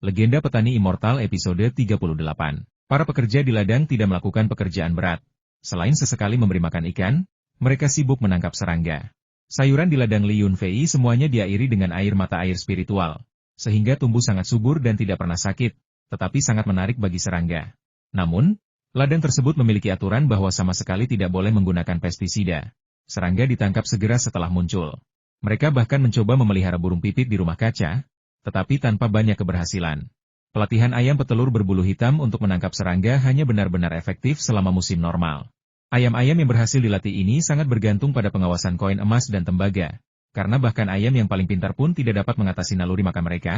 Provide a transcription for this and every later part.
Legenda Petani Immortal episode 38. Para pekerja di ladang tidak melakukan pekerjaan berat. Selain sesekali memberi makan ikan, mereka sibuk menangkap serangga. Sayuran di ladang Li Yunfei semuanya diairi dengan air mata air spiritual, sehingga tumbuh sangat subur dan tidak pernah sakit, tetapi sangat menarik bagi serangga. Namun, ladang tersebut memiliki aturan bahwa sama sekali tidak boleh menggunakan pestisida. Serangga ditangkap segera setelah muncul. Mereka bahkan mencoba memelihara burung pipit di rumah kaca, tetapi tanpa banyak keberhasilan. Pelatihan ayam petelur berbulu hitam untuk menangkap serangga hanya benar-benar efektif selama musim normal. Ayam-ayam yang berhasil dilatih ini sangat bergantung pada pengawasan koin emas dan tembaga, karena bahkan ayam yang paling pintar pun tidak dapat mengatasi naluri makan mereka,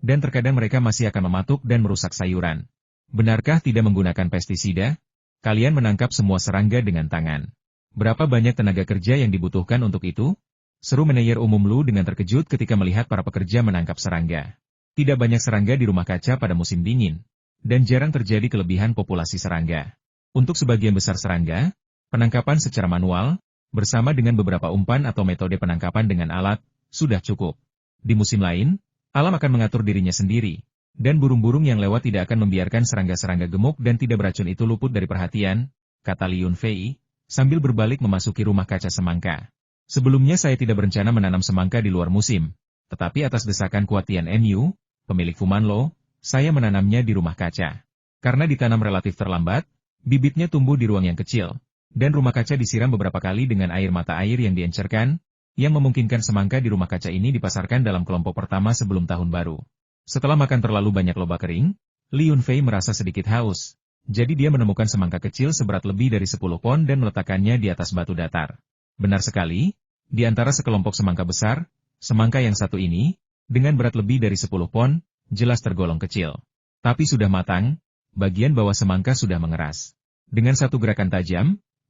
dan terkadang mereka masih akan mematuk dan merusak sayuran. Benarkah tidak menggunakan pestisida? Kalian menangkap semua serangga dengan tangan. Berapa banyak tenaga kerja yang dibutuhkan untuk itu? Seru manajer umum Lu dengan terkejut ketika melihat para pekerja menangkap serangga. Tidak banyak serangga di rumah kaca pada musim dingin, dan jarang terjadi kelebihan populasi serangga. Untuk sebagian besar serangga, penangkapan secara manual, bersama dengan beberapa umpan atau metode penangkapan dengan alat, sudah cukup. Di musim lain, alam akan mengatur dirinya sendiri, dan burung-burung yang lewat tidak akan membiarkan serangga-serangga gemuk dan tidak beracun itu luput dari perhatian, kata Li Yunfei, sambil berbalik memasuki rumah kaca semangka. Sebelumnya saya tidak berencana menanam semangka di luar musim, tetapi atas desakan kuat Tian Mu, pemilik Fumanlo, saya menanamnya di rumah kaca. Karena ditanam relatif terlambat, bibitnya tumbuh di ruang yang kecil, dan rumah kaca disiram beberapa kali dengan air mata air yang diencerkan, yang memungkinkan semangka di rumah kaca ini dipasarkan dalam kelompok pertama sebelum tahun baru. Setelah makan terlalu banyak lobak kering, Li Yunfei merasa sedikit haus, jadi dia menemukan semangka kecil seberat lebih dari 10 pon dan meletakkannya di atas batu datar. Benar sekali, di antara sekelompok semangka besar, semangka yang satu ini, dengan berat lebih dari 10 pon, jelas tergolong kecil. Tapi sudah matang, bagian bawah semangka sudah mengeras. Dengan satu gerakan tajam,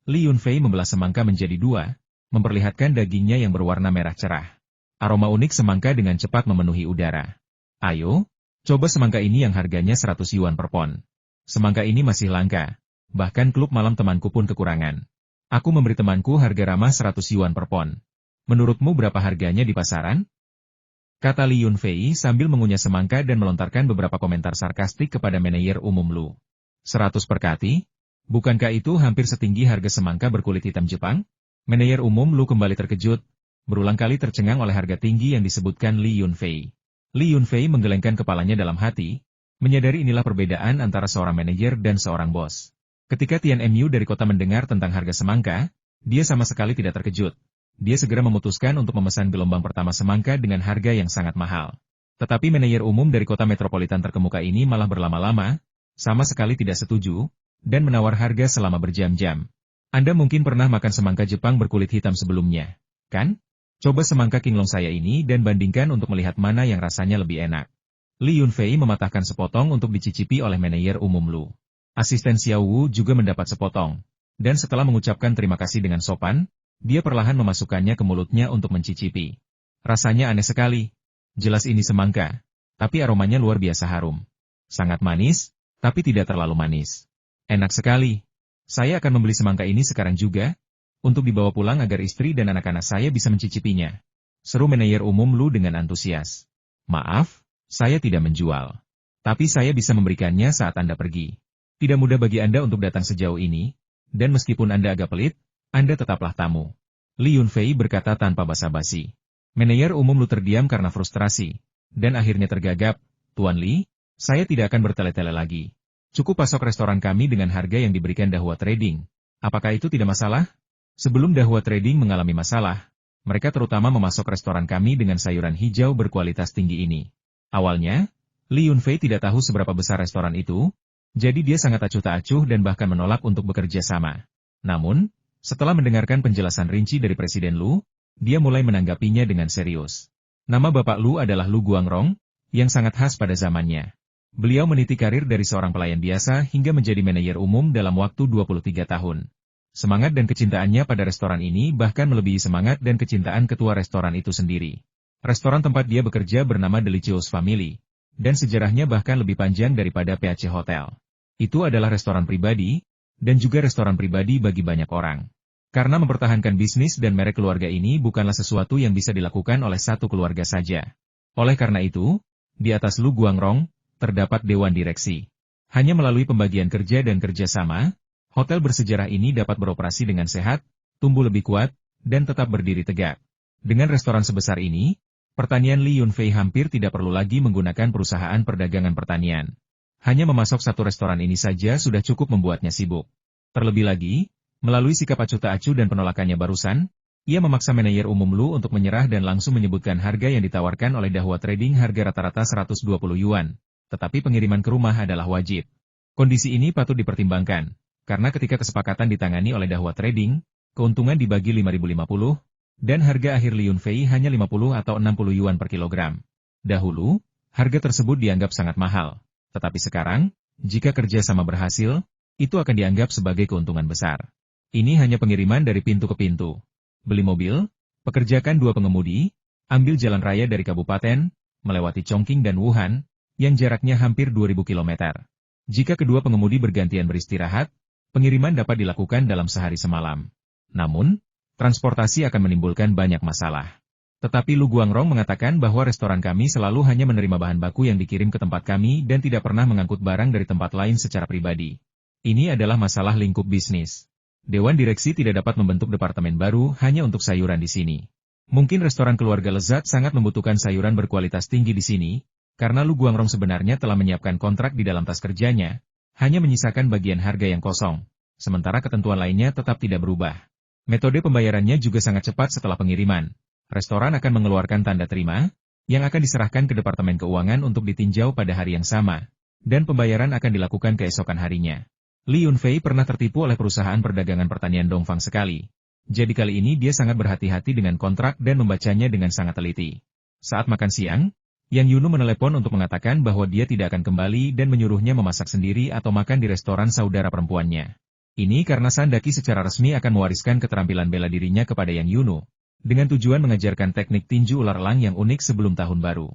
Li Yunfei membelah semangka menjadi dua, memperlihatkan dagingnya yang berwarna merah cerah. Aroma unik semangka dengan cepat memenuhi udara. Ayo, coba semangka ini yang harganya 100 yuan per pon. Semangka ini masih langka, bahkan klub malam temanku pun kekurangan. Aku memberi temanku harga ramah 100 yuan per pon. Menurutmu berapa harganya di pasaran? Kata Li Yunfei sambil mengunyah semangka dan melontarkan beberapa komentar sarkastik kepada manajer umum Lu. 100 per kati? Bukankah itu hampir setinggi harga semangka berkulit hitam Jepang? Manajer umum Lu kembali terkejut, berulang kali tercengang oleh harga tinggi yang disebutkan Li Yunfei. Li Yunfei menggelengkan kepalanya dalam hati, menyadari inilah perbedaan antara seorang manajer dan seorang bos. Ketika Tian Mu dari kota mendengar tentang harga semangka, dia sama sekali tidak terkejut. Dia segera memutuskan untuk memesan gelombang pertama semangka dengan harga yang sangat mahal. Tetapi manajer umum dari kota metropolitan terkemuka ini malah berlama-lama, sama sekali tidak setuju, dan menawar harga selama berjam-jam. Anda mungkin pernah makan semangka Jepang berkulit hitam sebelumnya, kan? Coba semangka Kinglong saya ini dan bandingkan untuk melihat mana yang rasanya lebih enak. Li Yunfei mematahkan sepotong untuk dicicipi oleh manajer umum Lu. Asisten Xiao Wu juga mendapat sepotong, dan setelah mengucapkan terima kasih dengan sopan, dia perlahan memasukkannya ke mulutnya untuk mencicipi. Rasanya aneh sekali. Jelas ini semangka, tapi aromanya luar biasa harum. Sangat manis, tapi tidak terlalu manis. Enak sekali. Saya akan membeli semangka ini sekarang juga, untuk dibawa pulang agar istri dan anak-anak saya bisa mencicipinya. Seru manajer umum Lu dengan antusias. Maaf, saya tidak menjual. Tapi saya bisa memberikannya saat Anda pergi. Tidak mudah bagi Anda untuk datang sejauh ini, dan meskipun Anda agak pelit, Anda tetaplah tamu. Li Yunfei berkata tanpa basa-basi. Manajer umum Lu terdiam karena frustrasi, dan akhirnya tergagap. Tuan Li, saya tidak akan bertele-tele lagi. Cukup pasok restoran kami dengan harga yang diberikan Dahua Trading. Apakah itu tidak masalah? Sebelum Dahua Trading mengalami masalah, mereka terutama memasok restoran kami dengan sayuran hijau berkualitas tinggi ini. Awalnya, Li Yunfei tidak tahu seberapa besar restoran itu, jadi dia sangat acuh tak acuh dan bahkan menolak untuk bekerja sama. Namun, setelah mendengarkan penjelasan rinci dari Presiden Lu, dia mulai menanggapinya dengan serius. Nama Bapak Lu adalah Lu Guangrong, yang sangat khas pada zamannya. Beliau meniti karir dari seorang pelayan biasa hingga menjadi manajer umum dalam waktu 23 tahun. Semangat dan kecintaannya pada restoran ini bahkan melebihi semangat dan kecintaan ketua restoran itu sendiri. Restoran tempat dia bekerja bernama Delicious Family, dan sejarahnya bahkan lebih panjang daripada PAC Hotel. Itu adalah restoran pribadi, dan juga restoran pribadi bagi banyak orang. Karena mempertahankan bisnis dan merek keluarga ini bukanlah sesuatu yang bisa dilakukan oleh satu keluarga saja. Oleh karena itu, di atas Lu Guangrong, terdapat Dewan Direksi. Hanya melalui pembagian kerja dan kerjasama, hotel bersejarah ini dapat beroperasi dengan sehat, tumbuh lebih kuat, dan tetap berdiri tegak. Dengan restoran sebesar ini, pertanian Li Yunfei hampir tidak perlu lagi menggunakan perusahaan perdagangan pertanian. Hanya memasok satu restoran ini saja sudah cukup membuatnya sibuk. Terlebih lagi, melalui sikap acuh tak acuh dan penolakannya barusan, ia memaksa manajer umum Lu untuk menyerah dan langsung menyebutkan harga yang ditawarkan oleh Dahua Trading harga rata-rata 120 yuan, tetapi pengiriman ke rumah adalah wajib. Kondisi ini patut dipertimbangkan, karena ketika kesepakatan ditangani oleh Dahua Trading, keuntungan dibagi 5.050, dan harga akhir Li Yunfei hanya 50 atau 60 yuan per kilogram. Dahulu, harga tersebut dianggap sangat mahal, tetapi sekarang, jika kerjasama berhasil, itu akan dianggap sebagai keuntungan besar. Ini hanya pengiriman dari pintu ke pintu. Beli mobil, pekerjakan 2 pengemudi, ambil jalan raya dari kabupaten, melewati Chongqing dan Wuhan, yang jaraknya hampir 2.000 km. Jika kedua pengemudi bergantian beristirahat, pengiriman dapat dilakukan dalam sehari semalam. Namun, transportasi akan menimbulkan banyak masalah. Tetapi Lu Guangrong mengatakan bahwa restoran kami selalu hanya menerima bahan baku yang dikirim ke tempat kami dan tidak pernah mengangkut barang dari tempat lain secara pribadi. Ini adalah masalah lingkup bisnis. Dewan Direksi tidak dapat membentuk departemen baru hanya untuk sayuran di sini. Mungkin restoran keluarga lezat sangat membutuhkan sayuran berkualitas tinggi di sini, karena Lu Guangrong sebenarnya telah menyiapkan kontrak di dalam tas kerjanya, hanya menyisakan bagian harga yang kosong, sementara ketentuan lainnya tetap tidak berubah. Metode pembayarannya juga sangat cepat setelah pengiriman. Restoran akan mengeluarkan tanda terima, yang akan diserahkan ke Departemen Keuangan untuk ditinjau pada hari yang sama, dan pembayaran akan dilakukan keesokan harinya. Li Yunfei pernah tertipu oleh perusahaan perdagangan pertanian Dongfang sekali. Jadi kali ini dia sangat berhati-hati dengan kontrak dan membacanya dengan sangat teliti. Saat makan siang, Yang Yunu menelepon untuk mengatakan bahwa dia tidak akan kembali dan menyuruhnya memasak sendiri atau makan di restoran saudara perempuannya. Ini karena Sandaki secara resmi akan mewariskan keterampilan bela dirinya kepada Yang Yunu, dengan tujuan mengajarkan teknik tinju ular elang yang unik sebelum tahun baru.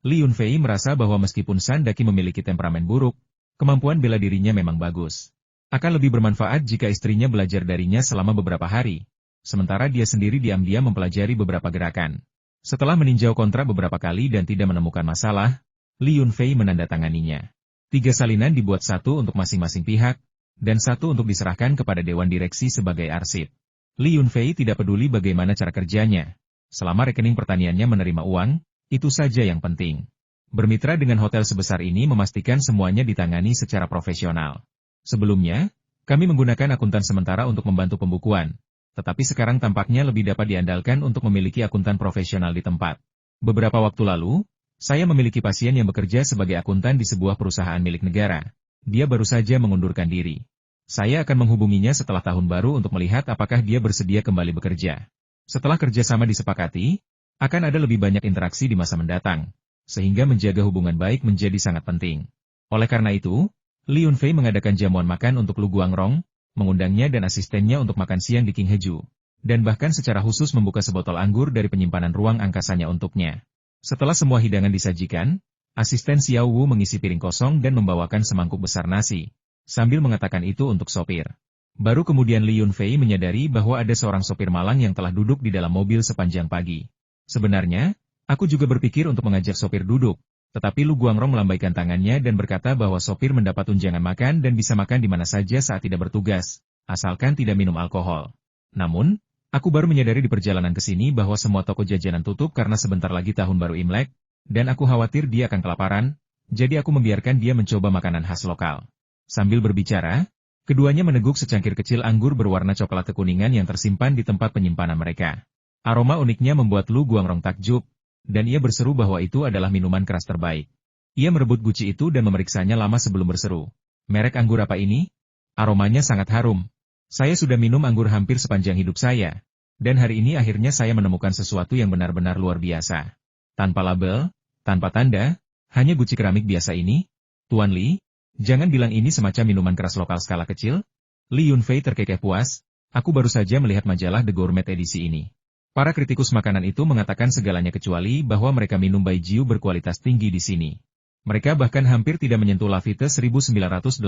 Li Yunfei merasa bahwa meskipun Sandaki memiliki temperamen buruk, kemampuan bela dirinya memang bagus. Akan lebih bermanfaat jika istrinya belajar darinya selama beberapa hari, sementara dia sendiri diam-diam mempelajari beberapa gerakan. Setelah meninjau kontrak beberapa kali dan tidak menemukan masalah, Li Yunfei menandatanganinya. 3 salinan dibuat, 1 untuk masing-masing pihak, dan 1 untuk diserahkan kepada Dewan Direksi sebagai arsip. Li Yunfei tidak peduli bagaimana cara kerjanya. Selama rekening pertaniannya menerima uang, itu saja yang penting. Bermitra dengan hotel sebesar ini memastikan semuanya ditangani secara profesional. Sebelumnya, kami menggunakan akuntan sementara untuk membantu pembukuan, tetapi sekarang tampaknya lebih dapat diandalkan untuk memiliki akuntan profesional di tempat. Beberapa waktu lalu, saya memiliki pasien yang bekerja sebagai akuntan di sebuah perusahaan milik negara. Dia baru saja mengundurkan diri. Saya akan menghubunginya setelah tahun baru untuk melihat apakah dia bersedia kembali bekerja. Setelah kerjasama disepakati, akan ada lebih banyak interaksi di masa mendatang, sehingga menjaga hubungan baik menjadi sangat penting. Oleh karena itu, Li Yunfei mengadakan jamuan makan untuk Lu Guangrong, mengundangnya dan asistennya untuk makan siang di King Heju, dan bahkan secara khusus membuka sebotol anggur dari penyimpanan ruang angkasanya untuknya. Setelah semua hidangan disajikan, asisten Xiao Wu mengisi piring kosong dan membawakan semangkuk besar nasi, sambil mengatakan itu untuk sopir. Baru kemudian Li Yunfei menyadari bahwa ada seorang sopir malang yang telah duduk di dalam mobil sepanjang pagi. Sebenarnya, aku juga berpikir untuk mengajak sopir duduk, tetapi Lu Guangrong melambaikan tangannya dan berkata bahwa sopir mendapat tunjangan makan dan bisa makan di mana saja saat tidak bertugas, asalkan tidak minum alkohol. Namun, aku baru menyadari di perjalanan ke sini bahwa semua toko jajanan tutup karena sebentar lagi tahun baru Imlek, dan aku khawatir dia akan kelaparan, jadi aku membiarkan dia mencoba makanan khas lokal. Sambil berbicara, keduanya meneguk secangkir kecil anggur berwarna coklat kekuningan yang tersimpan di tempat penyimpanan mereka. Aroma uniknya membuat Lu Guangrong takjub, dan ia berseru bahwa itu adalah minuman keras terbaik. Ia merebut guci itu dan memeriksanya lama sebelum berseru. Merek anggur apa ini? Aromanya sangat harum. Saya sudah minum anggur hampir sepanjang hidup saya, dan hari ini akhirnya saya menemukan sesuatu yang benar-benar luar biasa. Tanpa label, tanpa tanda, hanya guci keramik biasa ini. Tuan Li, jangan bilang ini semacam minuman keras lokal skala kecil. Li Yunfei terkekeh puas, aku baru saja melihat majalah The Gourmet edisi ini. Para kritikus makanan itu mengatakan segalanya kecuali bahwa mereka minum baijiu berkualitas tinggi di sini. Mereka bahkan hampir tidak menyentuh Lafite 1982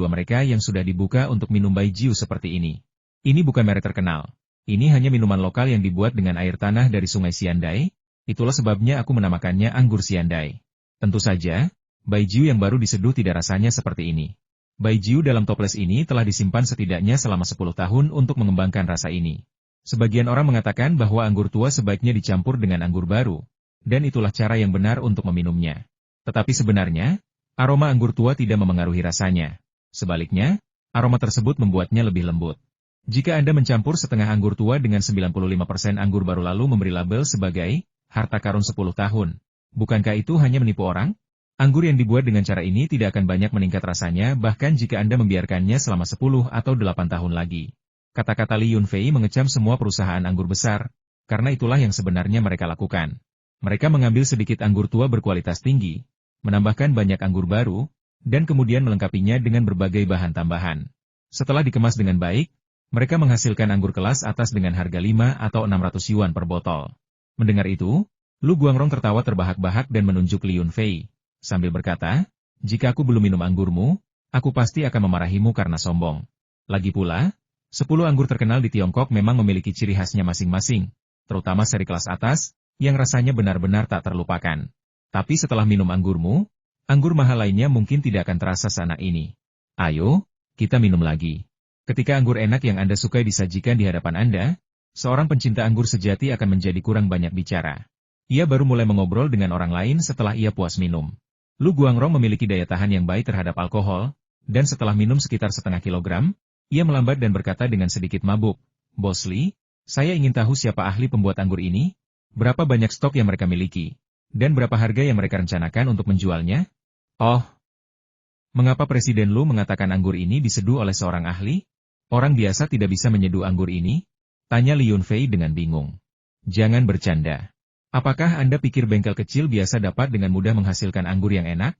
mereka yang sudah dibuka untuk minum baijiu seperti ini. Ini bukan merek terkenal. Ini hanya minuman lokal yang dibuat dengan air tanah dari sungai Xiandai. Itulah sebabnya aku menamakannya anggur Xiandai. Tentu saja, Baijiu yang baru diseduh tidak rasanya seperti ini. Baijiu dalam toples ini telah disimpan setidaknya selama 10 tahun untuk mengembangkan rasa ini. Sebagian orang mengatakan bahwa anggur tua sebaiknya dicampur dengan anggur baru, dan itulah cara yang benar untuk meminumnya. Tetapi sebenarnya, aroma anggur tua tidak memengaruhi rasanya. Sebaliknya, aroma tersebut membuatnya lebih lembut. Jika Anda mencampur setengah anggur tua dengan 95% anggur baru lalu memberi label sebagai harta karun 10 tahun, bukankah itu hanya menipu orang? Anggur yang dibuat dengan cara ini tidak akan banyak meningkat rasanya bahkan jika Anda membiarkannya selama 10 atau 8 tahun lagi. Kata-kata Li Yunfei mengecam semua perusahaan anggur besar, karena itulah yang sebenarnya mereka lakukan. Mereka mengambil sedikit anggur tua berkualitas tinggi, menambahkan banyak anggur baru, dan kemudian melengkapinya dengan berbagai bahan tambahan. Setelah dikemas dengan baik, mereka menghasilkan anggur kelas atas dengan harga 5 atau 600 yuan per botol. Mendengar itu, Lu Guangrong tertawa terbahak-bahak dan menunjuk Li Yunfei, sambil berkata, "Jika aku belum minum anggurmu, aku pasti akan memarahimu karena sombong." Lagi pula, 10 anggur terkenal di Tiongkok memang memiliki ciri khasnya masing-masing, terutama seri kelas atas, yang rasanya benar-benar tak terlupakan. Tapi setelah minum anggurmu, anggur mahal lainnya mungkin tidak akan terasa seenak ini. Ayo, kita minum lagi. Ketika anggur enak yang Anda sukai disajikan di hadapan Anda, seorang pencinta anggur sejati akan menjadi kurang banyak bicara. Ia baru mulai mengobrol dengan orang lain setelah ia puas minum. Lu Guangrong memiliki daya tahan yang baik terhadap alkohol, dan setelah minum sekitar setengah kilogram, ia melambat dan berkata dengan sedikit mabuk, "Bos Li, saya ingin tahu siapa ahli pembuat anggur ini, berapa banyak stok yang mereka miliki, dan berapa harga yang mereka rencanakan untuk menjualnya?" "Oh, mengapa Presiden Lu mengatakan anggur ini diseduh oleh seorang ahli? Orang biasa tidak bisa menyeduh anggur ini?" tanya Li Yunfei dengan bingung. "Jangan bercanda. Apakah Anda pikir bengkel kecil biasa dapat dengan mudah menghasilkan anggur yang enak?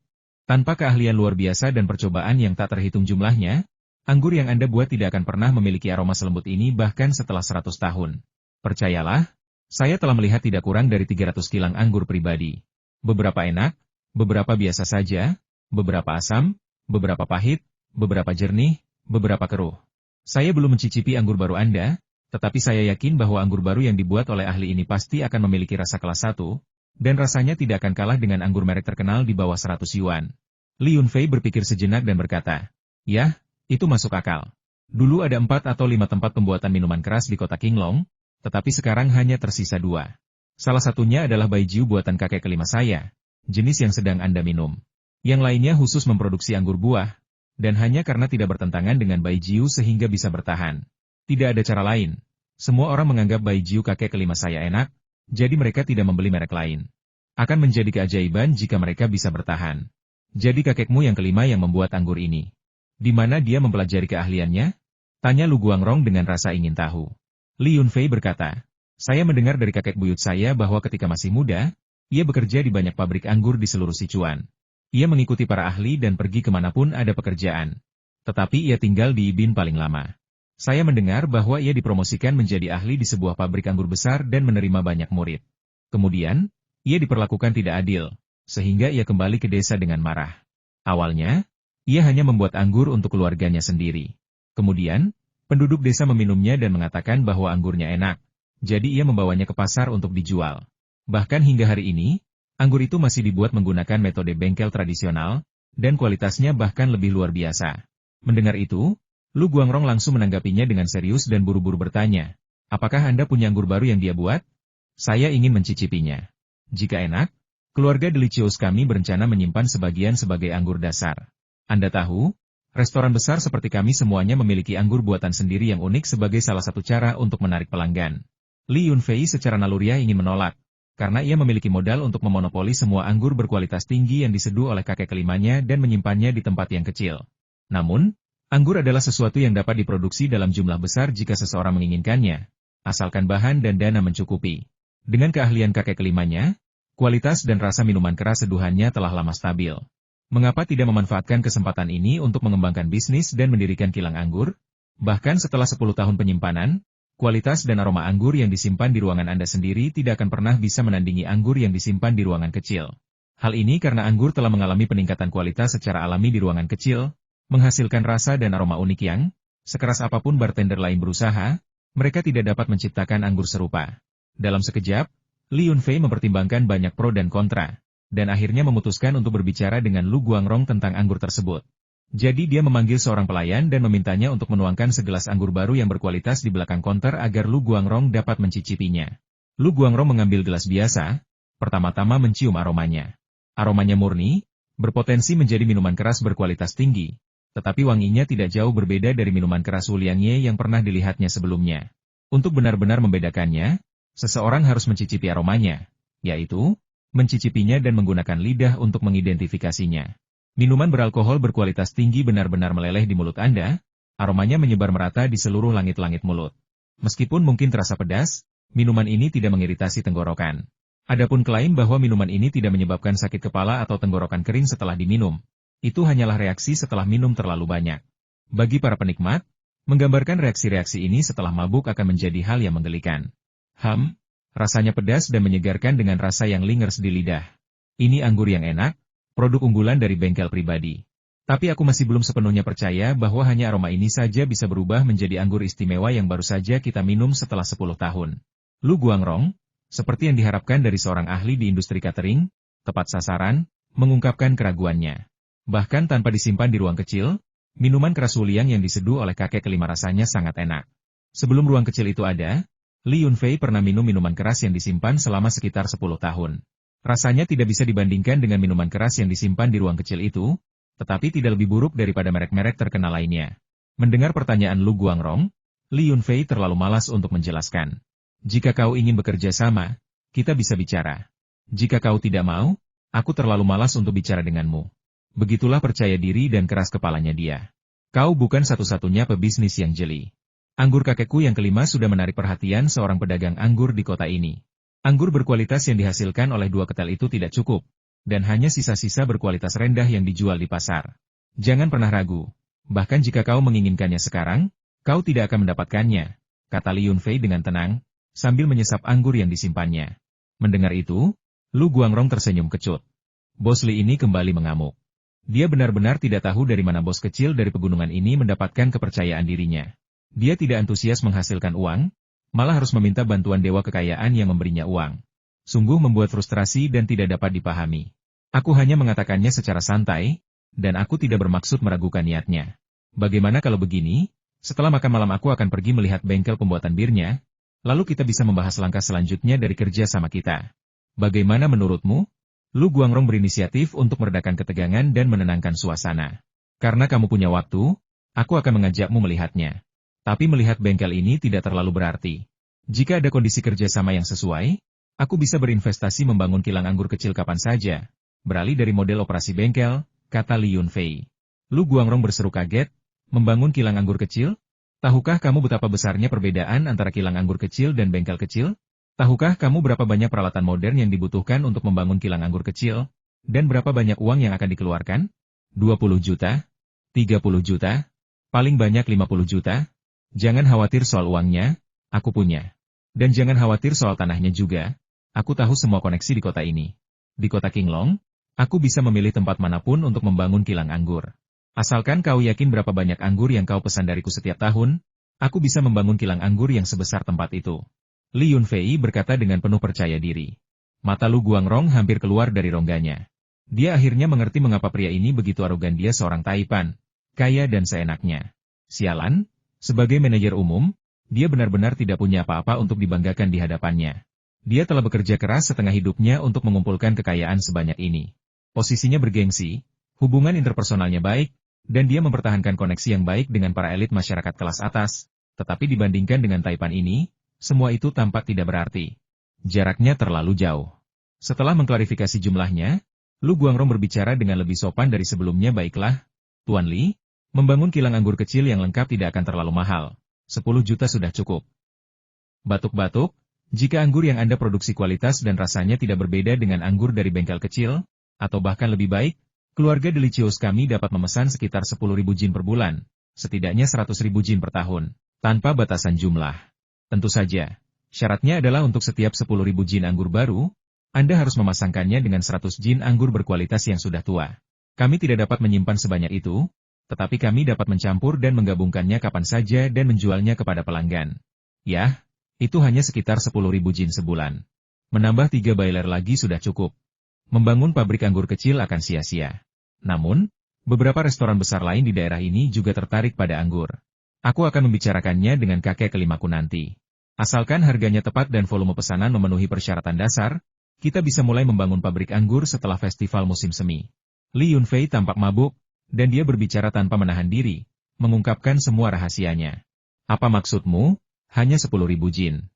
Tanpa keahlian luar biasa dan percobaan yang tak terhitung jumlahnya, anggur yang Anda buat tidak akan pernah memiliki aroma selembut ini bahkan setelah 100 tahun. Percayalah, saya telah melihat tidak kurang dari 300 kilang anggur pribadi. Beberapa enak, beberapa biasa saja, beberapa asam, beberapa pahit, beberapa jernih, beberapa keruh. Saya belum mencicipi anggur baru Anda, tetapi saya yakin bahwa anggur baru yang dibuat oleh ahli ini pasti akan memiliki rasa kelas 1, dan rasanya tidak akan kalah dengan anggur merek terkenal di bawah 100 yuan." Li Yunfei berpikir sejenak dan berkata, "Yah, itu masuk akal. Dulu ada 4 atau 5 tempat pembuatan minuman keras di kota Qinglong, tetapi sekarang hanya tersisa 2. Salah satunya adalah Baijiu buatan kakek kelima saya, jenis yang sedang Anda minum. Yang lainnya khusus memproduksi anggur buah, dan hanya karena tidak bertentangan dengan Baijiu sehingga bisa bertahan. Tidak ada cara lain. Semua orang menganggap Baijiu kakek kelima saya enak, jadi mereka tidak membeli merek lain. Akan menjadi keajaiban jika mereka bisa bertahan. Jadi kakekmu yang kelima yang membuat anggur ini. Di mana dia mempelajari keahliannya?" tanya Lu Guangrong dengan rasa ingin tahu. Li Yunfei berkata, "Saya mendengar dari kakek buyut saya bahwa ketika masih muda, ia bekerja di banyak pabrik anggur di seluruh Sichuan. Ia mengikuti para ahli dan pergi kemanapun ada pekerjaan. Tetapi ia tinggal di Yibin paling lama. Saya mendengar bahwa ia dipromosikan menjadi ahli di sebuah pabrik anggur besar dan menerima banyak murid. Kemudian, ia diperlakukan tidak adil, sehingga ia kembali ke desa dengan marah. Awalnya, ia hanya membuat anggur untuk keluarganya sendiri. Kemudian, penduduk desa meminumnya dan mengatakan bahwa anggurnya enak, jadi ia membawanya ke pasar untuk dijual. Bahkan hingga hari ini, anggur itu masih dibuat menggunakan metode bengkel tradisional, dan kualitasnya bahkan lebih luar biasa." Mendengar itu, Lu Guangrong langsung menanggapinya dengan serius dan buru-buru bertanya, "Apakah Anda punya anggur baru yang dia buat? Saya ingin mencicipinya. Jika enak, keluarga Delicious kami berencana menyimpan sebagian sebagai anggur dasar. Anda tahu, restoran besar seperti kami semuanya memiliki anggur buatan sendiri yang unik sebagai salah satu cara untuk menarik pelanggan." Li Yunfei secara naluriah ingin menolak, karena ia memiliki modal untuk memonopoli semua anggur berkualitas tinggi yang diseduh oleh kakek kelimanya dan menyimpannya di tempat yang kecil. Namun, anggur adalah sesuatu yang dapat diproduksi dalam jumlah besar jika seseorang menginginkannya, asalkan bahan dan dana mencukupi. Dengan keahlian kakek kelimanya, kualitas dan rasa minuman keras seduhannya telah lama stabil. Mengapa tidak memanfaatkan kesempatan ini untuk mengembangkan bisnis dan mendirikan kilang anggur? Bahkan setelah 10 tahun penyimpanan, kualitas dan aroma anggur yang disimpan di ruangan Anda sendiri tidak akan pernah bisa menandingi anggur yang disimpan di ruangan kecil. Hal ini karena anggur telah mengalami peningkatan kualitas secara alami di ruangan kecil, menghasilkan rasa dan aroma unik yang, sekeras apapun bartender lain berusaha, mereka tidak dapat menciptakan anggur serupa. Dalam sekejap, Li Yunfei mempertimbangkan banyak pro dan kontra, dan akhirnya memutuskan untuk berbicara dengan Lu Guangrong tentang anggur tersebut. Jadi dia memanggil seorang pelayan dan memintanya untuk menuangkan segelas anggur baru yang berkualitas di belakang konter agar Lu Guangrong dapat mencicipinya. Lu Guangrong mengambil gelas biasa, pertama-tama mencium aromanya. Aromanya murni, berpotensi menjadi minuman keras berkualitas tinggi, tetapi wanginya tidak jauh berbeda dari minuman keras Wuliangye yang pernah dilihatnya sebelumnya. Untuk benar-benar membedakannya, seseorang harus mencicipi aromanya, yaitu mencicipinya dan menggunakan lidah untuk mengidentifikasinya. Minuman beralkohol berkualitas tinggi benar-benar meleleh di mulut Anda, aromanya menyebar merata di seluruh langit-langit mulut. Meskipun mungkin terasa pedas, minuman ini tidak mengiritasi tenggorokan. Adapun klaim bahwa minuman ini tidak menyebabkan sakit kepala atau tenggorokan kering setelah diminum, itu hanyalah reaksi setelah minum terlalu banyak. Bagi para penikmat, menggambarkan reaksi-reaksi ini setelah mabuk akan menjadi hal yang menggelikan. Rasanya pedas dan menyegarkan dengan rasa yang lingers di lidah. Ini anggur yang enak, produk unggulan dari bengkel pribadi. Tapi aku masih belum sepenuhnya percaya bahwa hanya aroma ini saja bisa berubah menjadi anggur istimewa yang baru saja kita minum setelah 10 tahun. Lu Guangrong, seperti yang diharapkan dari seorang ahli di industri catering, tepat sasaran, mengungkapkan keraguannya. Bahkan tanpa disimpan di ruang kecil, minuman keras Wuliang yang diseduh oleh kakek kelima rasanya sangat enak. Sebelum ruang kecil itu ada, Li Yunfei pernah minum minuman keras yang disimpan selama sekitar 10 tahun. Rasanya tidak bisa dibandingkan dengan minuman keras yang disimpan di ruang kecil itu, tetapi tidak lebih buruk daripada merek-merek terkenal lainnya. Mendengar pertanyaan Lu Guangrong, Li Yunfei terlalu malas untuk menjelaskan. Jika kau ingin bekerja sama, kita bisa bicara. Jika kau tidak mau, aku terlalu malas untuk bicara denganmu. Begitulah percaya diri dan keras kepalanya dia. Kau bukan satu-satunya pebisnis yang jeli. Anggur kakekku yang kelima sudah menarik perhatian seorang pedagang anggur di kota ini. Anggur berkualitas yang dihasilkan oleh dua ketel itu tidak cukup, dan hanya sisa-sisa berkualitas rendah yang dijual di pasar. Jangan pernah ragu. Bahkan jika kau menginginkannya sekarang, kau tidak akan mendapatkannya, kata Li Yunfei dengan tenang, sambil menyesap anggur yang disimpannya. Mendengar itu, Lu Guangrong tersenyum kecut. Bos Li ini kembali mengamuk. Dia benar-benar tidak tahu dari mana bos kecil dari pegunungan ini mendapatkan kepercayaan dirinya. Dia tidak antusias menghasilkan uang, malah harus meminta bantuan dewa kekayaan yang memberinya uang. Sungguh membuat frustrasi dan tidak dapat dipahami. Aku hanya mengatakannya secara santai, dan aku tidak bermaksud meragukan niatnya. Bagaimana kalau begini? Setelah makan malam aku akan pergi melihat bengkel pembuatan birnya, lalu kita bisa membahas langkah selanjutnya dari kerja sama kita. Bagaimana menurutmu? Lu Guangrong berinisiatif untuk meredakan ketegangan dan menenangkan suasana. Karena kamu punya waktu, aku akan mengajakmu melihatnya. Tapi melihat bengkel ini tidak terlalu berarti. Jika ada kondisi kerjasama yang sesuai, aku bisa berinvestasi membangun kilang anggur kecil kapan saja. Beralih dari model operasi bengkel, kata Li Yunfei. Lu Guangrong berseru kaget, membangun kilang anggur kecil? Tahukah kamu betapa besarnya perbedaan antara kilang anggur kecil dan bengkel kecil? Tahukah kamu berapa banyak peralatan modern yang dibutuhkan untuk membangun kilang anggur kecil? Dan berapa banyak uang yang akan dikeluarkan? 20 juta? 30 juta? Paling banyak 50 juta? Jangan khawatir soal uangnya, aku punya. Dan jangan khawatir soal tanahnya juga, aku tahu semua koneksi di kota ini. Di kota Qinglong, aku bisa memilih tempat manapun untuk membangun kilang anggur. Asalkan kau yakin berapa banyak anggur yang kau pesan dariku setiap tahun, aku bisa membangun kilang anggur yang sebesar tempat itu. Li Yunfei berkata dengan penuh percaya diri. Mata Lu Guangrong hampir keluar dari rongganya. Dia akhirnya mengerti mengapa pria ini begitu arogan. Dia seorang taipan, kaya dan seenaknya. Sialan, sebagai manajer umum, dia benar-benar tidak punya apa-apa untuk dibanggakan di hadapannya. Dia telah bekerja keras setengah hidupnya untuk mengumpulkan kekayaan sebanyak ini. Posisinya bergengsi, hubungan interpersonalnya baik, dan dia mempertahankan koneksi yang baik dengan para elit masyarakat kelas atas. Tetapi dibandingkan dengan taipan ini, semua itu tampak tidak berarti. Jaraknya terlalu jauh. Setelah mengklarifikasi jumlahnya, Lu Guangrong berbicara dengan lebih sopan dari sebelumnya. Baiklah, Tuan Li, membangun kilang anggur kecil yang lengkap tidak akan terlalu mahal. 10 juta sudah cukup. Batuk-batuk, jika anggur yang Anda produksi kualitas dan rasanya tidak berbeda dengan anggur dari bengkel kecil, atau bahkan lebih baik, keluarga Delicious kami dapat memesan sekitar 10.000 jin per bulan, setidaknya 100.000 jin per tahun, tanpa batasan jumlah. Tentu saja, syaratnya adalah untuk setiap 10.000 jin anggur baru, Anda harus memasangkannya dengan 100 jin anggur berkualitas yang sudah tua. Kami tidak dapat menyimpan sebanyak itu, tetapi kami dapat mencampur dan menggabungkannya kapan saja dan menjualnya kepada pelanggan. Yah, itu hanya sekitar 10.000 jin sebulan. Menambah 3 bailer lagi sudah cukup. membangun pabrik anggur kecil akan sia-sia. Namun, beberapa restoran besar lain di daerah ini juga tertarik pada anggur. Aku akan membicarakannya dengan kakek kelimaku nanti. Asalkan harganya tepat dan volume pesanan memenuhi persyaratan dasar, kita bisa mulai membangun pabrik anggur setelah festival musim semi. Li Yunfei tampak mabuk, dan dia berbicara tanpa menahan diri, mengungkapkan semua rahasianya. Apa maksudmu? Hanya 10.000 jin.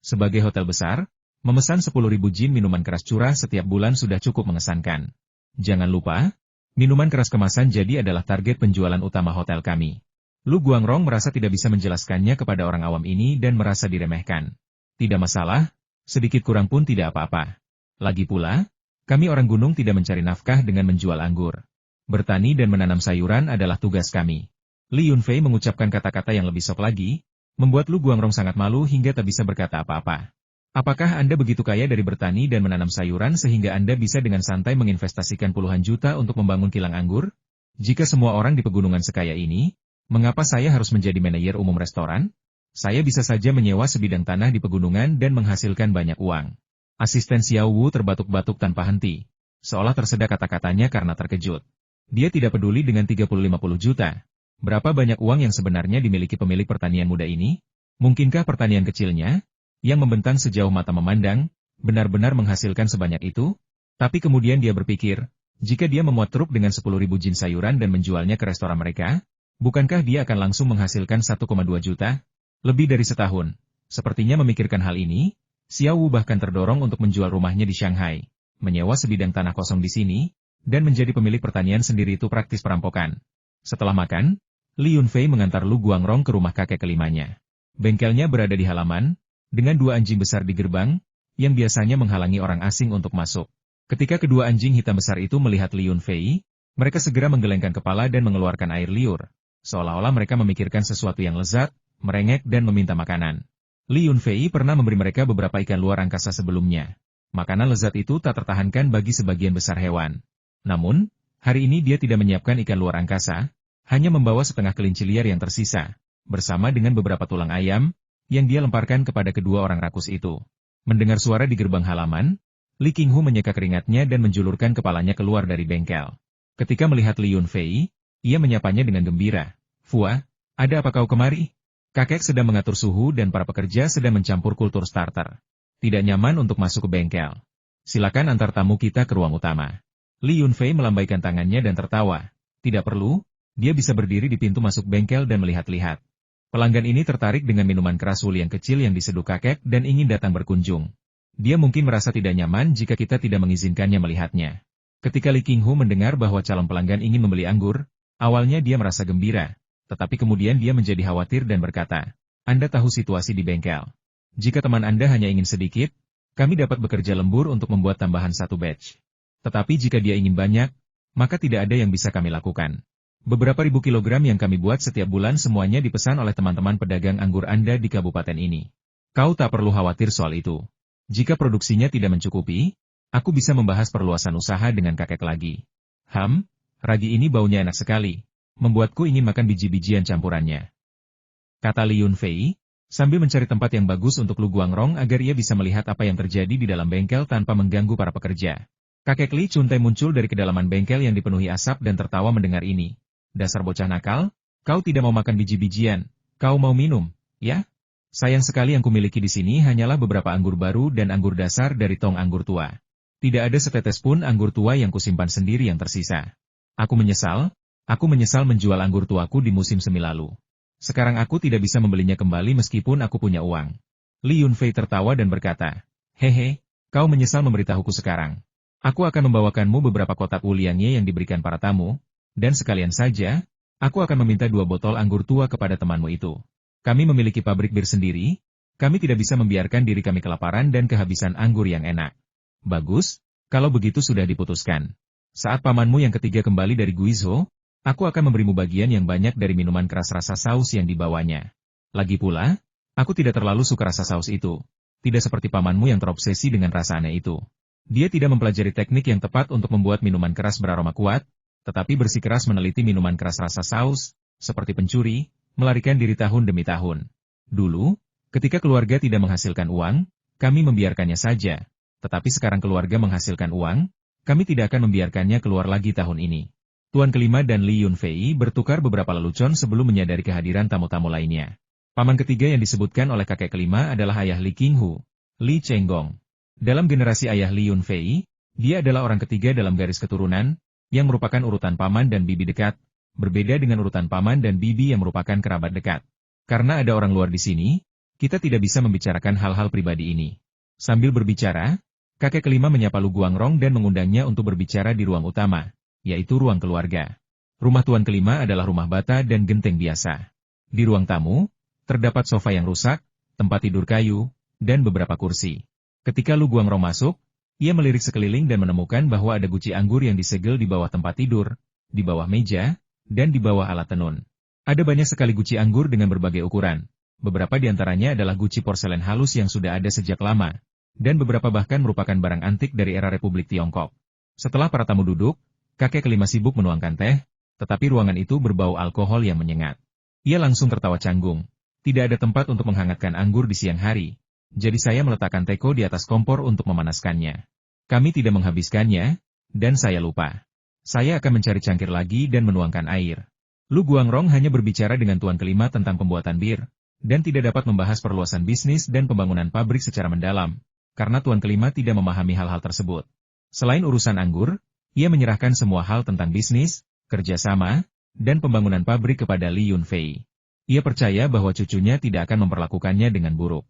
Sebagai hotel besar, memesan 10.000 jin minuman keras curah setiap bulan sudah cukup mengesankan. Jangan lupa, minuman keras kemasan jadi adalah target penjualan utama hotel kami. Lu Guangrong merasa tidak bisa menjelaskannya kepada orang awam ini dan merasa diremehkan. Tidak masalah, sedikit kurang pun tidak apa-apa. Lagi pula, kami orang gunung tidak mencari nafkah dengan menjual anggur. Bertani dan menanam sayuran adalah tugas kami. Li Yunfei mengucapkan kata-kata yang lebih sok lagi, membuat Lu Guangrong sangat malu hingga tak bisa berkata apa-apa. Apakah Anda begitu kaya dari bertani dan menanam sayuran sehingga Anda bisa dengan santai menginvestasikan puluhan juta untuk membangun kilang anggur? Jika semua orang di pegunungan sekaya ini, mengapa saya harus menjadi manajer umum restoran? Saya bisa saja menyewa sebidang tanah di pegunungan dan menghasilkan banyak uang. Asisten Xiao Wu terbatuk-batuk tanpa henti, seolah tersedak kata-katanya karena terkejut. Dia tidak peduli dengan 30-50 juta. Berapa banyak uang yang sebenarnya dimiliki pemilik pertanian muda ini? Mungkinkah pertanian kecilnya, yang membentang sejauh mata memandang, benar-benar menghasilkan sebanyak itu? Tapi kemudian dia berpikir, jika dia memuat truk dengan 10.000 jin sayuran dan menjualnya ke restoran mereka, bukankah dia akan langsung menghasilkan 1,2 juta? Lebih dari setahun. Sepertinya memikirkan hal ini, Xiao Wu bahkan terdorong untuk menjual rumahnya di Shanghai, menyewa sebidang tanah kosong di sini, dan menjadi pemilik pertanian sendiri itu praktis perampokan. Setelah makan, Li Yunfei mengantar Lu Guangrong ke rumah kakek kelimanya. Bengkelnya berada di halaman, dengan 2 anjing besar di gerbang, yang biasanya menghalangi orang asing untuk masuk. Ketika kedua anjing hitam besar itu melihat Li Yunfei, mereka segera menggelengkan kepala dan mengeluarkan air liur. Seolah-olah mereka memikirkan sesuatu yang lezat, merengek dan meminta makanan. Li Yunfei pernah memberi mereka beberapa ikan luar angkasa sebelumnya. Makanan lezat itu tak tertahankan bagi sebagian besar hewan. Namun, hari ini dia tidak menyiapkan ikan luar angkasa, hanya membawa setengah kelinci liar yang tersisa, bersama dengan beberapa tulang ayam, yang dia lemparkan kepada kedua orang rakus itu. Mendengar suara di gerbang halaman, Li Qinghu menyeka keringatnya dan menjulurkan kepalanya keluar dari bengkel. Ketika melihat Li Yunfei, ia menyapanya dengan gembira. Fua, ada apa kau kemari? Kakek sedang mengatur suhu dan para pekerja sedang mencampur kultur starter. Tidak nyaman untuk masuk ke bengkel. Silakan antar tamu kita ke ruang utama. Li Yunfei melambaikan tangannya dan tertawa. Tidak perlu, dia bisa berdiri di pintu masuk bengkel dan melihat-lihat. Pelanggan ini tertarik dengan minuman keras Wul yang kecil yang diseduh kakek dan ingin datang berkunjung. Dia mungkin merasa tidak nyaman jika kita tidak mengizinkannya melihatnya. Ketika Li Qinghu mendengar bahwa calon pelanggan ingin membeli anggur, awalnya dia merasa gembira, tetapi kemudian dia menjadi khawatir dan berkata, Anda tahu situasi di bengkel. Jika teman Anda hanya ingin sedikit, kami dapat bekerja lembur untuk membuat tambahan 1 batch. Tetapi jika dia ingin banyak, maka tidak ada yang bisa kami lakukan. Beberapa ribu kilogram yang kami buat setiap bulan semuanya dipesan oleh teman-teman pedagang anggur Anda di kabupaten ini. Kau tak perlu khawatir soal itu. Jika produksinya tidak mencukupi, aku bisa membahas perluasan usaha dengan kakek lagi. Ragi ini baunya enak sekali, membuatku ingin makan biji-bijian campurannya. Kata Li Yunfei, sambil mencari tempat yang bagus untuk Lu Guangrong agar ia bisa melihat apa yang terjadi di dalam bengkel tanpa mengganggu para pekerja. Kakek Li Chuntai muncul dari kedalaman bengkel yang dipenuhi asap dan tertawa mendengar ini. Dasar bocah nakal, kau tidak mau makan biji-bijian, kau mau minum, ya? Sayang sekali yang kumiliki di sini hanyalah beberapa anggur baru dan anggur dasar dari tong anggur tua. Tidak ada setetes pun anggur tua yang kusimpan sendiri yang tersisa. Aku menyesal menjual anggur tuaku di musim semi lalu. Sekarang aku tidak bisa membelinya kembali meskipun aku punya uang. Li Yunfei tertawa dan berkata, Hehe, kau menyesal memberitahuku sekarang. Aku akan membawakanmu beberapa kotak uliangnya yang diberikan para tamu, dan sekalian saja, aku akan meminta 2 botol anggur tua kepada temanmu itu. Kami memiliki pabrik bir sendiri, kami tidak bisa membiarkan diri kami kelaparan dan kehabisan anggur yang enak. Bagus, kalau begitu sudah diputuskan. Saat pamanmu yang ketiga kembali dari Guizhou, aku akan memberimu bagian yang banyak dari minuman keras rasa saus yang dibawanya. Lagi pula, aku tidak terlalu suka rasa saus itu. Tidak seperti pamanmu yang terobsesi dengan rasa aneh itu. Dia tidak mempelajari teknik yang tepat untuk membuat minuman keras beraroma kuat, tetapi bersikeras meneliti minuman keras rasa saus, seperti pencuri, melarikan diri tahun demi tahun. Dulu, ketika keluarga tidak menghasilkan uang, kami membiarkannya saja. Tetapi sekarang keluarga menghasilkan uang, Kami tidak akan membiarkannya keluar lagi tahun ini. Tuan kelima dan Li Yunfei bertukar beberapa lelucon sebelum menyadari kehadiran tamu-tamu lainnya. Paman ketiga yang disebutkan oleh kakek kelima adalah ayah Li Qinghu, Li Chenggong. Dalam generasi ayah Li Yunfei, dia adalah orang ketiga dalam garis keturunan, yang merupakan urutan paman dan bibi dekat, berbeda dengan urutan paman dan bibi yang merupakan kerabat dekat. Karena ada orang luar di sini, kita tidak bisa membicarakan hal-hal pribadi ini. Sambil berbicara, kakek kelima menyapa Lu Guangrong dan mengundangnya untuk berbicara di ruang utama, yaitu ruang keluarga. Rumah tuan kelima adalah rumah bata dan genteng biasa. Di ruang tamu, terdapat sofa yang rusak, tempat tidur kayu, dan beberapa kursi. Ketika Lu Guangrong masuk, ia melirik sekeliling dan menemukan bahwa ada guci anggur yang disegel di bawah tempat tidur, di bawah meja, dan di bawah alat tenun. Ada banyak sekali guci anggur dengan berbagai ukuran. Beberapa di antaranya adalah guci porselen halus yang sudah ada sejak lama, dan beberapa bahkan merupakan barang antik dari era Republik Tiongkok. Setelah para tamu duduk, kakek kelima sibuk menuangkan teh, tetapi ruangan itu berbau alkohol yang menyengat. Ia langsung tertawa canggung. Tidak ada tempat untuk menghangatkan anggur di siang hari, jadi saya meletakkan teko di atas kompor untuk memanaskannya. Kami tidak menghabiskannya, dan saya lupa. Saya akan mencari cangkir lagi dan menuangkan air. Lu Guangrong hanya berbicara dengan tuan kelima tentang pembuatan bir, dan tidak dapat membahas perluasan bisnis dan pembangunan pabrik secara mendalam, karena tuan kelima tidak memahami hal-hal tersebut. Selain urusan anggur, ia menyerahkan semua hal tentang bisnis, kerjasama, dan pembangunan pabrik kepada Li Yunfei. Ia percaya bahwa cucunya tidak akan memperlakukannya dengan buruk.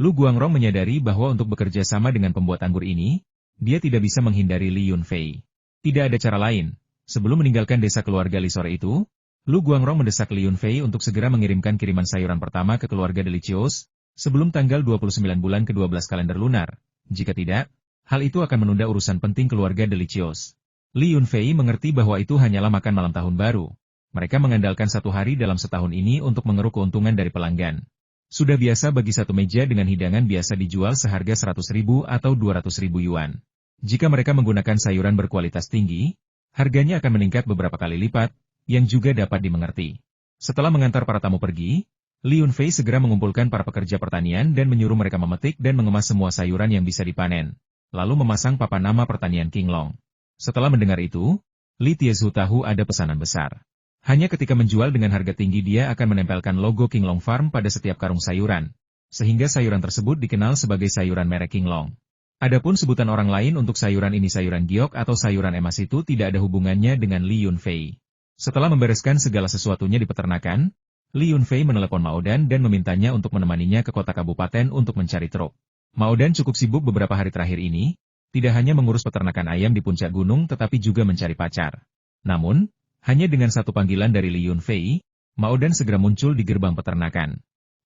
Lu Guangrong menyadari bahwa untuk bekerja sama dengan pembuat anggur ini, dia tidak bisa menghindari Li Yunfei. Tidak ada cara lain. Sebelum meninggalkan desa keluarga Li sore itu, Lu Guangrong mendesak Li Yunfei untuk segera mengirimkan kiriman sayuran pertama ke keluarga Delicious, sebelum tanggal 29 bulan ke-12 kalender lunar. Jika tidak, hal itu akan menunda urusan penting keluarga Delicious. Li Yunfei mengerti bahwa itu hanyalah makan malam tahun baru. Mereka mengandalkan satu hari dalam setahun ini untuk mengeruk keuntungan dari pelanggan. Sudah biasa bagi satu meja dengan hidangan biasa dijual seharga 100.000 atau 200.000 yuan. Jika mereka menggunakan sayuran berkualitas tinggi, harganya akan meningkat beberapa kali lipat, yang juga dapat dimengerti. Setelah mengantar para tamu pergi, Li Yunfei segera mengumpulkan para pekerja pertanian dan menyuruh mereka memetik dan mengemas semua sayuran yang bisa dipanen, lalu memasang papan nama pertanian Qinglong. Setelah mendengar itu, Li Tiezu tahu ada pesanan besar. Hanya ketika menjual dengan harga tinggi dia akan menempelkan logo Qinglong Farm pada setiap karung sayuran, sehingga sayuran tersebut dikenal sebagai sayuran merek Qinglong. Adapun sebutan orang lain untuk sayuran ini sayuran giok atau sayuran emas itu tidak ada hubungannya dengan Li Yunfei. Setelah membereskan segala sesuatunya di peternakan, Li Yunfei menelepon Maodan dan memintanya untuk menemaninya ke kota kabupaten untuk mencari truk. Maodan cukup sibuk beberapa hari terakhir ini, tidak hanya mengurus peternakan ayam di puncak gunung tetapi juga mencari pacar. Namun, hanya dengan satu panggilan dari Li Yunfei, Maodan segera muncul di gerbang peternakan.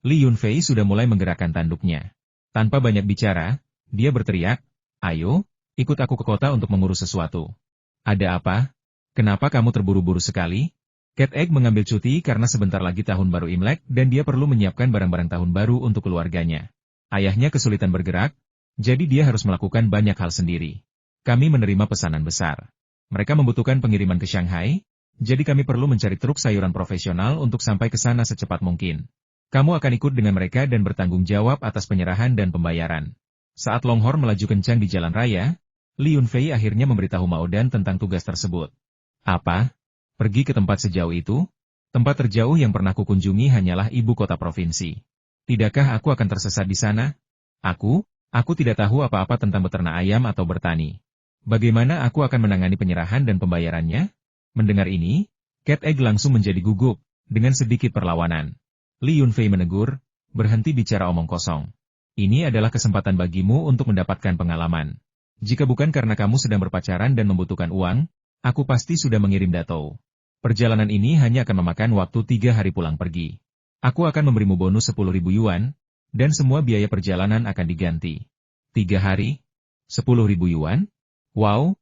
Li Yunfei sudah mulai menggerakkan tanduknya. Tanpa banyak bicara, dia berteriak, "Ayo, ikut aku ke kota untuk mengurus sesuatu." "Ada apa? Kenapa kamu terburu-buru sekali?" Cat Egg mengambil cuti karena sebentar lagi tahun baru Imlek dan dia perlu menyiapkan barang-barang tahun baru untuk keluarganya. Ayahnya kesulitan bergerak, jadi dia harus melakukan banyak hal sendiri. Kami menerima pesanan besar. Mereka membutuhkan pengiriman ke Shanghai, jadi kami perlu mencari truk sayuran profesional untuk sampai ke sana secepat mungkin. Kamu akan ikut dengan mereka dan bertanggung jawab atas penyerahan dan pembayaran. Saat Longhorn melaju kencang di jalan raya, Li Yunfei akhirnya memberitahu Maodan tentang tugas tersebut. "Apa? Pergi ke tempat sejauh itu? Tempat terjauh yang pernah kukunjungi hanyalah ibu kota provinsi. Tidakkah aku akan tersesat di sana? Aku tidak tahu apa-apa tentang beternak ayam atau bertani. Bagaimana aku akan menangani penyerahan dan pembayarannya?" Mendengar ini, Cat Egg langsung menjadi gugup, dengan sedikit perlawanan. Li Yunfei menegur, "Berhenti bicara omong kosong. Ini adalah kesempatan bagimu untuk mendapatkan pengalaman. Jika bukan karena kamu sedang berpacaran dan membutuhkan uang, aku pasti sudah mengirim datou. Perjalanan ini hanya akan memakan waktu 3 hari pulang pergi. Aku akan memberimu bonus 10.000 yuan, dan semua biaya perjalanan akan diganti." 3 hari? 10.000 yuan? Wow.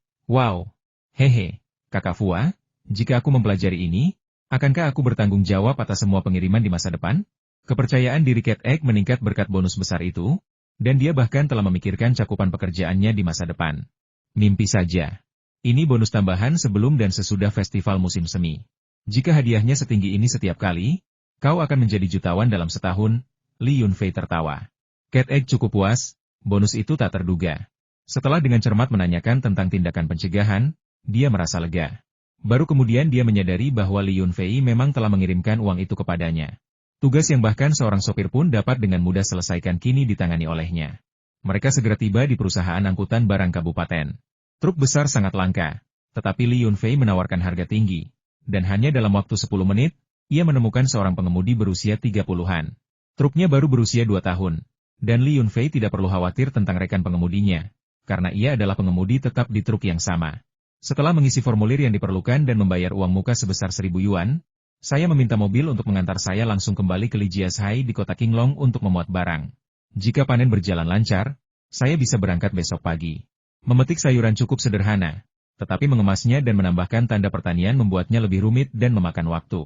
Hehe, Kakak Fua, jika aku mempelajari ini, akankah aku bertanggung jawab atas semua pengiriman di masa depan? Kepercayaan diri Cat Egg meningkat berkat bonus besar itu, dan dia bahkan telah memikirkan cakupan pekerjaannya di masa depan. Mimpi saja. Ini bonus tambahan sebelum dan sesudah festival musim semi. Jika hadiahnya setinggi ini setiap kali, kau akan menjadi jutawan dalam setahun. Li Yunfei tertawa. Cat Egg cukup puas, bonus itu tak terduga. Setelah dengan cermat menanyakan tentang tindakan pencegahan, dia merasa lega. Baru kemudian dia menyadari bahwa Li Yunfei memang telah mengirimkan uang itu kepadanya. Tugas yang bahkan seorang sopir pun dapat dengan mudah selesaikan kini ditangani olehnya. Mereka segera tiba di perusahaan angkutan barang kabupaten. Truk besar sangat langka, tetapi Li Yunfei menawarkan harga tinggi. Dan hanya dalam waktu 10 menit, ia menemukan seorang pengemudi berusia 30-an. Truknya baru berusia 2 tahun. Dan Li Yunfei tidak perlu khawatir tentang rekan pengemudinya, karena ia adalah pengemudi tetap di truk yang sama. Setelah mengisi formulir yang diperlukan dan membayar uang muka sebesar 1.000 yuan, saya meminta mobil untuk mengantar saya langsung kembali ke Lijiashai di kota Qinglong untuk memuat barang. Jika panen berjalan lancar, saya bisa berangkat besok pagi. Memetik sayuran cukup sederhana, tetapi mengemasnya dan menambahkan tanda pertanian membuatnya lebih rumit dan memakan waktu.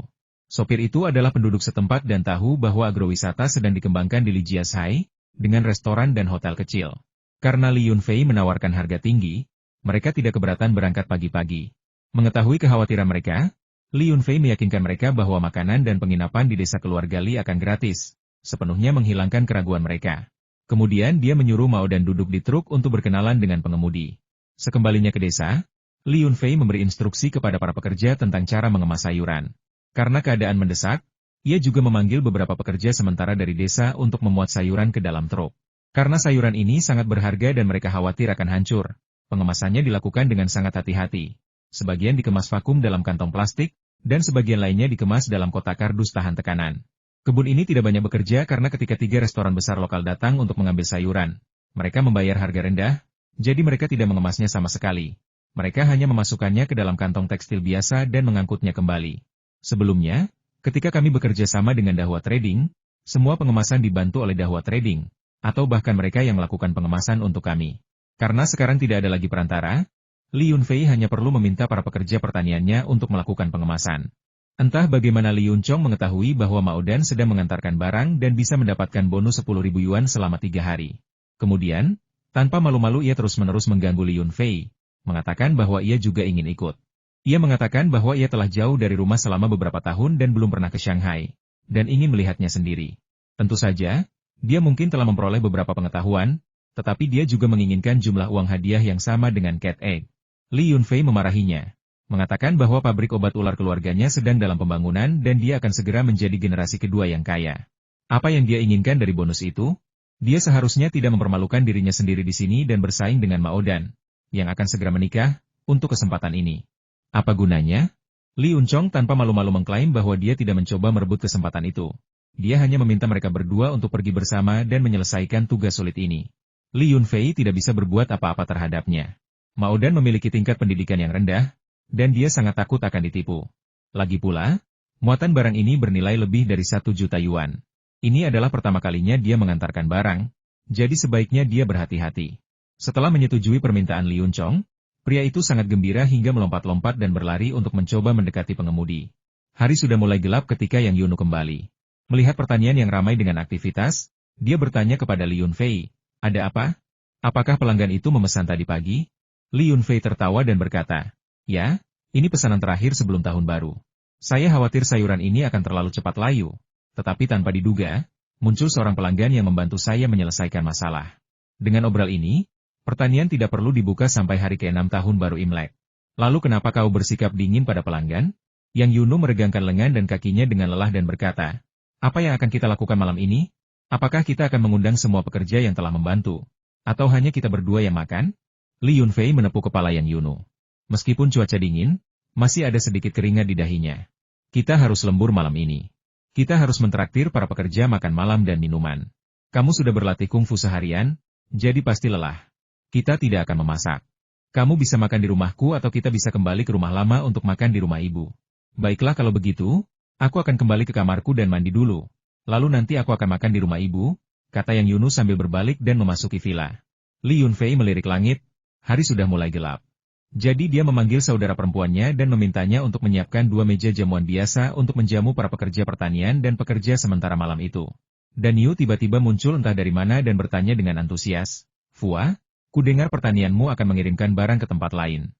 Sopir itu adalah penduduk setempat dan tahu bahwa agrowisata sedang dikembangkan di Lijiashai, dengan restoran dan hotel kecil. Karena Li Yunfei menawarkan harga tinggi, mereka tidak keberatan berangkat pagi-pagi. Mengetahui kekhawatiran mereka, Li Yunfei meyakinkan mereka bahwa makanan dan penginapan di desa keluarga Li akan gratis, sepenuhnya menghilangkan keraguan mereka. Kemudian dia menyuruh Mao Dan duduk di truk untuk berkenalan dengan pengemudi. Sekembalinya ke desa, Li Yunfei memberi instruksi kepada para pekerja tentang cara mengemas sayuran. Karena keadaan mendesak, ia juga memanggil beberapa pekerja sementara dari desa untuk memuat sayuran ke dalam truk. Karena sayuran ini sangat berharga dan mereka khawatir akan hancur, pengemasannya dilakukan dengan sangat hati-hati. Sebagian dikemas vakum dalam kantong plastik, dan sebagian lainnya dikemas dalam kotak kardus tahan tekanan. Kebun ini tidak banyak bekerja karena ketika 3 restoran besar lokal datang untuk mengambil sayuran, mereka membayar harga rendah, jadi mereka tidak mengemasnya sama sekali. Mereka hanya memasukkannya ke dalam kantong tekstil biasa dan mengangkutnya kembali. Sebelumnya, ketika kami bekerja sama dengan Dahua Trading, semua pengemasan dibantu oleh Dahua Trading, atau bahkan mereka yang melakukan pengemasan untuk kami. Karena sekarang tidak ada lagi perantara, Li Yunfei hanya perlu meminta para pekerja pertaniannya untuk melakukan pengemasan. Entah bagaimana Li Yunchong mengetahui bahwa Mao Dan sedang mengantarkan barang dan bisa mendapatkan bonus 10.000 yuan selama 3 hari. Kemudian, tanpa malu-malu ia terus-menerus mengganggu Li Yunfei, mengatakan bahwa ia juga ingin ikut. Ia mengatakan bahwa ia telah jauh dari rumah selama beberapa tahun dan belum pernah ke Shanghai, dan ingin melihatnya sendiri. Tentu saja, dia mungkin telah memperoleh beberapa pengetahuan, tetapi dia juga menginginkan jumlah uang hadiah yang sama dengan Cat Egg. Li Yunfei memarahinya, mengatakan bahwa pabrik obat ular keluarganya sedang dalam pembangunan dan dia akan segera menjadi generasi kedua yang kaya. Apa yang dia inginkan dari bonus itu? Dia seharusnya tidak mempermalukan dirinya sendiri di sini dan bersaing dengan Mao Dan, yang akan segera menikah, untuk kesempatan ini. Apa gunanya? Li Yunchong tanpa malu-malu mengklaim bahwa dia tidak mencoba merebut kesempatan itu. Dia hanya meminta mereka berdua untuk pergi bersama dan menyelesaikan tugas sulit ini. Li Yunfei tidak bisa berbuat apa-apa terhadapnya. Mao Dan memiliki tingkat pendidikan yang rendah, dan dia sangat takut akan ditipu. Lagi pula, muatan barang ini bernilai lebih dari 1 juta yuan. Ini adalah pertama kalinya dia mengantarkan barang, jadi sebaiknya dia berhati-hati. Setelah menyetujui permintaan Li Yunchong, pria itu sangat gembira hingga melompat-lompat dan berlari untuk mencoba mendekati pengemudi. Hari sudah mulai gelap ketika Yang Yunu kembali. Melihat pertanian yang ramai dengan aktivitas, dia bertanya kepada Li Yunfei, "Ada apa? Apakah pelanggan itu memesan tadi pagi?" Li Yunfei tertawa dan berkata, "Ya, ini pesanan terakhir sebelum tahun baru. Saya khawatir sayuran ini akan terlalu cepat layu." Tetapi tanpa diduga, muncul seorang pelanggan yang membantu saya menyelesaikan masalah. Dengan obral ini, pertanian tidak perlu dibuka sampai hari ke-6 tahun baru Imlek. Lalu kenapa kau bersikap dingin pada pelanggan? Yang Yunu meregangkan lengan dan kakinya dengan lelah dan berkata, "Apa yang akan kita lakukan malam ini? Apakah kita akan mengundang semua pekerja yang telah membantu? Atau hanya kita berdua yang makan?" Li Yunfei menepuk kepala Yang Yunu. Meskipun cuaca dingin, masih ada sedikit keringat di dahinya. Kita harus lembur malam ini. Kita harus mentraktir para pekerja makan malam dan minuman. Kamu sudah berlatih kungfu seharian, jadi pasti lelah. Kita tidak akan memasak. Kamu bisa makan di rumahku atau kita bisa kembali ke rumah lama untuk makan di rumah ibu. Baiklah kalau begitu, aku akan kembali ke kamarku dan mandi dulu. Lalu nanti aku akan makan di rumah ibu, kata Yang Yunu sambil berbalik dan memasuki villa. Li Yunfei melirik langit, hari sudah mulai gelap. Jadi dia memanggil saudara perempuannya dan memintanya untuk menyiapkan 2 meja jamuan biasa untuk menjamu para pekerja pertanian dan pekerja sementara malam itu. Dan Yu tiba-tiba muncul entah dari mana dan bertanya dengan antusias, "Fua, kudengar pertanianmu akan mengirimkan barang ke tempat lain.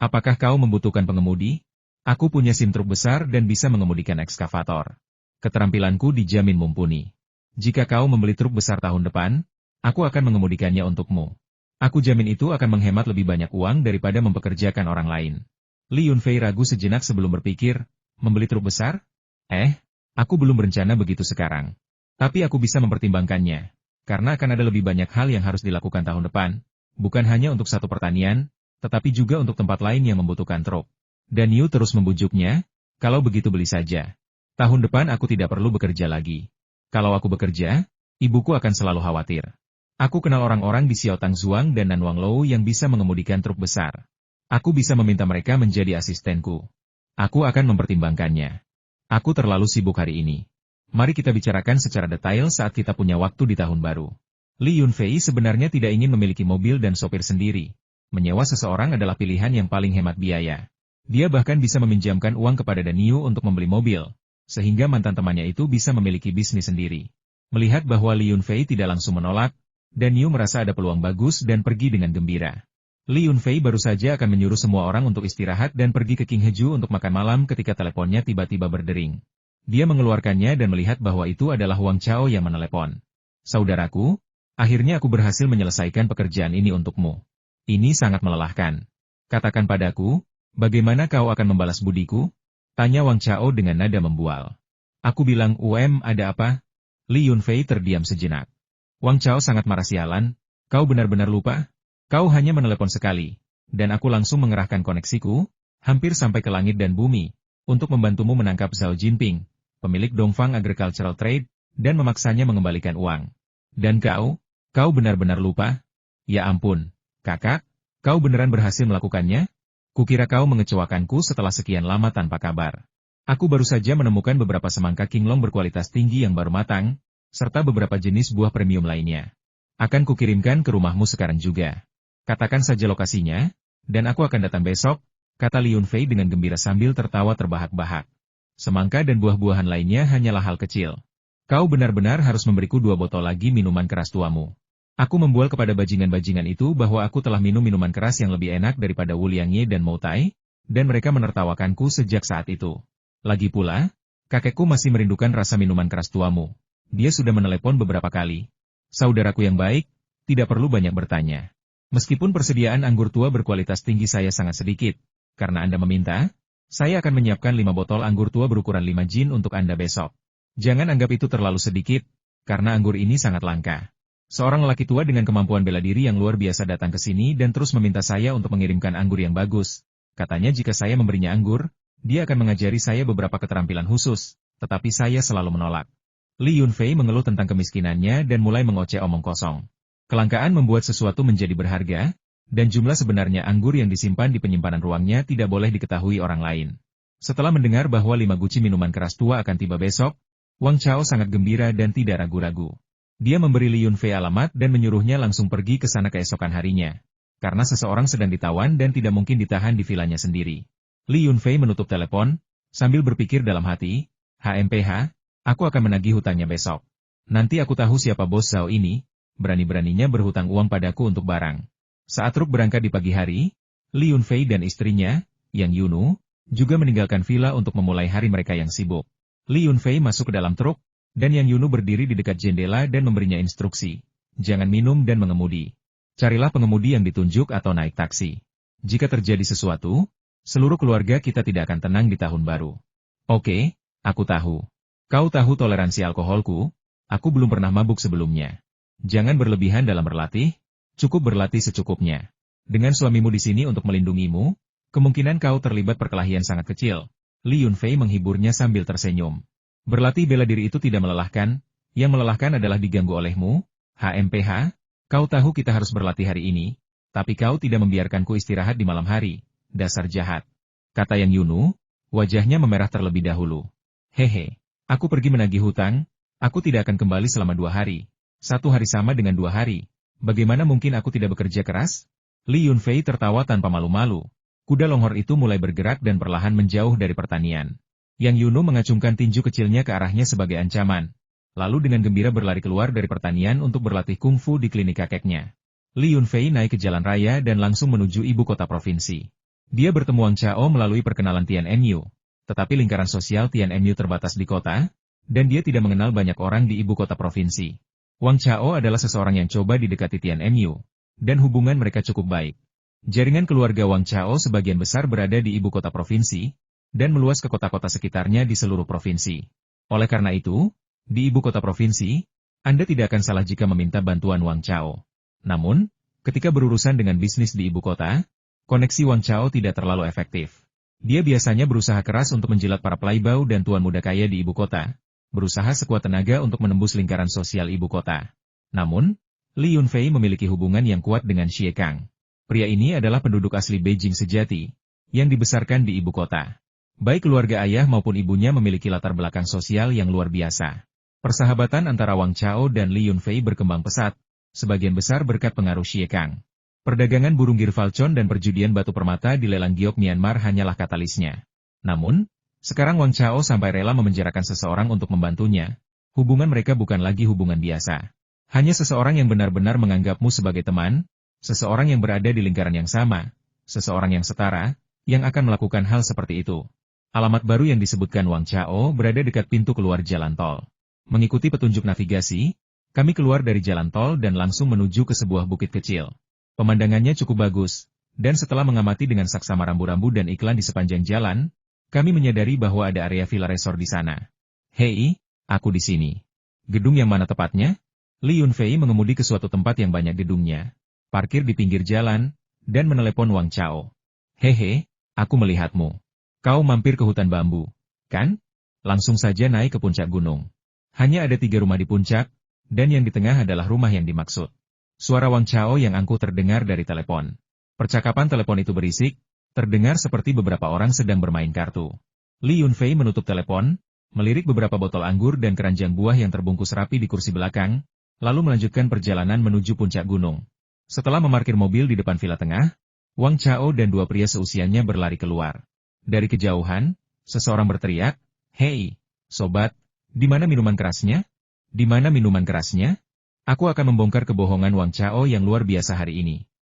Apakah kau membutuhkan pengemudi? Aku punya sim truk besar dan bisa mengemudikan ekskavator. Keterampilanku dijamin mumpuni. Jika kau membeli truk besar tahun depan, aku akan mengemudikannya untukmu." Aku jamin itu akan menghemat lebih banyak uang daripada mempekerjakan orang lain. Li Yunfei ragu sejenak sebelum berpikir, membeli truk besar? Aku belum berencana begitu sekarang. Tapi aku bisa mempertimbangkannya. Karena akan ada lebih banyak hal yang harus dilakukan tahun depan. Bukan hanya untuk satu pertanian, tetapi juga untuk tempat lain yang membutuhkan truk. Dan Yu terus membujuknya, kalau begitu beli saja. Tahun depan aku tidak perlu bekerja lagi. Kalau aku bekerja, ibuku akan selalu khawatir. Aku kenal orang-orang di Xiaotang Zuang dan Nanwang Lou yang bisa mengemudikan truk besar. Aku bisa meminta mereka menjadi asistenku. Aku akan mempertimbangkannya. Aku terlalu sibuk hari ini. Mari kita bicarakan secara detail saat kita punya waktu di tahun baru. Li Yunfei sebenarnya tidak ingin memiliki mobil dan sopir sendiri. Menyewa seseorang adalah pilihan yang paling hemat biaya. Dia bahkan bisa meminjamkan uang kepada Dan Yu untuk membeli mobil, sehingga mantan temannya itu bisa memiliki bisnis sendiri. Melihat bahwa Li Yunfei tidak langsung menolak, Dan Yu merasa ada peluang bagus dan pergi dengan gembira. Li Yunfei baru saja akan menyuruh semua orang untuk istirahat dan pergi ke King Heju untuk makan malam ketika teleponnya tiba-tiba berdering. Dia mengeluarkannya dan melihat bahwa itu adalah Wang Chao yang menelepon. Saudaraku, akhirnya aku berhasil menyelesaikan pekerjaan ini untukmu. Ini sangat melelahkan. Katakan padaku, bagaimana kau akan membalas budiku? Tanya Wang Chao dengan nada membual. Aku bilang, ada apa? Li Yunfei terdiam sejenak. Wang Chao sangat marah sialan, kau benar-benar lupa? Kau hanya menelepon sekali, dan aku langsung mengerahkan koneksiku, hampir sampai ke langit dan bumi, untuk membantumu menangkap Zhao Jinping, pemilik Dongfang Agricultural Trade, dan memaksanya mengembalikan uang. Dan kau benar-benar lupa? Ya ampun, kakak, kau beneran berhasil melakukannya? Kukira kau mengecewakanku setelah sekian lama tanpa kabar. Aku baru saja menemukan beberapa semangka Qinglong berkualitas tinggi yang baru matang, serta beberapa jenis buah premium lainnya. Akan kukirimkan ke rumahmu sekarang juga. Katakan saja lokasinya, dan aku akan datang besok, kata Li Yunfei dengan gembira sambil tertawa terbahak-bahak. Semangka dan buah-buahan lainnya hanyalah hal kecil. Kau benar-benar harus memberiku 2 botol lagi minuman keras tuamu. Aku membual kepada bajingan-bajingan itu bahwa aku telah minum minuman keras yang lebih enak daripada Wu Liangye dan Mou Tai, dan mereka menertawakanku sejak saat itu. Lagi pula, kakekku masih merindukan rasa minuman keras tuamu. Dia sudah menelepon beberapa kali. Saudaraku yang baik, tidak perlu banyak bertanya. Meskipun persediaan anggur tua berkualitas tinggi saya sangat sedikit, karena Anda meminta, saya akan menyiapkan 5 botol anggur tua berukuran 5 jin untuk Anda besok. Jangan anggap itu terlalu sedikit, karena anggur ini sangat langka. Seorang lelaki tua dengan kemampuan bela diri yang luar biasa datang ke sini dan terus meminta saya untuk mengirimkan anggur yang bagus. Katanya jika saya memberinya anggur, dia akan mengajari saya beberapa keterampilan khusus, tetapi saya selalu menolak. Li Yunfei mengeluh tentang kemiskinannya dan mulai mengoceh omong kosong. Kelangkaan membuat sesuatu menjadi berharga, dan jumlah sebenarnya anggur yang disimpan di penyimpanan ruangnya tidak boleh diketahui orang lain. Setelah mendengar bahwa 5 guci minuman keras tua akan tiba besok, Wang Chao sangat gembira dan tidak ragu-ragu. Dia memberi Li Yunfei alamat dan menyuruhnya langsung pergi ke sana keesokan harinya. Karena seseorang sedang ditawan dan tidak mungkin ditahan di vilanya sendiri. Li Yunfei menutup telepon, sambil berpikir dalam hati, HMPH, aku akan menagih hutangnya besok. Nanti aku tahu siapa bos Zhao ini, berani-beraninya berhutang uang padaku untuk barang. Saat truk berangkat di pagi hari, Li Yunfei dan istrinya, Yang Yunu, juga meninggalkan villa untuk memulai hari mereka yang sibuk. Li Yunfei masuk ke dalam truk, dan Yang Yunu berdiri di dekat jendela dan memberinya instruksi. Jangan minum dan mengemudi. Carilah pengemudi yang ditunjuk atau naik taksi. Jika terjadi sesuatu, seluruh keluarga kita tidak akan tenang di tahun baru. Oke, aku tahu. Kau tahu toleransi alkoholku, aku belum pernah mabuk sebelumnya. Jangan berlebihan dalam berlatih, cukup berlatih secukupnya. Dengan suamimu di sini untuk melindungimu, kemungkinan kau terlibat perkelahian sangat kecil. Li Yunfei menghiburnya sambil tersenyum. Berlatih bela diri itu tidak melelahkan, yang melelahkan adalah diganggu olehmu, HMPH. Kau tahu kita harus berlatih hari ini, tapi kau tidak membiarkanku istirahat di malam hari, dasar jahat. Kata Yang Yunu, wajahnya memerah terlebih dahulu. Hehe, aku pergi menagih hutang, aku tidak akan kembali selama 2 hari. 1 hari sama dengan 2 hari. Bagaimana mungkin aku tidak bekerja keras? Li Yunfei tertawa tanpa malu-malu. Kuda longhor itu mulai bergerak dan perlahan menjauh dari pertanian. Yang Yunu mengacungkan tinju kecilnya ke arahnya sebagai ancaman. Lalu dengan gembira berlari keluar dari pertanian untuk berlatih kungfu di klinik kakeknya. Li Yunfei naik ke jalan raya dan langsung menuju ibu kota provinsi. Dia bertemu Wang Chao melalui perkenalan Tianmu. Tetapi lingkaran sosial Tianmu terbatas di kota, dan dia tidak mengenal banyak orang di ibu kota provinsi. Wang Chao adalah seseorang yang coba didekati Tianmu. dan hubungan mereka cukup baik. Jaringan keluarga Wang Chao sebagian besar berada di ibu kota provinsi, dan meluas ke kota-kota sekitarnya di seluruh provinsi. Oleh karena itu, di ibu kota provinsi, Anda tidak akan salah jika meminta bantuan Wang Chao. Namun, ketika berurusan dengan bisnis di ibu kota, koneksi Wang Chao tidak terlalu efektif. Dia biasanya berusaha keras untuk menjilat para pelaibau dan tuan muda kaya di ibu kota, berusaha sekuat tenaga untuk menembus lingkaran sosial ibu kota. Namun, Li Yunfei memiliki hubungan yang kuat dengan Xie Kang. Pria ini adalah penduduk asli Beijing sejati, yang dibesarkan di ibu kota. Baik keluarga ayah maupun ibunya memiliki latar belakang sosial yang luar biasa. Persahabatan antara Wang Chao dan Li Yunfei berkembang pesat, sebagian besar berkat pengaruh Xie Kang. Perdagangan burung girfalcon dan perjudian batu permata di lelang giok Myanmar hanyalah katalisnya. Namun, sekarang Wang Chao sampai rela memenjarakan seseorang untuk membantunya. Hubungan mereka bukan lagi hubungan biasa. Hanya seseorang yang benar-benar menganggapmu sebagai teman, seseorang yang berada di lingkaran yang sama, seseorang yang setara, yang akan melakukan hal seperti itu. Alamat baru yang disebutkan Wang Chao berada dekat pintu keluar jalan tol. Mengikuti petunjuk navigasi, kami keluar dari jalan tol dan langsung menuju ke sebuah bukit kecil. Pemandangannya cukup bagus, dan setelah mengamati dengan saksama rambu-rambu dan iklan di sepanjang jalan, kami menyadari bahwa ada area villa resort di sana. Hei, aku di sini. Gedung yang mana tepatnya? Li Yunfei mengemudi ke suatu tempat yang banyak gedungnya, parkir di pinggir jalan, dan menelepon Wang Chao. Hehe, aku melihatmu. Kau mampir ke hutan bambu, kan? Langsung saja naik ke puncak gunung. Hanya ada 3 rumah di puncak, dan yang di tengah adalah rumah yang dimaksud. Suara Wang Chao yang angkuh terdengar dari telepon. Percakapan telepon itu berisik, terdengar seperti beberapa orang sedang bermain kartu. Li Yunfei menutup telepon, melirik beberapa botol anggur dan keranjang buah yang terbungkus rapi di kursi belakang, lalu melanjutkan perjalanan menuju puncak gunung. Setelah memarkir mobil di depan villa tengah, Wang Chao dan 2 pria seusianya berlari keluar. Dari kejauhan, seseorang berteriak, "Hei, sobat, di mana minuman kerasnya? Di mana minuman kerasnya?" Aku akan membongkar kebohongan Wang Chao yang luar biasa hari ini.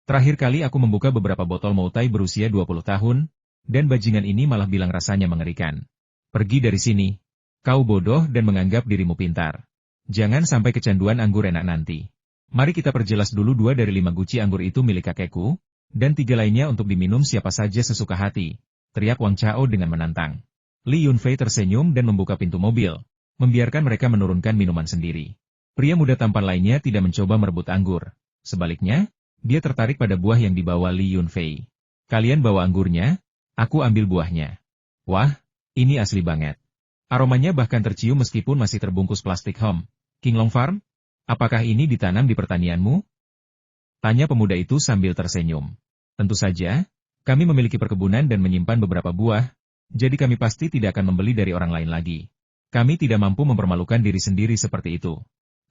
Terakhir kali aku membuka beberapa botol Moutai berusia 20 tahun, dan bajingan ini malah bilang rasanya mengerikan. Pergi dari sini. Kau bodoh dan menganggap dirimu pintar. Jangan sampai kecanduan anggur enak nanti. Mari kita perjelas dulu 2 dari 5 guci anggur itu milik kakekku, dan 3 lainnya untuk diminum siapa saja sesuka hati. Teriak Wang Chao dengan menantang. Li Yunfei tersenyum dan membuka pintu mobil, membiarkan mereka menurunkan minuman sendiri. Pria muda tampan lainnya tidak mencoba merebut anggur. Sebaliknya, dia tertarik pada buah yang dibawa Li Yunfei. Kalian bawa anggurnya, aku ambil buahnya. Wah, ini asli banget. Aromanya bahkan tercium meskipun masih terbungkus plastik. King Long Farm? Apakah ini ditanam di pertanianmu? Tanya pemuda itu sambil tersenyum. Tentu saja. Kami memiliki perkebunan dan menyimpan beberapa buah, jadi kami pasti tidak akan membeli dari orang lain lagi. Kami tidak mampu mempermalukan diri sendiri seperti itu.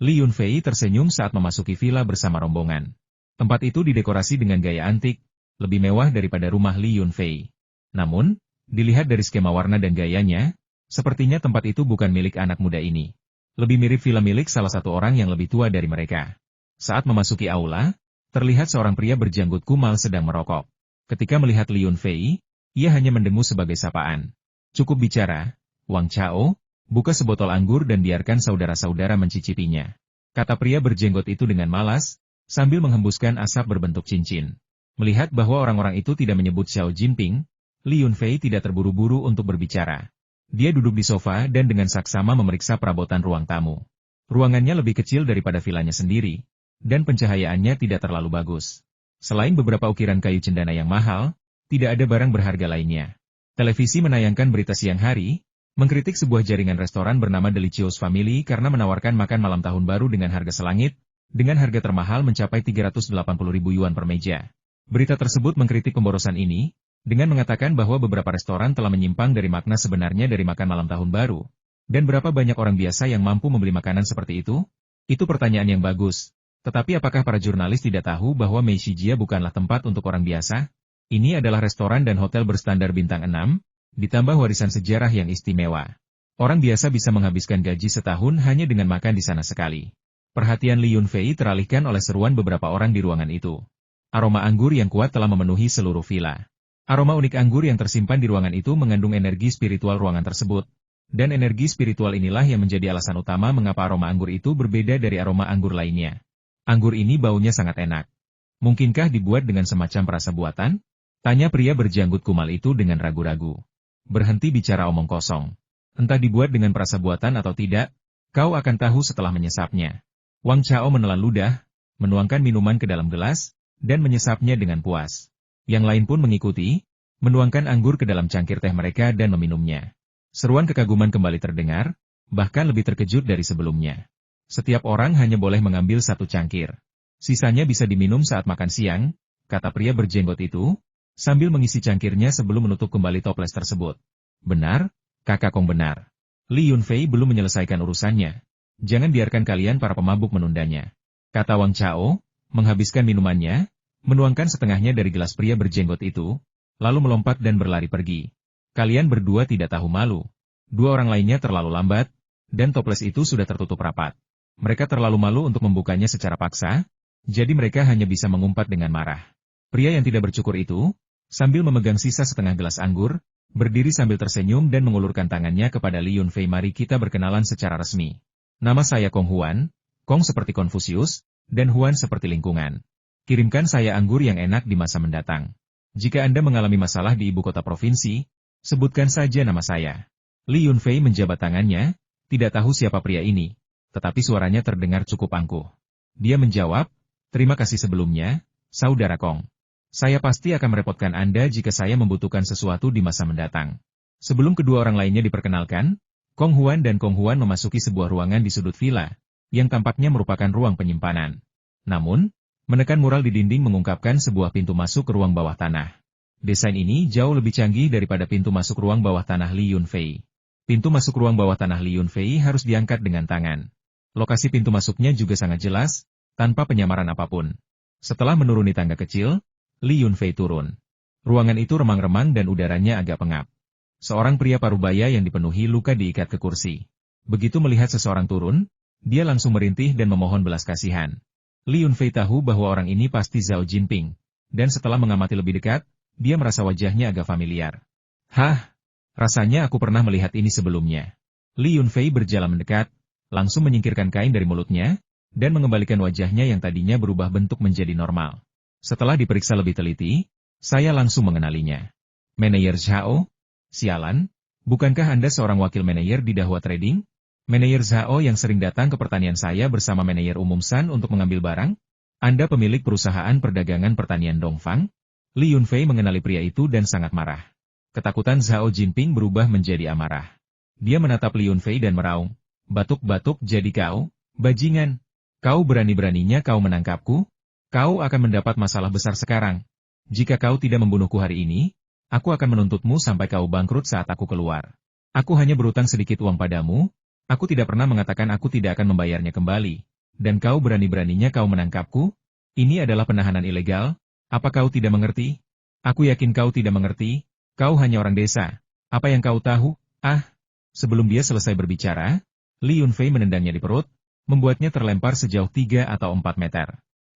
Li Yunfei tersenyum saat memasuki villa bersama rombongan. Tempat itu didekorasi dengan gaya antik, lebih mewah daripada rumah Li Yunfei. Namun, dilihat dari skema warna dan gayanya, sepertinya tempat itu bukan milik anak muda ini. Lebih mirip villa milik salah satu orang yang lebih tua dari mereka. Saat memasuki aula, terlihat seorang pria berjanggut kumal sedang merokok. Ketika melihat Li Yunfei, ia hanya mendengus sebagai sapaan. Cukup bicara, Wang Chao, buka sebotol anggur dan biarkan saudara-saudara mencicipinya. Kata pria berjenggot itu dengan malas, sambil menghembuskan asap berbentuk cincin. Melihat bahwa orang-orang itu tidak menyebut Xiao Jinping, Li Yunfei tidak terburu-buru untuk berbicara. Dia duduk di sofa dan dengan saksama memeriksa perabotan ruang tamu. Ruangannya lebih kecil daripada vilanya sendiri, dan pencahayaannya tidak terlalu bagus. Selain beberapa ukiran kayu cendana yang mahal, tidak ada barang berharga lainnya. Televisi menayangkan berita siang hari, mengkritik sebuah jaringan restoran bernama Delicious Family karena menawarkan makan malam tahun baru dengan harga selangit, dengan harga termahal mencapai 380.000 yuan per meja. Berita tersebut mengkritik pemborosan ini, dengan mengatakan bahwa beberapa restoran telah menyimpang dari makna sebenarnya dari makan malam tahun baru. Dan berapa banyak orang biasa yang mampu membeli makanan seperti itu? Itu pertanyaan yang bagus. Tetapi apakah para jurnalis tidak tahu bahwa Meishijia bukanlah tempat untuk orang biasa? Ini adalah restoran dan hotel berstandar bintang 6, ditambah warisan sejarah yang istimewa. Orang biasa bisa menghabiskan gaji setahun hanya dengan makan di sana sekali. Perhatian Li Yunfei teralihkan oleh seruan beberapa orang di ruangan itu. Aroma anggur yang kuat telah memenuhi seluruh villa. Aroma unik anggur yang tersimpan di ruangan itu mengandung energi spiritual ruangan tersebut. Dan energi spiritual inilah yang menjadi alasan utama mengapa aroma anggur itu berbeda dari aroma anggur lainnya. Anggur ini baunya sangat enak. Mungkinkah dibuat dengan semacam perasa buatan? Tanya pria berjanggut kumal itu dengan ragu-ragu. Berhenti bicara omong kosong. Entah dibuat dengan perasa buatan atau tidak, kau akan tahu setelah menyesapnya. Wang Chao menelan ludah, menuangkan minuman ke dalam gelas, dan menyesapnya dengan puas. Yang lain pun mengikuti, menuangkan anggur ke dalam cangkir teh mereka dan meminumnya. Seruan kekaguman kembali terdengar, bahkan lebih terkejut dari sebelumnya. Setiap orang hanya boleh mengambil satu cangkir. Sisanya bisa diminum saat makan siang, kata pria berjenggot itu, sambil mengisi cangkirnya sebelum menutup kembali toples tersebut. Benar, kakak Kong benar. Li Yunfei belum menyelesaikan urusannya. Jangan biarkan kalian para pemabuk menundanya. Kata Wang Chao, menghabiskan minumannya, menuangkan setengahnya dari gelas pria berjenggot itu, lalu melompat dan berlari pergi. Kalian berdua tidak tahu malu. Dua orang lainnya terlalu lambat, dan toples itu sudah tertutup rapat. Mereka terlalu malu untuk membukanya secara paksa, jadi mereka hanya bisa mengumpat dengan marah. Pria yang tidak bercukur itu, sambil memegang sisa setengah gelas anggur, berdiri sambil tersenyum dan mengulurkan tangannya kepada Li Yunfei. Mari kita berkenalan secara resmi. Nama saya Kong Huan, Kong seperti Konfusius, dan Huan seperti lingkungan. Kirimkan saya anggur yang enak di masa mendatang. Jika Anda mengalami masalah di ibu kota provinsi, sebutkan saja nama saya. Li Yunfei menjabat tangannya, tidak tahu siapa pria ini, tetapi suaranya terdengar cukup angkuh. Dia menjawab, terima kasih sebelumnya, saudara Kong. Saya pasti akan merepotkan Anda jika saya membutuhkan sesuatu di masa mendatang. Sebelum kedua orang lainnya diperkenalkan, Kong Huan dan Kong Huan memasuki sebuah ruangan di sudut villa, yang tampaknya merupakan ruang penyimpanan. Namun, menekan mural di dinding mengungkapkan sebuah pintu masuk ke ruang bawah tanah. Desain ini jauh lebih canggih daripada pintu masuk ruang bawah tanah Li Yunfei. Pintu masuk ruang bawah tanah Li Yunfei harus diangkat dengan tangan. Lokasi pintu masuknya juga sangat jelas, tanpa penyamaran apapun. Setelah menuruni tangga kecil, Li Yunfei turun. Ruangan itu remang-remang dan udaranya agak pengap. Seorang pria parubaya yang dipenuhi luka diikat ke kursi. Begitu melihat seseorang turun, dia langsung merintih dan memohon belas kasihan. Li Yunfei tahu bahwa orang ini pasti Zhao Jinping, dan setelah mengamati lebih dekat, dia merasa wajahnya agak familiar. Hah, rasanya aku pernah melihat ini sebelumnya. Li Yunfei berjalan mendekat, langsung menyingkirkan kain dari mulutnya, dan mengembalikan wajahnya yang tadinya berubah bentuk menjadi normal. Setelah diperiksa lebih teliti, saya langsung mengenalinya. Manajer Zhao? Sialan, bukankah Anda seorang wakil manajer di Dahua Trading? Manajer Zhao yang sering datang ke pertanian saya bersama manajer umum San untuk mengambil barang? Anda pemilik perusahaan perdagangan pertanian Dongfang? Li Yunfei mengenali pria itu dan sangat marah. Ketakutan Zhao Jinping berubah menjadi amarah. Dia menatap Li Yunfei dan meraung. Batuk-batuk jadi kau, bajingan. Kau berani-beraninya kau menangkapku? Kau akan mendapat masalah besar sekarang. Jika kau tidak membunuhku hari ini, aku akan menuntutmu sampai kau bangkrut saat aku keluar. Aku hanya berutang sedikit uang padamu. Aku tidak pernah mengatakan aku tidak akan membayarnya kembali. Dan kau berani-beraninya kau menangkapku? Ini adalah penahanan ilegal. Apa kau tidak mengerti? Aku yakin kau tidak mengerti. Kau hanya orang desa. Apa yang kau tahu? Ah! Sebelum dia selesai berbicara, Li Yunfei menendangnya di perut, membuatnya terlempar sejauh 3 atau 4 meter.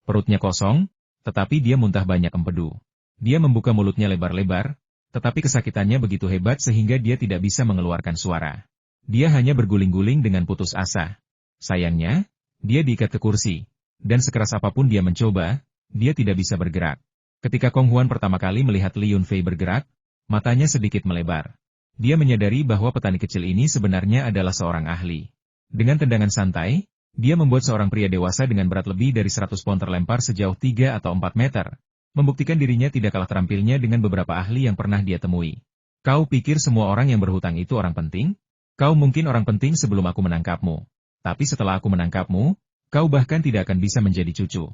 Perutnya kosong, tetapi dia muntah banyak empedu. Dia membuka mulutnya lebar-lebar, tetapi kesakitannya begitu hebat sehingga dia tidak bisa mengeluarkan suara. Dia hanya berguling-guling dengan putus asa. Sayangnya, dia diikat ke kursi, dan sekeras apapun dia mencoba, dia tidak bisa bergerak. Ketika Kong Huan pertama kali melihat Li Yunfei bergerak, matanya sedikit melebar. Dia menyadari bahwa petani kecil ini sebenarnya adalah seorang ahli. Dengan tendangan santai, dia membuat seorang pria dewasa dengan berat lebih dari 100 pon terlempar sejauh 3 atau 4 meter, membuktikan dirinya tidak kalah terampilnya dengan beberapa ahli yang pernah dia temui. Kau pikir semua orang yang berhutang itu orang penting? Kau mungkin orang penting sebelum aku menangkapmu. Tapi setelah aku menangkapmu, kau bahkan tidak akan bisa menjadi cucu.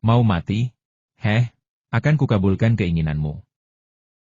Mau mati? Heh, akan kukabulkan keinginanmu.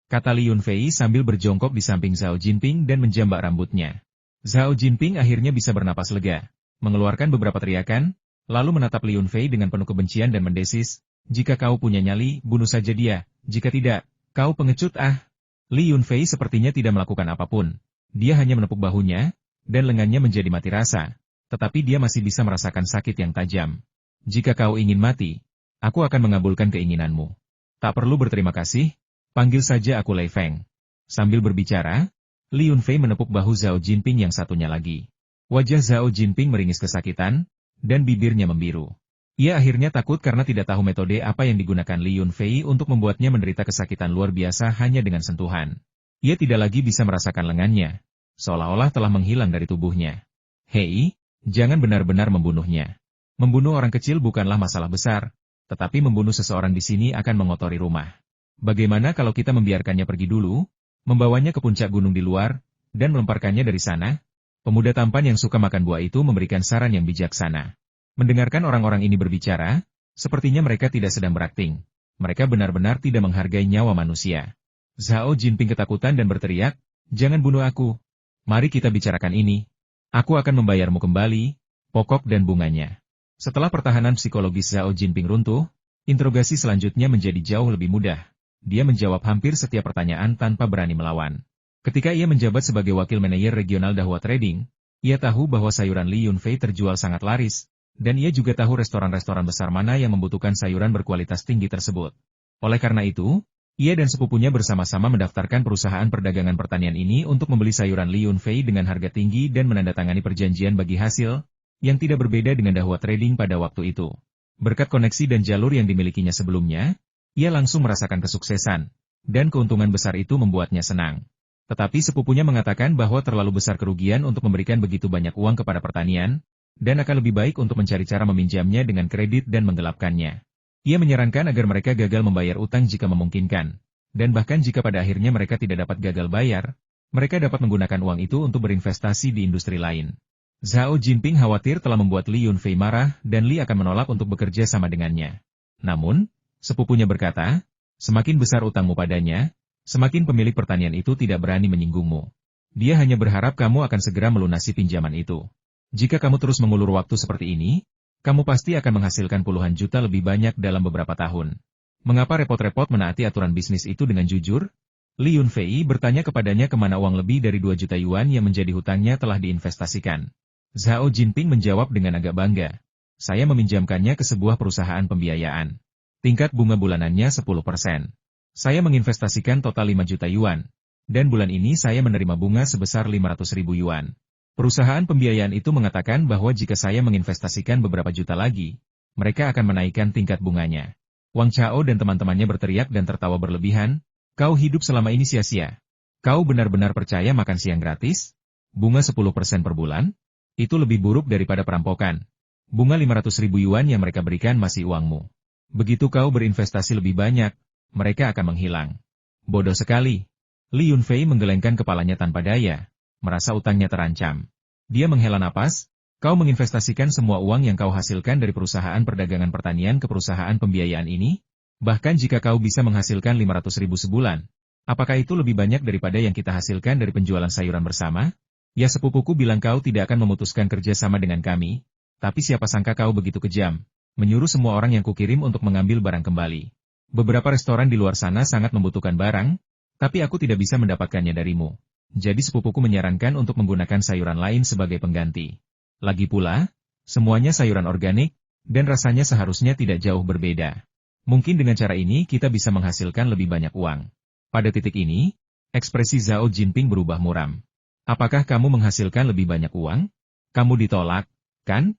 Kata Li Yunfei sambil berjongkok di samping Zhao Jinping dan menjambak rambutnya. Zhao Jinping akhirnya bisa bernapas lega, mengeluarkan beberapa teriakan, lalu menatap Li Yunfei dengan penuh kebencian dan mendesis, jika kau punya nyali, bunuh saja dia, jika tidak, kau pengecut ah. Li Yunfei sepertinya tidak melakukan apapun. Dia hanya menepuk bahunya, dan lengannya menjadi mati rasa, tetapi dia masih bisa merasakan sakit yang tajam. Jika kau ingin mati, aku akan mengabulkan keinginanmu. Tak perlu berterima kasih, panggil saja aku Lei Feng. Sambil berbicara, Li Yunfei menepuk bahu Zhao Jinping yang satunya lagi. Wajah Zhao Jinping meringis kesakitan, dan bibirnya membiru. Ia akhirnya takut karena tidak tahu metode apa yang digunakan Li Yunfei untuk membuatnya menderita kesakitan luar biasa hanya dengan sentuhan. Ia tidak lagi bisa merasakan lengannya, seolah-olah telah menghilang dari tubuhnya. Hei, jangan benar-benar membunuhnya. Membunuh orang kecil bukanlah masalah besar, tetapi membunuh seseorang di sini akan mengotori rumah. Bagaimana kalau kita membiarkannya pergi dulu, membawanya ke puncak gunung di luar, dan melemparkannya dari sana? Pemuda tampan yang suka makan buah itu memberikan saran yang bijaksana. Mendengarkan orang-orang ini berbicara, sepertinya mereka tidak sedang berakting. Mereka benar-benar tidak menghargai nyawa manusia. Zhao Jinping ketakutan dan berteriak, "Jangan bunuh aku. Mari kita bicarakan ini. Aku akan membayarmu kembali, pokok dan bunganya." Setelah pertahanan psikologis Zhao Jinping runtuh, interogasi selanjutnya menjadi jauh lebih mudah. Dia menjawab hampir setiap pertanyaan tanpa berani melawan. Ketika ia menjabat sebagai wakil manajer regional Dahua Trading, ia tahu bahwa sayuran Li Yunfei terjual sangat laris, dan ia juga tahu restoran-restoran besar mana yang membutuhkan sayuran berkualitas tinggi tersebut. Oleh karena itu, ia dan sepupunya bersama-sama mendaftarkan perusahaan perdagangan pertanian ini untuk membeli sayuran Li Yunfei dengan harga tinggi dan menandatangani perjanjian bagi hasil, yang tidak berbeda dengan Dahua Trading pada waktu itu. Berkat koneksi dan jalur yang dimilikinya sebelumnya, ia langsung merasakan kesuksesan, dan keuntungan besar itu membuatnya senang. Tetapi sepupunya mengatakan bahwa terlalu besar kerugian untuk memberikan begitu banyak uang kepada pertanian, dan akan lebih baik untuk mencari cara meminjamnya dengan kredit dan menggelapkannya. Ia menyarankan agar mereka gagal membayar utang jika memungkinkan, dan bahkan jika pada akhirnya mereka tidak dapat gagal bayar, mereka dapat menggunakan uang itu untuk berinvestasi di industri lain. Zhao Jinping khawatir telah membuat Li Yunfei marah dan Li akan menolak untuk bekerja sama dengannya. Namun, sepupunya berkata, semakin besar utangmu padanya, semakin pemilik pertanian itu tidak berani menyinggungmu. Dia hanya berharap kamu akan segera melunasi pinjaman itu. Jika kamu terus mengulur waktu seperti ini, kamu pasti akan menghasilkan puluhan juta lebih banyak dalam beberapa tahun. Mengapa repot-repot menaati aturan bisnis itu dengan jujur? Li Yunfei bertanya kepadanya kemana uang lebih dari 2 juta yuan yang menjadi hutangnya telah diinvestasikan. Zhao Jinping menjawab dengan agak bangga. Saya meminjamkannya ke sebuah perusahaan pembiayaan. Tingkat bunga bulanannya 10%. Saya menginvestasikan total 5 juta yuan. Dan bulan ini saya menerima bunga sebesar 500.000 yuan. Perusahaan pembiayaan itu mengatakan bahwa jika saya menginvestasikan beberapa juta lagi, mereka akan menaikkan tingkat bunganya. Wang Chao dan teman-temannya berteriak dan tertawa berlebihan, "Kau hidup selama ini sia-sia. Kau benar-benar percaya makan siang gratis? Bunga 10% per bulan? Itu lebih buruk daripada perampokan. Bunga 500.000 yuan yang mereka berikan masih uangmu. Begitu kau berinvestasi lebih banyak, mereka akan menghilang." Bodoh sekali. Li Yunfei menggelengkan kepalanya tanpa daya, merasa utangnya terancam. Dia menghela napas, "Kau menginvestasikan semua uang yang kau hasilkan dari perusahaan perdagangan pertanian ke perusahaan pembiayaan ini? Bahkan jika kau bisa menghasilkan 500.000 sebulan, apakah itu lebih banyak daripada yang kita hasilkan dari penjualan sayuran bersama? Ya sepupuku bilang kau tidak akan memutuskan kerja sama dengan kami, tapi siapa sangka kau begitu kejam, menyuruh semua orang yang kukirim untuk mengambil barang kembali. Beberapa restoran di luar sana sangat membutuhkan barang, tapi aku tidak bisa mendapatkannya darimu. Jadi sepupuku menyarankan untuk menggunakan sayuran lain sebagai pengganti. Lagi pula, semuanya sayuran organik, dan rasanya seharusnya tidak jauh berbeda. Mungkin dengan cara ini kita bisa menghasilkan lebih banyak uang." Pada titik ini, ekspresi Zhao Jinping berubah muram. "Apakah kamu menghasilkan lebih banyak uang? Kamu ditolak, kan?"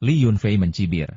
Li Yunfei mencibir.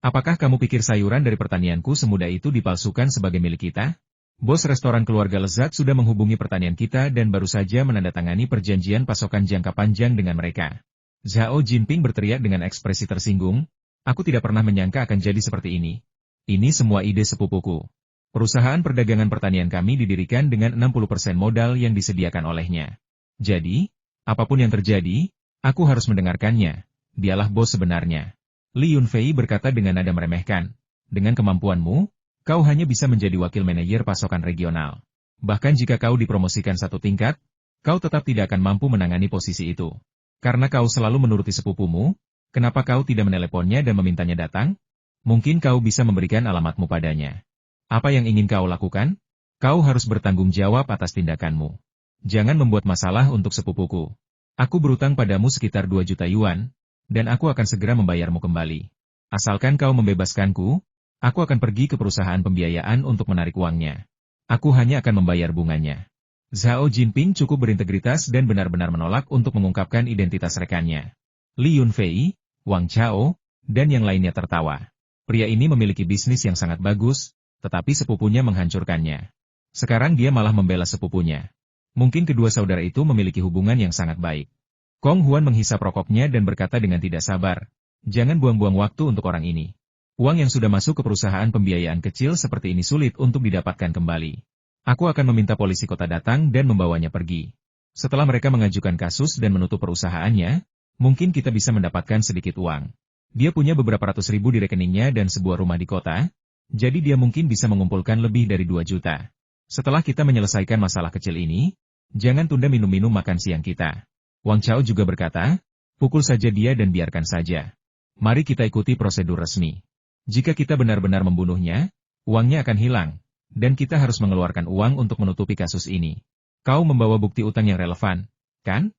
"Apakah kamu pikir sayuran dari pertanianku semudah itu dipalsukan sebagai milik kita? Bos restoran keluarga lezat sudah menghubungi pertanian kita dan baru saja menandatangani perjanjian pasokan jangka panjang dengan mereka." Zhao Jinping berteriak dengan ekspresi tersinggung, "Aku tidak pernah menyangka akan jadi seperti ini. Ini semua ide sepupuku. Perusahaan perdagangan pertanian kami didirikan dengan 60% modal yang disediakan olehnya. Jadi, apapun yang terjadi, aku harus mendengarkannya. Dialah bos sebenarnya." Li Yunfei berkata dengan nada meremehkan, "Dengan kemampuanmu, kau hanya bisa menjadi wakil manajer pasokan regional. Bahkan jika kau dipromosikan satu tingkat, kau tetap tidak akan mampu menangani posisi itu. Karena kau selalu menuruti sepupumu, kenapa kau tidak meneleponnya dan memintanya datang? Mungkin kau bisa memberikan alamatmu padanya. Apa yang ingin kau lakukan? Kau harus bertanggung jawab atas tindakanmu. Jangan membuat masalah untuk sepupuku. Aku berutang padamu sekitar 2 juta yuan, dan aku akan segera membayarmu kembali. Asalkan kau membebaskanku, aku akan pergi ke perusahaan pembiayaan untuk menarik uangnya. Aku hanya akan membayar bunganya." Zhao Jinping cukup berintegritas dan benar-benar menolak untuk mengungkapkan identitas rekannya. Li Yunfei, Wang Chao, dan yang lainnya tertawa. Pria ini memiliki bisnis yang sangat bagus, tetapi sepupunya menghancurkannya. Sekarang dia malah membela sepupunya. Mungkin kedua saudara itu memiliki hubungan yang sangat baik. Kong Huan menghisap rokoknya dan berkata dengan tidak sabar, "Jangan buang-buang waktu untuk orang ini. Uang yang sudah masuk ke perusahaan pembiayaan kecil seperti ini sulit untuk didapatkan kembali. Aku akan meminta polisi kota datang dan membawanya pergi. Setelah mereka mengajukan kasus dan menutup perusahaannya, mungkin kita bisa mendapatkan sedikit uang. Dia punya beberapa ratus ribu di rekeningnya dan sebuah rumah di kota, jadi dia mungkin bisa mengumpulkan lebih dari 2 juta. Setelah kita menyelesaikan masalah kecil ini, jangan tunda minum-minum makan siang kita." Wang Chao juga berkata, "Pukul saja dia dan biarkan saja. Mari kita ikuti prosedur resmi. Jika kita benar-benar membunuhnya, uangnya akan hilang, dan kita harus mengeluarkan uang untuk menutupi kasus ini. Kau membawa bukti utang yang relevan, kan?"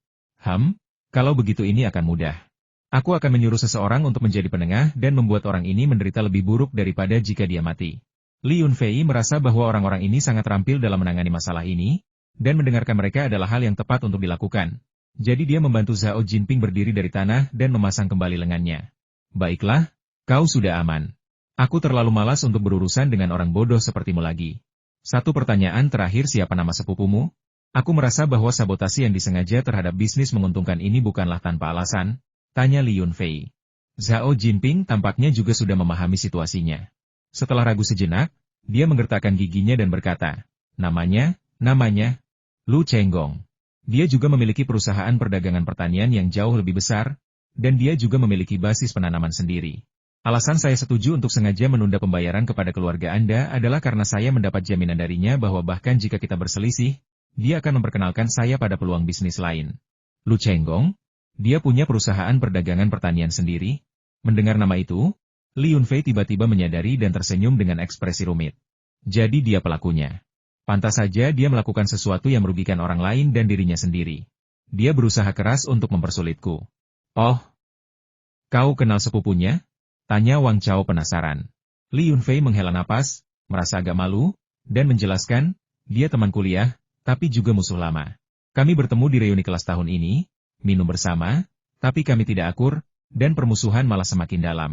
Kalau begitu ini akan mudah. Aku akan menyuruh seseorang untuk menjadi penengah dan membuat orang ini menderita lebih buruk daripada jika dia mati." Li Yunfei merasa bahwa orang-orang ini sangat terampil dalam menangani masalah ini, dan mendengarkan mereka adalah hal yang tepat untuk dilakukan. Jadi dia membantu Zhao Jinping berdiri dari tanah dan memasang kembali lengannya. "Baiklah, kau sudah aman. Aku terlalu malas untuk berurusan dengan orang bodoh sepertimu lagi. Satu pertanyaan terakhir, siapa nama sepupumu? Aku merasa bahwa sabotasi yang disengaja terhadap bisnis menguntungkan ini bukanlah tanpa alasan," tanya Li Yunfei. Zhao Jinping tampaknya juga sudah memahami situasinya. Setelah ragu sejenak, dia menggertakkan giginya dan berkata, namanya Lu Chenggong. Dia juga memiliki perusahaan perdagangan pertanian yang jauh lebih besar, dan dia juga memiliki basis penanaman sendiri. Alasan saya setuju untuk sengaja menunda pembayaran kepada keluarga Anda adalah karena saya mendapat jaminan darinya bahwa bahkan jika kita berselisih, dia akan memperkenalkan saya pada peluang bisnis lain. Lu Chenggong? Dia punya perusahaan perdagangan pertanian sendiri? Mendengar nama itu, Li Yunfei tiba-tiba menyadari dan tersenyum dengan ekspresi rumit. Jadi dia pelakunya. Pantas saja dia melakukan sesuatu yang merugikan orang lain dan dirinya sendiri. Dia berusaha keras untuk mempersulitku. "Oh, kau kenal sepupunya?" tanya Wang Chao penasaran. Li Yunfei menghela napas, merasa agak malu, dan menjelaskan, "Dia teman kuliah, tapi juga musuh lama. Kami bertemu di reuni kelas tahun ini, minum bersama, tapi kami tidak akur, dan permusuhan malah semakin dalam.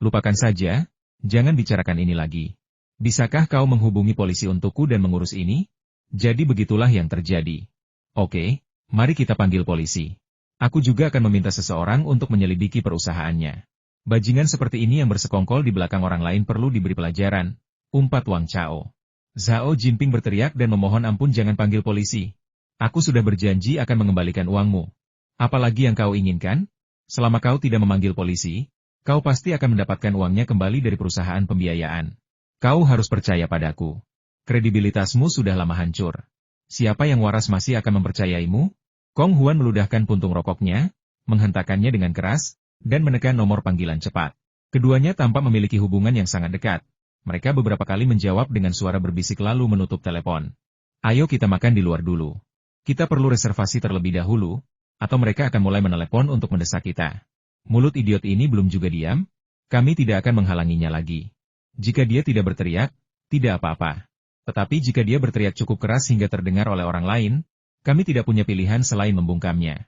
Lupakan saja, jangan bicarakan ini lagi. Bisakah kau menghubungi polisi untukku dan mengurus ini?" Jadi begitulah yang terjadi. "Oke, mari kita panggil polisi. Aku juga akan meminta seseorang untuk menyelidiki perusahaannya. Bajingan seperti ini yang bersekongkol di belakang orang lain perlu diberi pelajaran," umpat Wang Chao. Zhao Jinping berteriak dan memohon ampun, "Jangan panggil polisi. Aku sudah berjanji akan mengembalikan uangmu. Apalagi yang kau inginkan? Selama kau tidak memanggil polisi, kau pasti akan mendapatkan uangnya kembali dari perusahaan pembiayaan. Kau harus percaya padaku. Kredibilitasmu sudah lama hancur. Siapa yang waras masih akan mempercayaimu?" Kong Huan meludahkan puntung rokoknya, menghentakkannya dengan keras, dan menekan nomor panggilan cepat. Keduanya tampak memiliki hubungan yang sangat dekat. Mereka beberapa kali menjawab dengan suara berbisik lalu menutup telepon. "Ayo kita makan di luar dulu. Kita perlu reservasi terlebih dahulu, atau mereka akan mulai menelepon untuk mendesak kita." Mulut idiot ini belum juga diam, kami tidak akan menghalanginya lagi. Jika dia tidak berteriak, tidak apa-apa. Tetapi jika dia berteriak cukup keras hingga terdengar oleh orang lain, kami tidak punya pilihan selain membungkamnya.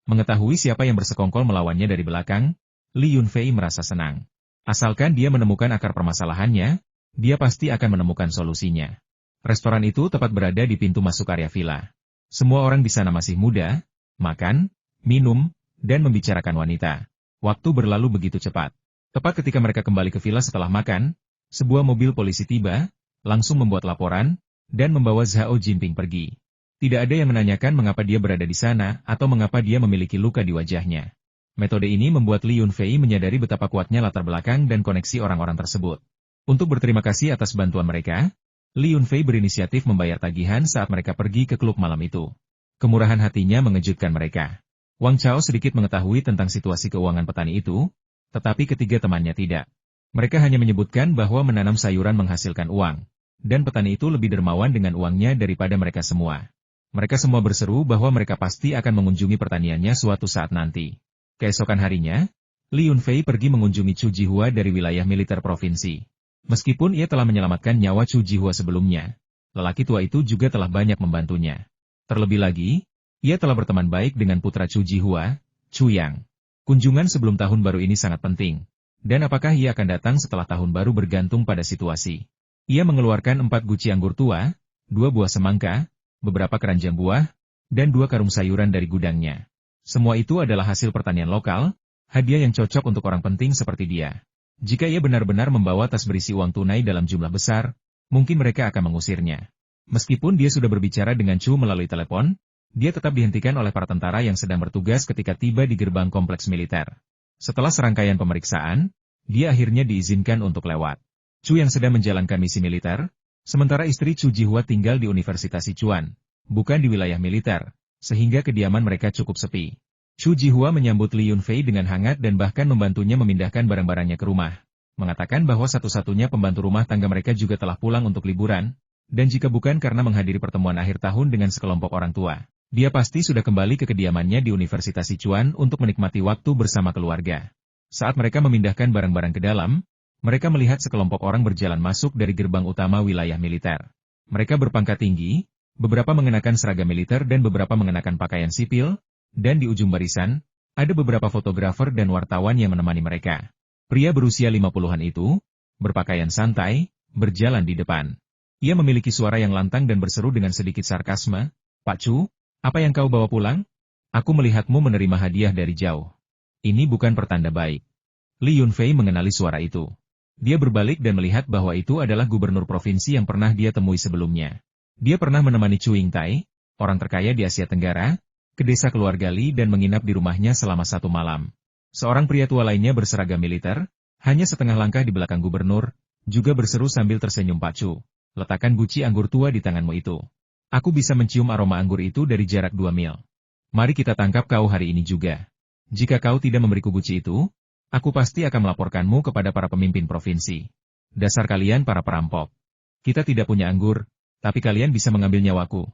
Mengetahui siapa yang bersekongkol melawannya dari belakang, Li Yunfei merasa senang. Asalkan dia menemukan akar permasalahannya, dia pasti akan menemukan solusinya. Restoran itu tepat berada di pintu masuk area villa. Semua orang di sana masih muda, makan, minum, dan membicarakan wanita. Waktu berlalu begitu cepat. Tepat ketika mereka kembali ke villa setelah makan, sebuah mobil polisi tiba, langsung membuat laporan, dan membawa Zhao Jinping pergi. Tidak ada yang menanyakan mengapa dia berada di sana atau mengapa dia memiliki luka di wajahnya. Metode ini membuat Li Yunfei menyadari betapa kuatnya latar belakang dan koneksi orang-orang tersebut. Untuk berterima kasih atas bantuan mereka, Li Yunfei berinisiatif membayar tagihan saat mereka pergi ke klub malam itu. Kemurahan hatinya mengejutkan mereka. Wang Chao sedikit mengetahui tentang situasi keuangan petani itu, tetapi ketiga temannya tidak. Mereka hanya menyebutkan bahwa menanam sayuran menghasilkan uang, dan petani itu lebih dermawan dengan uangnya daripada mereka semua. Mereka semua berseru bahwa mereka pasti akan mengunjungi pertaniannya suatu saat nanti. Keesokan harinya, Li Yunfei pergi mengunjungi Chu Jihua dari wilayah militer provinsi. Meskipun ia telah menyelamatkan nyawa Chu Jihua sebelumnya, lelaki tua itu juga telah banyak membantunya. Terlebih lagi, ia telah berteman baik dengan putra Chu Jihua, Chu Yang. Kunjungan sebelum tahun baru ini sangat penting. Dan apakah ia akan datang setelah tahun baru bergantung pada situasi. Ia mengeluarkan 4 guci anggur tua, 2 buah semangka, beberapa keranjang buah, dan 2 karung sayuran dari gudangnya. Semua itu adalah hasil pertanian lokal, hadiah yang cocok untuk orang penting seperti dia. Jika ia benar-benar membawa tas berisi uang tunai dalam jumlah besar, mungkin mereka akan mengusirnya. Meskipun dia sudah berbicara dengan Chu melalui telepon, dia tetap dihentikan oleh para tentara yang sedang bertugas ketika tiba di gerbang kompleks militer. Setelah serangkaian pemeriksaan, dia akhirnya diizinkan untuk lewat. Chu yang sedang menjalankan misi militer, sementara istri Chu Jihua tinggal di Universitas Sichuan, bukan di wilayah militer, sehingga kediaman mereka cukup sepi. Chu Jihua menyambut Li Yunfei dengan hangat dan bahkan membantunya memindahkan barang-barangnya ke rumah, mengatakan bahwa satu-satunya pembantu rumah tangga mereka juga telah pulang untuk liburan, dan jika bukan karena menghadiri pertemuan akhir tahun dengan sekelompok orang tua, dia pasti sudah kembali ke kediamannya di Universitas Sichuan untuk menikmati waktu bersama keluarga. Saat mereka memindahkan barang-barang ke dalam, mereka melihat sekelompok orang berjalan masuk dari gerbang utama wilayah militer. Mereka berpangkat tinggi, beberapa mengenakan seragam militer dan beberapa mengenakan pakaian sipil, dan di ujung barisan, ada beberapa fotografer dan wartawan yang menemani mereka. Pria berusia 50-an itu, berpakaian santai, berjalan di depan. Ia memiliki suara yang lantang dan berseru dengan sedikit sarkasme, "Pak Chu, apa yang kau bawa pulang? Aku melihatmu menerima hadiah dari jauh. Ini bukan pertanda baik." Li Yunfei mengenali suara itu. Dia berbalik dan melihat bahwa itu adalah gubernur provinsi yang pernah dia temui sebelumnya. Dia pernah menemani Chu Yingtai, orang terkaya di Asia Tenggara, ke desa keluarga Li dan menginap di rumahnya selama 1 malam. Seorang pria tua lainnya berseragam militer, hanya setengah langkah di belakang gubernur, juga berseru sambil tersenyum, "Pak Chu, letakkan guci anggur tua di tanganmu itu. Aku bisa mencium aroma anggur itu dari jarak 2 mil. Mari kita tangkap kau hari ini juga. Jika kau tidak memberiku guci itu, aku pasti akan melaporkanmu kepada para pemimpin provinsi. Dasar kalian para perampok. Kita tidak punya anggur, tapi kalian bisa mengambil nyawaku."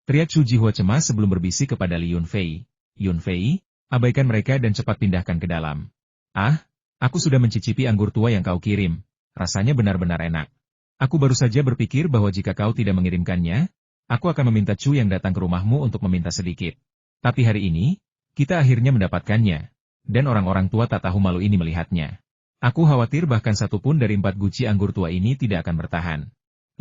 Teriak Chu Jihua cemas sebelum berbisik kepada Li Yunfei. "Yunfei, abaikan mereka dan cepat pindahkan ke dalam." "Ah, aku sudah mencicipi anggur tua yang kau kirim. Rasanya benar-benar enak. Aku baru saja berpikir bahwa jika kau tidak mengirimkannya, aku akan meminta Chu yang datang ke rumahmu untuk meminta sedikit. Tapi hari ini, kita akhirnya mendapatkannya, dan orang-orang tua tak tahu malu ini melihatnya. Aku khawatir bahkan satupun dari 4 guci anggur tua ini tidak akan bertahan."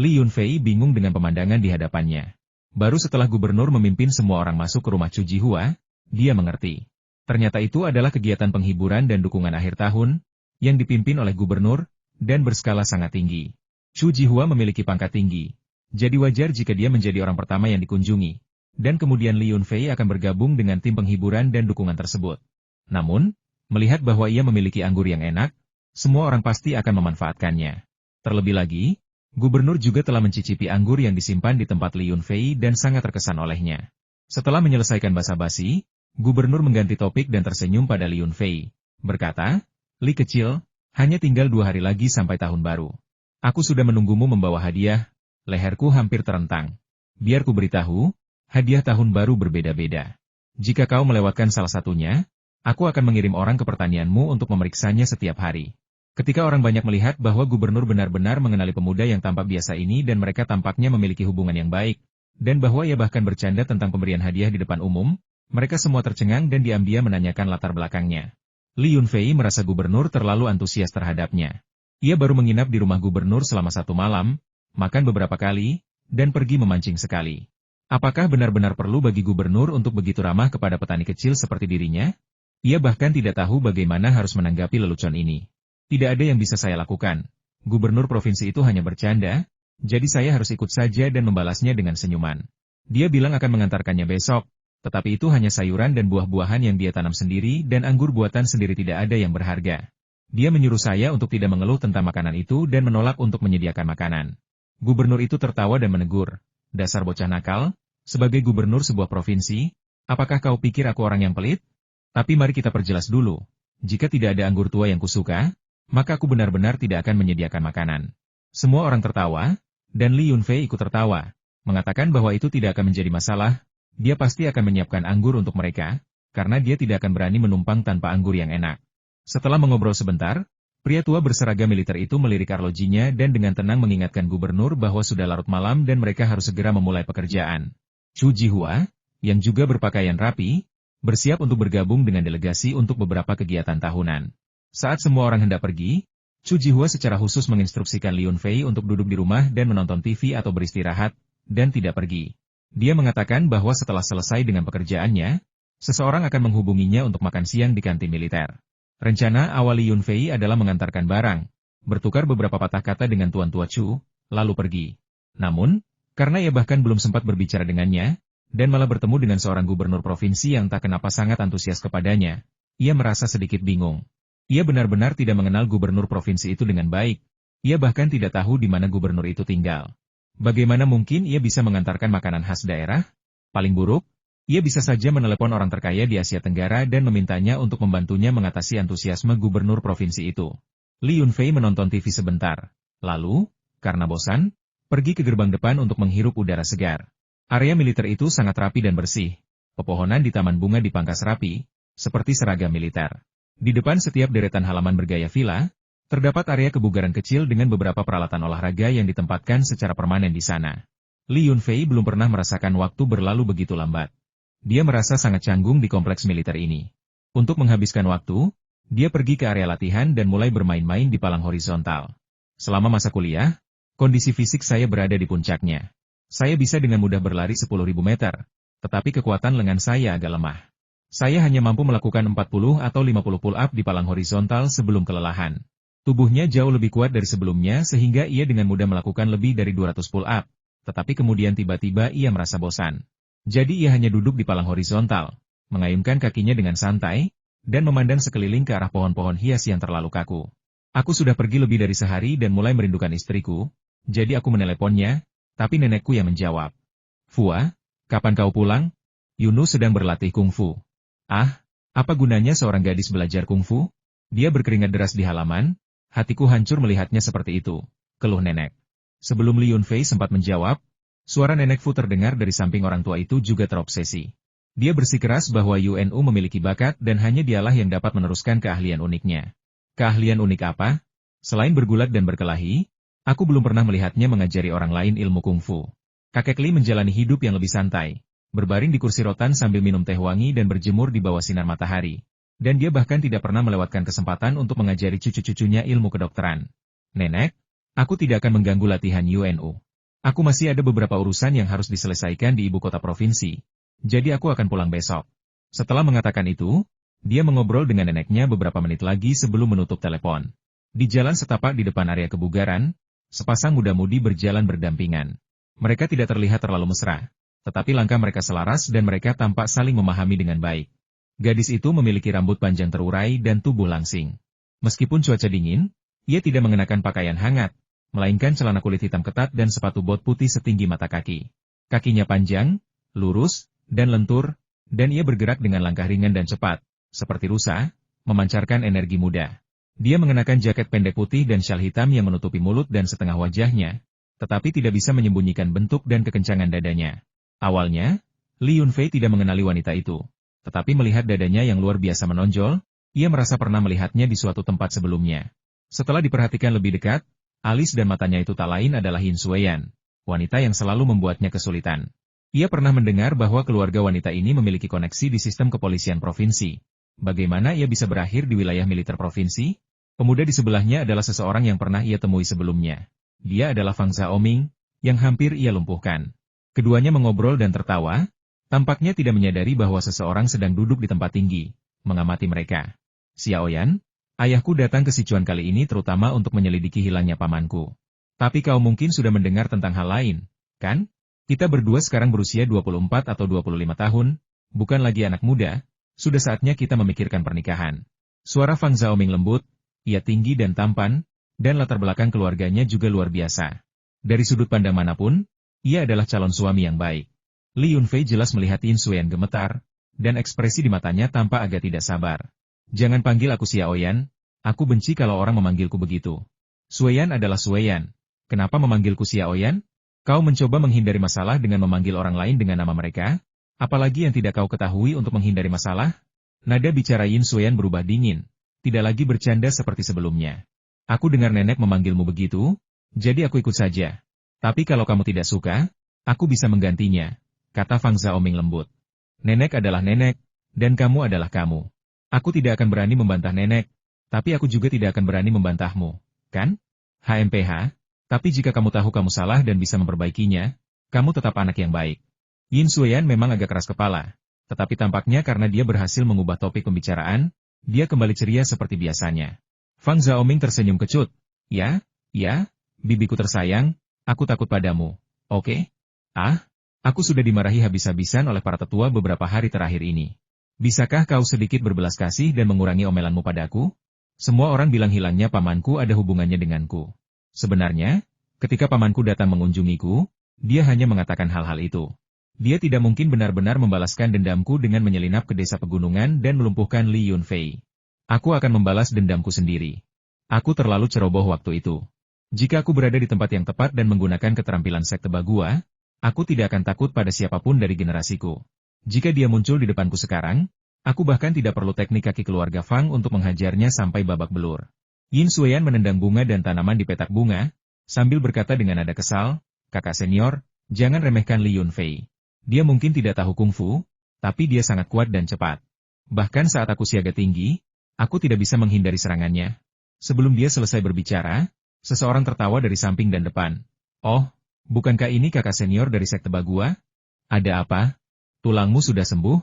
Li Yunfei bingung dengan pemandangan di hadapannya. Baru setelah gubernur memimpin semua orang masuk ke rumah Chu Jihua, dia mengerti. Ternyata itu adalah kegiatan penghiburan dan dukungan akhir tahun, yang dipimpin oleh gubernur, dan berskala sangat tinggi. Chu Jihua memiliki pangkat tinggi, jadi wajar jika dia menjadi orang pertama yang dikunjungi, dan kemudian Li Yunfei akan bergabung dengan tim penghiburan dan dukungan tersebut. Namun, melihat bahwa ia memiliki anggur yang enak, semua orang pasti akan memanfaatkannya. Terlebih lagi, gubernur juga telah mencicipi anggur yang disimpan di tempat Li Yunfei dan sangat terkesan olehnya. Setelah menyelesaikan basa-basi, gubernur mengganti topik dan tersenyum pada Li Yunfei, berkata, "Li kecil, hanya tinggal 2 hari lagi sampai tahun baru. Aku sudah menunggumu membawa hadiah." Leherku hampir terentang. "Biar ku beritahu, hadiah tahun baru berbeda-beda. Jika kau melewatkan salah satunya, aku akan mengirim orang ke pertanianmu untuk memeriksanya setiap hari." Ketika orang banyak melihat bahwa gubernur benar-benar mengenali pemuda yang tampak biasa ini dan mereka tampaknya memiliki hubungan yang baik, dan bahwa ia bahkan bercanda tentang pemberian hadiah di depan umum, mereka semua tercengang dan diam-diam menanyakan latar belakangnya. Li Yunfei merasa gubernur terlalu antusias terhadapnya. Ia baru menginap di rumah gubernur selama 1 malam, makan beberapa kali, dan pergi memancing sekali. Apakah benar-benar perlu bagi gubernur untuk begitu ramah kepada petani kecil seperti dirinya? Ia bahkan tidak tahu bagaimana harus menanggapi lelucon ini. "Tidak ada yang bisa saya lakukan. Gubernur provinsi itu hanya bercanda, jadi saya harus ikut saja dan membalasnya dengan senyuman. Dia bilang akan mengantarkannya besok, tetapi itu hanya sayuran dan buah-buahan yang dia tanam sendiri dan anggur buatan sendiri tidak ada yang berharga. Dia menyuruh saya untuk tidak mengeluh tentang makanan itu dan menolak untuk menyediakan makanan." Gubernur itu tertawa dan menegur, "Dasar bocah nakal, sebagai gubernur sebuah provinsi, apakah kau pikir aku orang yang pelit? Tapi mari kita perjelas dulu, jika tidak ada anggur tua yang kusuka, maka aku benar-benar tidak akan menyediakan makanan." Semua orang tertawa, dan Li Yunfei ikut tertawa, mengatakan bahwa itu tidak akan menjadi masalah, dia pasti akan menyiapkan anggur untuk mereka, karena dia tidak akan berani menumpang tanpa anggur yang enak. Setelah mengobrol sebentar, pria tua berseragam militer itu melirik arlojinya dan dengan tenang mengingatkan gubernur bahwa sudah larut malam dan mereka harus segera memulai pekerjaan. Chu Jihua, yang juga berpakaian rapi, bersiap untuk bergabung dengan delegasi untuk beberapa kegiatan tahunan. Saat semua orang hendak pergi, Chu Jihua secara khusus menginstruksikan Li Yunfei untuk duduk di rumah dan menonton TV atau beristirahat, dan tidak pergi. Dia mengatakan bahwa setelah selesai dengan pekerjaannya, seseorang akan menghubunginya untuk makan siang di kantin militer. Rencana awal Li Yunfei adalah mengantarkan barang, bertukar beberapa patah kata dengan Tuan Tua Chu, lalu pergi. Namun, karena ia bahkan belum sempat berbicara dengannya, dan malah bertemu dengan seorang gubernur provinsi yang tak kenapa sangat antusias kepadanya, ia merasa sedikit bingung. Ia benar-benar tidak mengenal gubernur provinsi itu dengan baik. Ia bahkan tidak tahu di mana gubernur itu tinggal. Bagaimana mungkin ia bisa mengantarkan makanan khas daerah? Paling buruk, ia bisa saja menelepon orang terkaya di Asia Tenggara dan memintanya untuk membantunya mengatasi antusiasme gubernur provinsi itu. Li Yunfei menonton TV sebentar. Lalu, karena bosan, pergi ke gerbang depan untuk menghirup udara segar. Area militer itu sangat rapi dan bersih. Pepohonan di taman bunga dipangkas rapi, seperti seragam militer. Di depan setiap deretan halaman bergaya villa, terdapat area kebugaran kecil dengan beberapa peralatan olahraga yang ditempatkan secara permanen di sana. Li Yunfei belum pernah merasakan waktu berlalu begitu lambat. Dia merasa sangat canggung di kompleks militer ini. Untuk menghabiskan waktu, dia pergi ke area latihan dan mulai bermain-main di palang horizontal. Selama masa kuliah, kondisi fisik saya berada di puncaknya. Saya bisa dengan mudah berlari 10.000 meter, tetapi kekuatan lengan saya agak lemah. Saya hanya mampu melakukan 40 atau 50 pull-up di palang horizontal sebelum kelelahan. Tubuhnya jauh lebih kuat dari sebelumnya sehingga ia dengan mudah melakukan lebih dari 200 pull-up, tetapi kemudian tiba-tiba ia merasa bosan. Jadi ia hanya duduk di palang horizontal, mengayunkan kakinya dengan santai, dan memandang sekeliling ke arah pohon-pohon hias yang terlalu kaku. Aku sudah pergi lebih dari sehari dan mulai merindukan istriku, jadi aku meneleponnya, tapi nenekku yang menjawab. Fua, kapan kau pulang? Yunu sedang berlatih kungfu. Ah, apa gunanya seorang gadis belajar kungfu? Dia berkeringat deras di halaman, hatiku hancur melihatnya seperti itu, keluh nenek. Sebelum Li Yunfei sempat menjawab, suara nenek Fu terdengar dari samping orang tua itu juga terobsesi. Dia bersikeras bahwa Yunu memiliki bakat dan hanya dialah yang dapat meneruskan keahlian uniknya. Keahlian unik apa? Selain bergulat dan berkelahi, aku belum pernah melihatnya mengajari orang lain ilmu kungfu. Kakek Li menjalani hidup yang lebih santai. Berbaring di kursi rotan sambil minum teh wangi dan berjemur di bawah sinar matahari. Dan dia bahkan tidak pernah melewatkan kesempatan untuk mengajari cucu-cucunya ilmu kedokteran. Nenek, aku tidak akan mengganggu latihan Yunu. Aku masih ada beberapa urusan yang harus diselesaikan di ibu kota provinsi. Jadi aku akan pulang besok. Setelah mengatakan itu, dia mengobrol dengan neneknya beberapa menit lagi sebelum menutup telepon. Di jalan setapak di depan area kebugaran, sepasang muda-mudi berjalan berdampingan. Mereka tidak terlihat terlalu mesra. Tetapi langkah mereka selaras dan mereka tampak saling memahami dengan baik. Gadis itu memiliki rambut panjang terurai dan tubuh langsing. Meskipun cuaca dingin, ia tidak mengenakan pakaian hangat, melainkan celana kulit hitam ketat dan sepatu bot putih setinggi mata kaki. Kakinya panjang, lurus, dan lentur, dan ia bergerak dengan langkah ringan dan cepat, seperti rusa, memancarkan energi muda. Dia mengenakan jaket pendek putih dan syal hitam yang menutupi mulut dan setengah wajahnya, tetapi tidak bisa menyembunyikan bentuk dan kekencangan dadanya. Awalnya, Li Yunfei tidak mengenali wanita itu, tetapi melihat dadanya yang luar biasa menonjol, ia merasa pernah melihatnya di suatu tempat sebelumnya. Setelah diperhatikan lebih dekat, alis dan matanya itu tak lain adalah Yin Sueyan, wanita yang selalu membuatnya kesulitan. Ia pernah mendengar bahwa keluarga wanita ini memiliki koneksi di sistem kepolisian provinsi. Bagaimana ia bisa berakhir di wilayah militer provinsi? Pemuda di sebelahnya adalah seseorang yang pernah ia temui sebelumnya. Dia adalah Fang Xiaoming, yang hampir ia lumpuhkan. Keduanya mengobrol dan tertawa, tampaknya tidak menyadari bahwa seseorang sedang duduk di tempat tinggi, mengamati mereka. Xiaoyan, ayahku datang ke Sichuan kali ini terutama untuk menyelidiki hilangnya pamanku. Tapi kau mungkin sudah mendengar tentang hal lain, kan? Kita berdua sekarang berusia 24 atau 25 tahun, bukan lagi anak muda, sudah saatnya kita memikirkan pernikahan. Suara Fang Xiaoming lembut, ia tinggi dan tampan, dan latar belakang keluarganya juga luar biasa. Dari sudut pandang manapun, ia adalah calon suami yang baik. Li Yunfei jelas melihat Yin Sueyan gemetar, dan ekspresi di matanya tampak agak tidak sabar. Jangan panggil aku Xiaoyan, aku benci kalau orang memanggilku begitu. Sueyan adalah Sueyan. Kenapa memanggilku Xiaoyan? Kau mencoba menghindari masalah dengan memanggil orang lain dengan nama mereka? Apalagi yang tidak kau ketahui untuk menghindari masalah? Nada bicara Yin Sueyan berubah dingin, tidak lagi bercanda seperti sebelumnya. Aku dengar nenek memanggilmu begitu, jadi aku ikut saja. Tapi kalau kamu tidak suka, aku bisa menggantinya, kata Fang Xiaoming lembut. Nenek adalah nenek, dan kamu adalah kamu. Aku tidak akan berani membantah nenek, Tapi aku juga tidak akan berani membantahmu, kan? HMPH, tapi jika kamu tahu kamu salah dan bisa memperbaikinya, kamu tetap anak yang baik. Yin Xueyan memang agak keras kepala, tetapi tampaknya karena dia berhasil mengubah topik pembicaraan, dia kembali ceria seperti biasanya. Fang Xiaoming tersenyum kecut. Ya, bibiku tersayang, aku takut padamu. Oke? Aku sudah dimarahi habis-habisan oleh para tetua beberapa hari terakhir ini. Bisakah kau sedikit berbelas kasih dan mengurangi omelanmu padaku? Semua orang bilang hilangnya pamanku ada hubungannya denganku. Sebenarnya, ketika pamanku datang mengunjungiku, dia hanya mengatakan hal-hal itu. Dia tidak mungkin benar-benar membalaskan dendamku dengan menyelinap ke desa pegunungan dan melumpuhkan Li Yunfei. Aku akan membalas dendamku sendiri. Aku terlalu ceroboh waktu itu. Jika aku berada di tempat yang tepat dan menggunakan keterampilan sekte Bagua, aku tidak akan takut pada siapapun dari generasiku. Jika dia muncul di depanku sekarang, aku bahkan tidak perlu teknik kaki keluarga Fang untuk menghajarnya sampai babak belur. Yin Xueyan menendang bunga dan tanaman di petak bunga, sambil berkata dengan nada kesal, kakak senior, jangan remehkan Li Yunfei. Dia mungkin tidak tahu kungfu, tapi dia sangat kuat dan cepat. Bahkan saat aku siaga tinggi, aku tidak bisa menghindari serangannya. Sebelum dia selesai berbicara, seseorang tertawa dari samping dan depan. Oh, bukankah ini kakak senior dari sekte Bagua? Ada apa? Tulangmu sudah sembuh?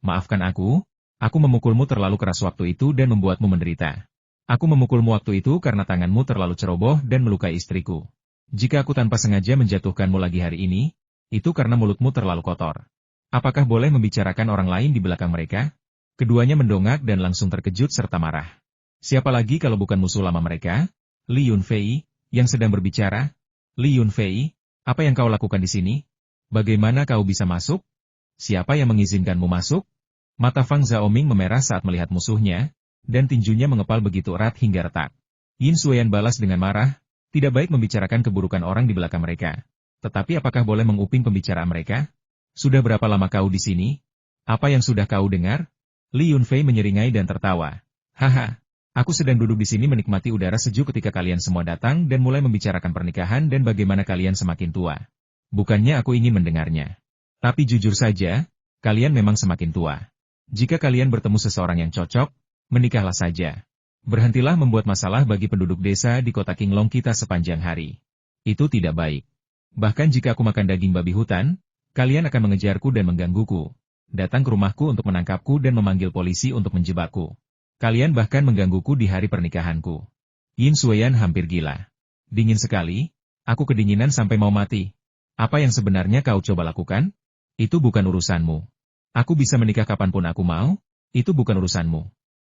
Maafkan aku memukulmu terlalu keras waktu itu dan membuatmu menderita. Aku memukulmu waktu itu karena tanganmu terlalu ceroboh dan melukai istriku. Jika aku tanpa sengaja menjatuhkanmu lagi hari ini, itu karena mulutmu terlalu kotor. Apakah boleh membicarakan orang lain di belakang mereka? Keduanya mendongak dan langsung terkejut serta marah. Siapa lagi kalau bukan musuh lama mereka? Li Yunfei, yang sedang berbicara. Li Yunfei, apa yang kau lakukan di sini? Bagaimana kau bisa masuk? Siapa yang mengizinkanmu masuk? Mata Fang Xiaoming memerah saat melihat musuhnya, dan tinjunya mengepal begitu erat hingga retak. Yin Xueyan balas dengan marah, tidak baik membicarakan keburukan orang di belakang mereka. Tetapi apakah boleh menguping pembicaraan mereka? Sudah berapa lama kau di sini? Apa yang sudah kau dengar? Li Yunfei menyeringai dan tertawa. Haha, aku sedang duduk di sini menikmati udara sejuk ketika kalian semua datang dan mulai membicarakan pernikahan dan bagaimana kalian semakin tua. Bukannya aku ingin mendengarnya. Tapi jujur saja, kalian memang semakin tua. Jika kalian bertemu seseorang yang cocok, menikahlah saja. Berhentilah membuat masalah bagi penduduk desa di kota Qinglong kita sepanjang hari. Itu tidak baik. Bahkan jika aku makan daging babi hutan, kalian akan mengejarku dan menggangguku. Datang ke rumahku untuk menangkapku dan memanggil polisi untuk menjebakku. Kalian bahkan menggangguku di hari pernikahanku. Yin Xueyan hampir gila. Dingin sekali, aku kedinginan sampai mau mati. Apa yang sebenarnya kau coba lakukan? Itu bukan urusanmu. Aku bisa menikah kapanpun aku mau, itu bukan urusanmu.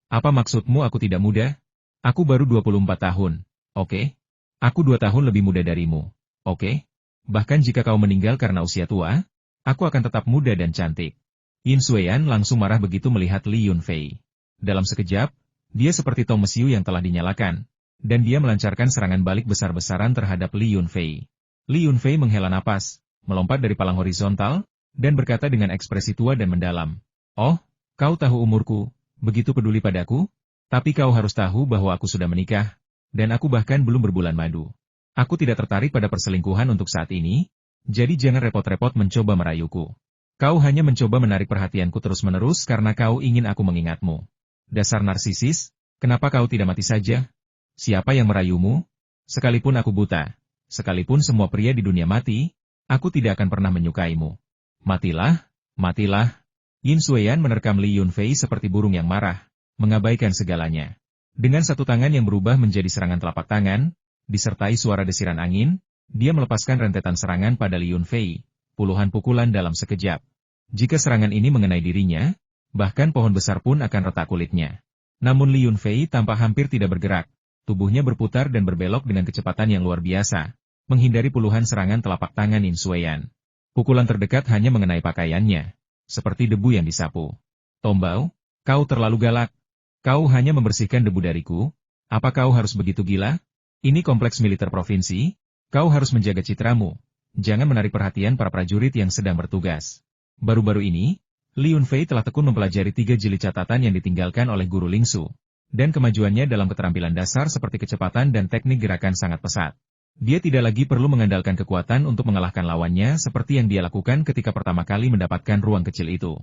Apa maksudmu aku tidak muda? Aku baru 24 tahun, oke? Aku 2 tahun lebih muda darimu, oke? Bahkan jika kau meninggal karena usia tua, aku akan tetap muda dan cantik. Yin Xueyan langsung marah begitu melihat Li Yunfei. Dalam sekejap, dia seperti tong mesiu yang telah dinyalakan, dan dia melancarkan serangan balik besar-besaran terhadap Li Yunfei. Li Yunfei menghela napas, melompat dari palang horizontal, dan berkata dengan ekspresi tua dan mendalam. Oh, kau tahu umurku, begitu peduli padaku? Tapi kau harus tahu bahwa aku sudah menikah, dan aku bahkan belum berbulan madu. Aku tidak tertarik pada perselingkuhan untuk saat ini, jadi jangan repot-repot mencoba merayuku. Kau hanya mencoba menarik perhatianku terus-menerus karena kau ingin aku mengingatmu. Dasar narsisis, kenapa kau tidak mati saja? Siapa yang merayumu? Sekalipun aku buta, sekalipun semua pria di dunia mati, aku tidak akan pernah menyukaimu. Matilah, matilah. Yin Xueyan menerkam Li Yunfei seperti burung yang marah, mengabaikan segalanya. Dengan satu tangan yang berubah menjadi serangan telapak tangan, disertai suara desiran angin, dia melepaskan rentetan serangan pada Li Yunfei, puluhan pukulan dalam sekejap. Jika serangan ini mengenai dirinya, bahkan pohon besar pun akan retak kulitnya. Namun Li Yunfei tampak hampir tidak bergerak, tubuhnya berputar dan berbelok dengan kecepatan yang luar biasa, menghindari puluhan serangan telapak tangan Yin Xueyan. Pukulan terdekat hanya mengenai pakaiannya, seperti debu yang disapu. Tombau, kau terlalu galak. Kau hanya membersihkan debu dariku. Apa kau harus begitu gila? Ini kompleks militer provinsi, kau harus menjaga citramu. Jangan menarik perhatian para prajurit yang sedang bertugas. Baru-baru ini, Li Yunfei telah tekun mempelajari 3 jilid catatan yang ditinggalkan oleh guru Lingsu, dan kemajuannya dalam keterampilan dasar seperti kecepatan dan teknik gerakan sangat pesat. Dia tidak lagi perlu mengandalkan kekuatan untuk mengalahkan lawannya seperti yang dia lakukan ketika pertama kali mendapatkan ruang kecil itu.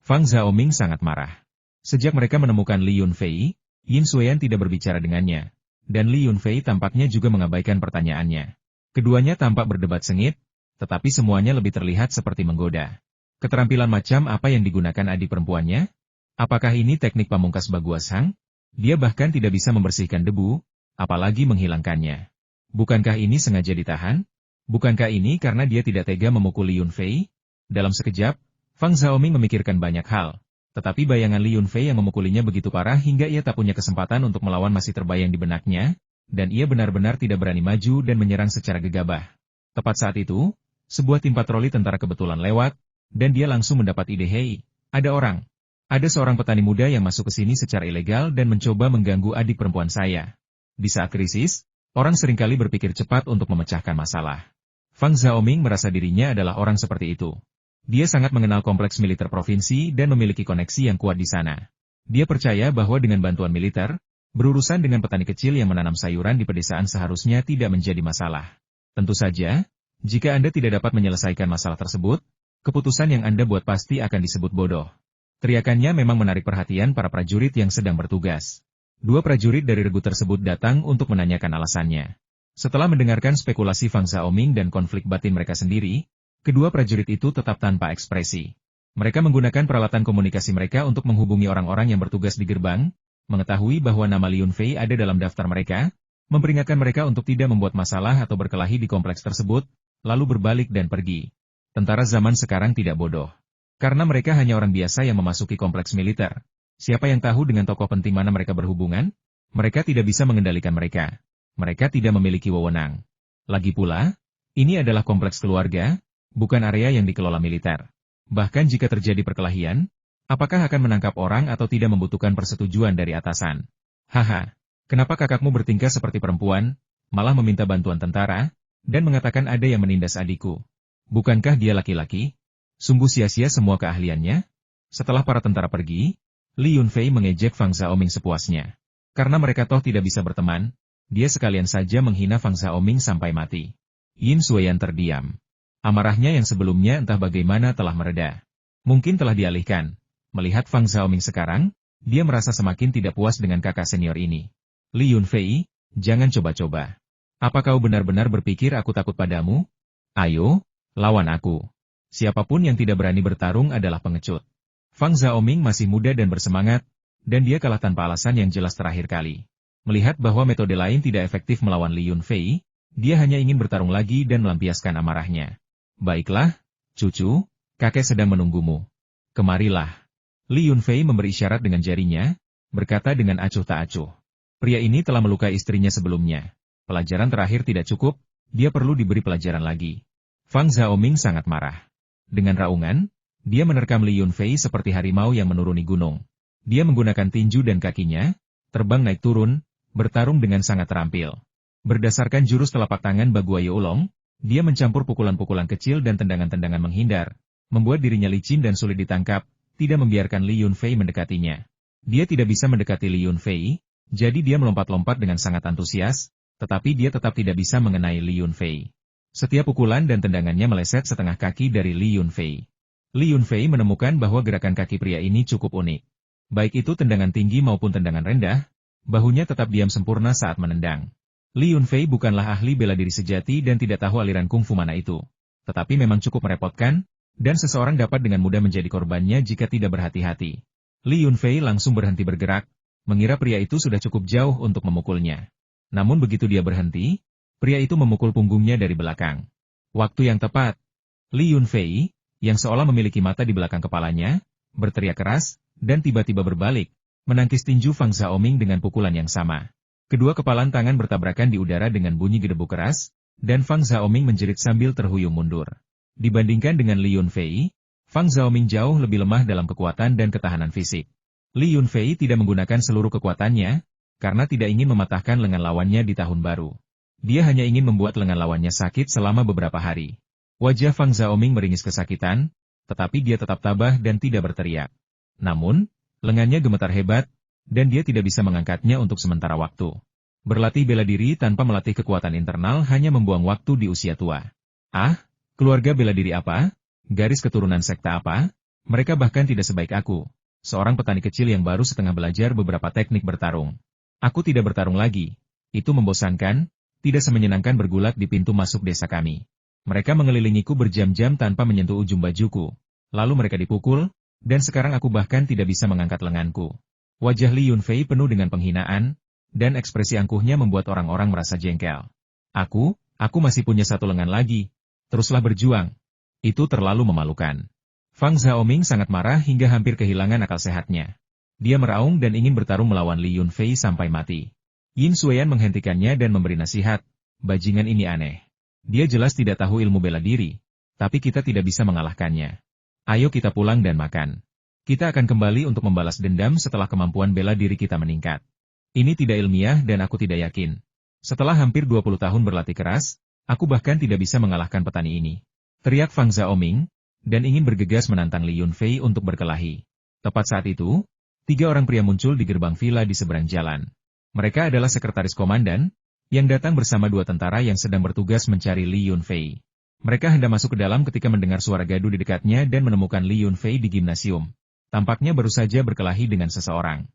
Fang Xiaoming sangat marah. Sejak mereka menemukan Li Yunfei, Yin Xueyan tidak berbicara dengannya, dan Li Yunfei tampaknya juga mengabaikan pertanyaannya. Keduanya tampak berdebat sengit, tetapi semuanya lebih terlihat seperti menggoda. Keterampilan macam apa yang digunakan adik perempuannya? Apakah ini teknik pamungkas Baguashang? Dia bahkan tidak bisa membersihkan debu, apalagi menghilangkannya. Bukankah ini sengaja ditahan? Bukankah ini karena dia tidak tega memukul Li Yunfei? Dalam sekejap, Fang Xiaoming memikirkan banyak hal. Tetapi bayangan Li Yunfei yang memukulinya begitu parah hingga ia tak punya kesempatan untuk melawan masih terbayang di benaknya, dan ia benar-benar tidak berani maju dan menyerang secara gegabah. Tepat saat itu, sebuah tim patroli tentara kebetulan lewat, dan dia langsung mendapat ide, "Hei, ada orang. Ada seorang petani muda yang masuk ke sini secara ilegal dan mencoba mengganggu adik perempuan saya." Di saat krisis, orang seringkali berpikir cepat untuk memecahkan masalah. Fang Xiaoming merasa dirinya adalah orang seperti itu. Dia sangat mengenal kompleks militer provinsi dan memiliki koneksi yang kuat di sana. Dia percaya bahwa dengan bantuan militer, berurusan dengan petani kecil yang menanam sayuran di pedesaan seharusnya tidak menjadi masalah. Tentu saja, jika Anda tidak dapat menyelesaikan masalah tersebut, keputusan yang Anda buat pasti akan disebut bodoh. Teriakannya memang menarik perhatian para prajurit yang sedang bertugas. Dua prajurit dari regu tersebut datang untuk menanyakan alasannya. Setelah mendengarkan spekulasi Fang Xiaoming dan konflik batin mereka sendiri, kedua prajurit itu tetap tanpa ekspresi. Mereka menggunakan peralatan komunikasi mereka untuk menghubungi orang-orang yang bertugas di gerbang, mengetahui bahwa nama Li Yunfei ada dalam daftar mereka, memperingatkan mereka untuk tidak membuat masalah atau berkelahi di kompleks tersebut, lalu berbalik dan pergi. Tentara zaman sekarang tidak bodoh. Karena mereka hanya orang biasa yang memasuki kompleks militer. Siapa yang tahu dengan tokoh penting mana mereka berhubungan? Mereka tidak bisa mengendalikan mereka. Mereka tidak memiliki wewenang. Lagi pula, ini adalah kompleks keluarga, bukan area yang dikelola militer. Bahkan jika terjadi perkelahian, apakah akan menangkap orang atau tidak membutuhkan persetujuan dari atasan? Haha, kenapa kakakmu bertingkah seperti perempuan, malah meminta bantuan tentara, dan mengatakan ada yang menindas adikku? Bukankah dia laki-laki? Sungguh sia-sia semua keahliannya? Setelah para tentara pergi, Li Yunfei mengejek Fang Xiaoming sepuasnya. Karena mereka toh tidak bisa berteman, dia sekalian saja menghina Fang Xiaoming sampai mati. Yin Xueyan terdiam. Amarahnya yang sebelumnya entah bagaimana telah mereda. Mungkin telah dialihkan. Melihat Fang Xiaoming sekarang, dia merasa semakin tidak puas dengan kakak senior ini. Li Yunfei, jangan coba-coba. Apa kau benar-benar berpikir aku takut padamu? Ayo, lawan aku. Siapapun yang tidak berani bertarung adalah pengecut. Fang Xiaoming masih muda dan bersemangat, dan dia kalah tanpa alasan yang jelas terakhir kali. Melihat bahwa metode lain tidak efektif melawan Li Yunfei, dia hanya ingin bertarung lagi dan melampiaskan amarahnya. Baiklah, cucu, kakek sedang menunggumu. Kemarilah. Li Yunfei memberi isyarat dengan jarinya, berkata dengan acuh tak acuh. Pria ini telah melukai istrinya sebelumnya. Pelajaran terakhir tidak cukup, dia perlu diberi pelajaran lagi. Fang Xiaoming sangat marah. Dengan raungan, dia menerkam Li Yunfei seperti harimau yang menuruni gunung. Dia menggunakan tinju dan kakinya, terbang naik turun, bertarung dengan sangat terampil. Berdasarkan jurus telapak tangan Baguayo Ulong, dia mencampur pukulan-pukulan kecil dan tendangan-tendangan menghindar, membuat dirinya licin dan sulit ditangkap, tidak membiarkan Li Yunfei mendekatinya. Dia tidak bisa mendekati Li Yunfei, jadi dia melompat-lompat dengan sangat antusias, tetapi dia tetap tidak bisa mengenai Li Yunfei. Setiap pukulan dan tendangannya meleset setengah kaki dari Li Yunfei. Li Yunfei menemukan bahwa gerakan kaki pria ini cukup unik. Baik itu tendangan tinggi maupun tendangan rendah, bahunya tetap diam sempurna saat menendang. Li Yunfei bukanlah ahli bela diri sejati dan tidak tahu aliran kungfu mana itu. Tetapi memang cukup merepotkan, dan seseorang dapat dengan mudah menjadi korbannya jika tidak berhati-hati. Li Yunfei langsung berhenti bergerak, mengira pria itu sudah cukup jauh untuk memukulnya. Namun begitu dia berhenti, pria itu memukul punggungnya dari belakang. Waktu yang tepat. Li Yunfei, yang seolah memiliki mata di belakang kepalanya, berteriak keras, dan tiba-tiba berbalik, menangkis tinju Fang Xiaoming dengan pukulan yang sama. Kedua kepalan tangan bertabrakan di udara dengan bunyi gedebuk keras, dan Fang Xiaoming menjerit sambil terhuyung mundur. Dibandingkan dengan Li Yunfei, Fang Xiaoming jauh lebih lemah dalam kekuatan dan ketahanan fisik. Li Yunfei tidak menggunakan seluruh kekuatannya, karena tidak ingin mematahkan lengan lawannya di tahun baru. Dia hanya ingin membuat lengan lawannya sakit selama beberapa hari. Wajah Fang Xiaoming meringis kesakitan, tetapi dia tetap tabah dan tidak berteriak. Namun, lengannya gemetar hebat, dan dia tidak bisa mengangkatnya untuk sementara waktu. Berlatih bela diri tanpa melatih kekuatan internal hanya membuang waktu di usia tua. Ah, keluarga bela diri apa? Garis keturunan sekte apa? Mereka bahkan tidak sebaik aku. seorang petani kecil yang baru setengah belajar beberapa teknik bertarung. Aku tidak bertarung lagi. Itu membosankan, tidak semenyenangkan bergulat di pintu masuk desa kami. Mereka mengelilingiku berjam-jam tanpa menyentuh ujung bajuku. Lalu mereka dipukul, dan sekarang aku bahkan tidak bisa mengangkat lenganku. Wajah Li Yunfei penuh dengan penghinaan, dan ekspresi angkuhnya membuat orang-orang merasa jengkel. Aku masih punya satu lengan lagi. Teruslah berjuang. Itu terlalu memalukan. Fang Xiaoming sangat marah hingga hampir kehilangan akal sehatnya. Dia meraung dan ingin bertarung melawan Li Yunfei sampai mati. Yin Xueyan menghentikannya dan memberi nasihat. Bajingan ini aneh. Dia jelas tidak tahu ilmu bela diri, tapi kita tidak bisa mengalahkannya. Ayo kita pulang dan makan. Kita akan kembali untuk membalas dendam setelah kemampuan bela diri kita meningkat. Ini tidak ilmiah dan aku tidak yakin. Setelah hampir 20 tahun berlatih keras, aku bahkan tidak bisa mengalahkan petani ini. Teriak Fang Xiaoming, dan ingin bergegas menantang Li Yunfei untuk berkelahi. Tepat saat itu, 3 orang pria muncul di gerbang villa di seberang jalan. Mereka adalah sekretaris komandan, yang datang bersama 2 tentara yang sedang bertugas mencari Li Yunfei. Mereka hendak masuk ke dalam ketika mendengar suara gaduh di dekatnya dan menemukan Li Yunfei di gimnasium. Tampaknya baru saja berkelahi dengan seseorang.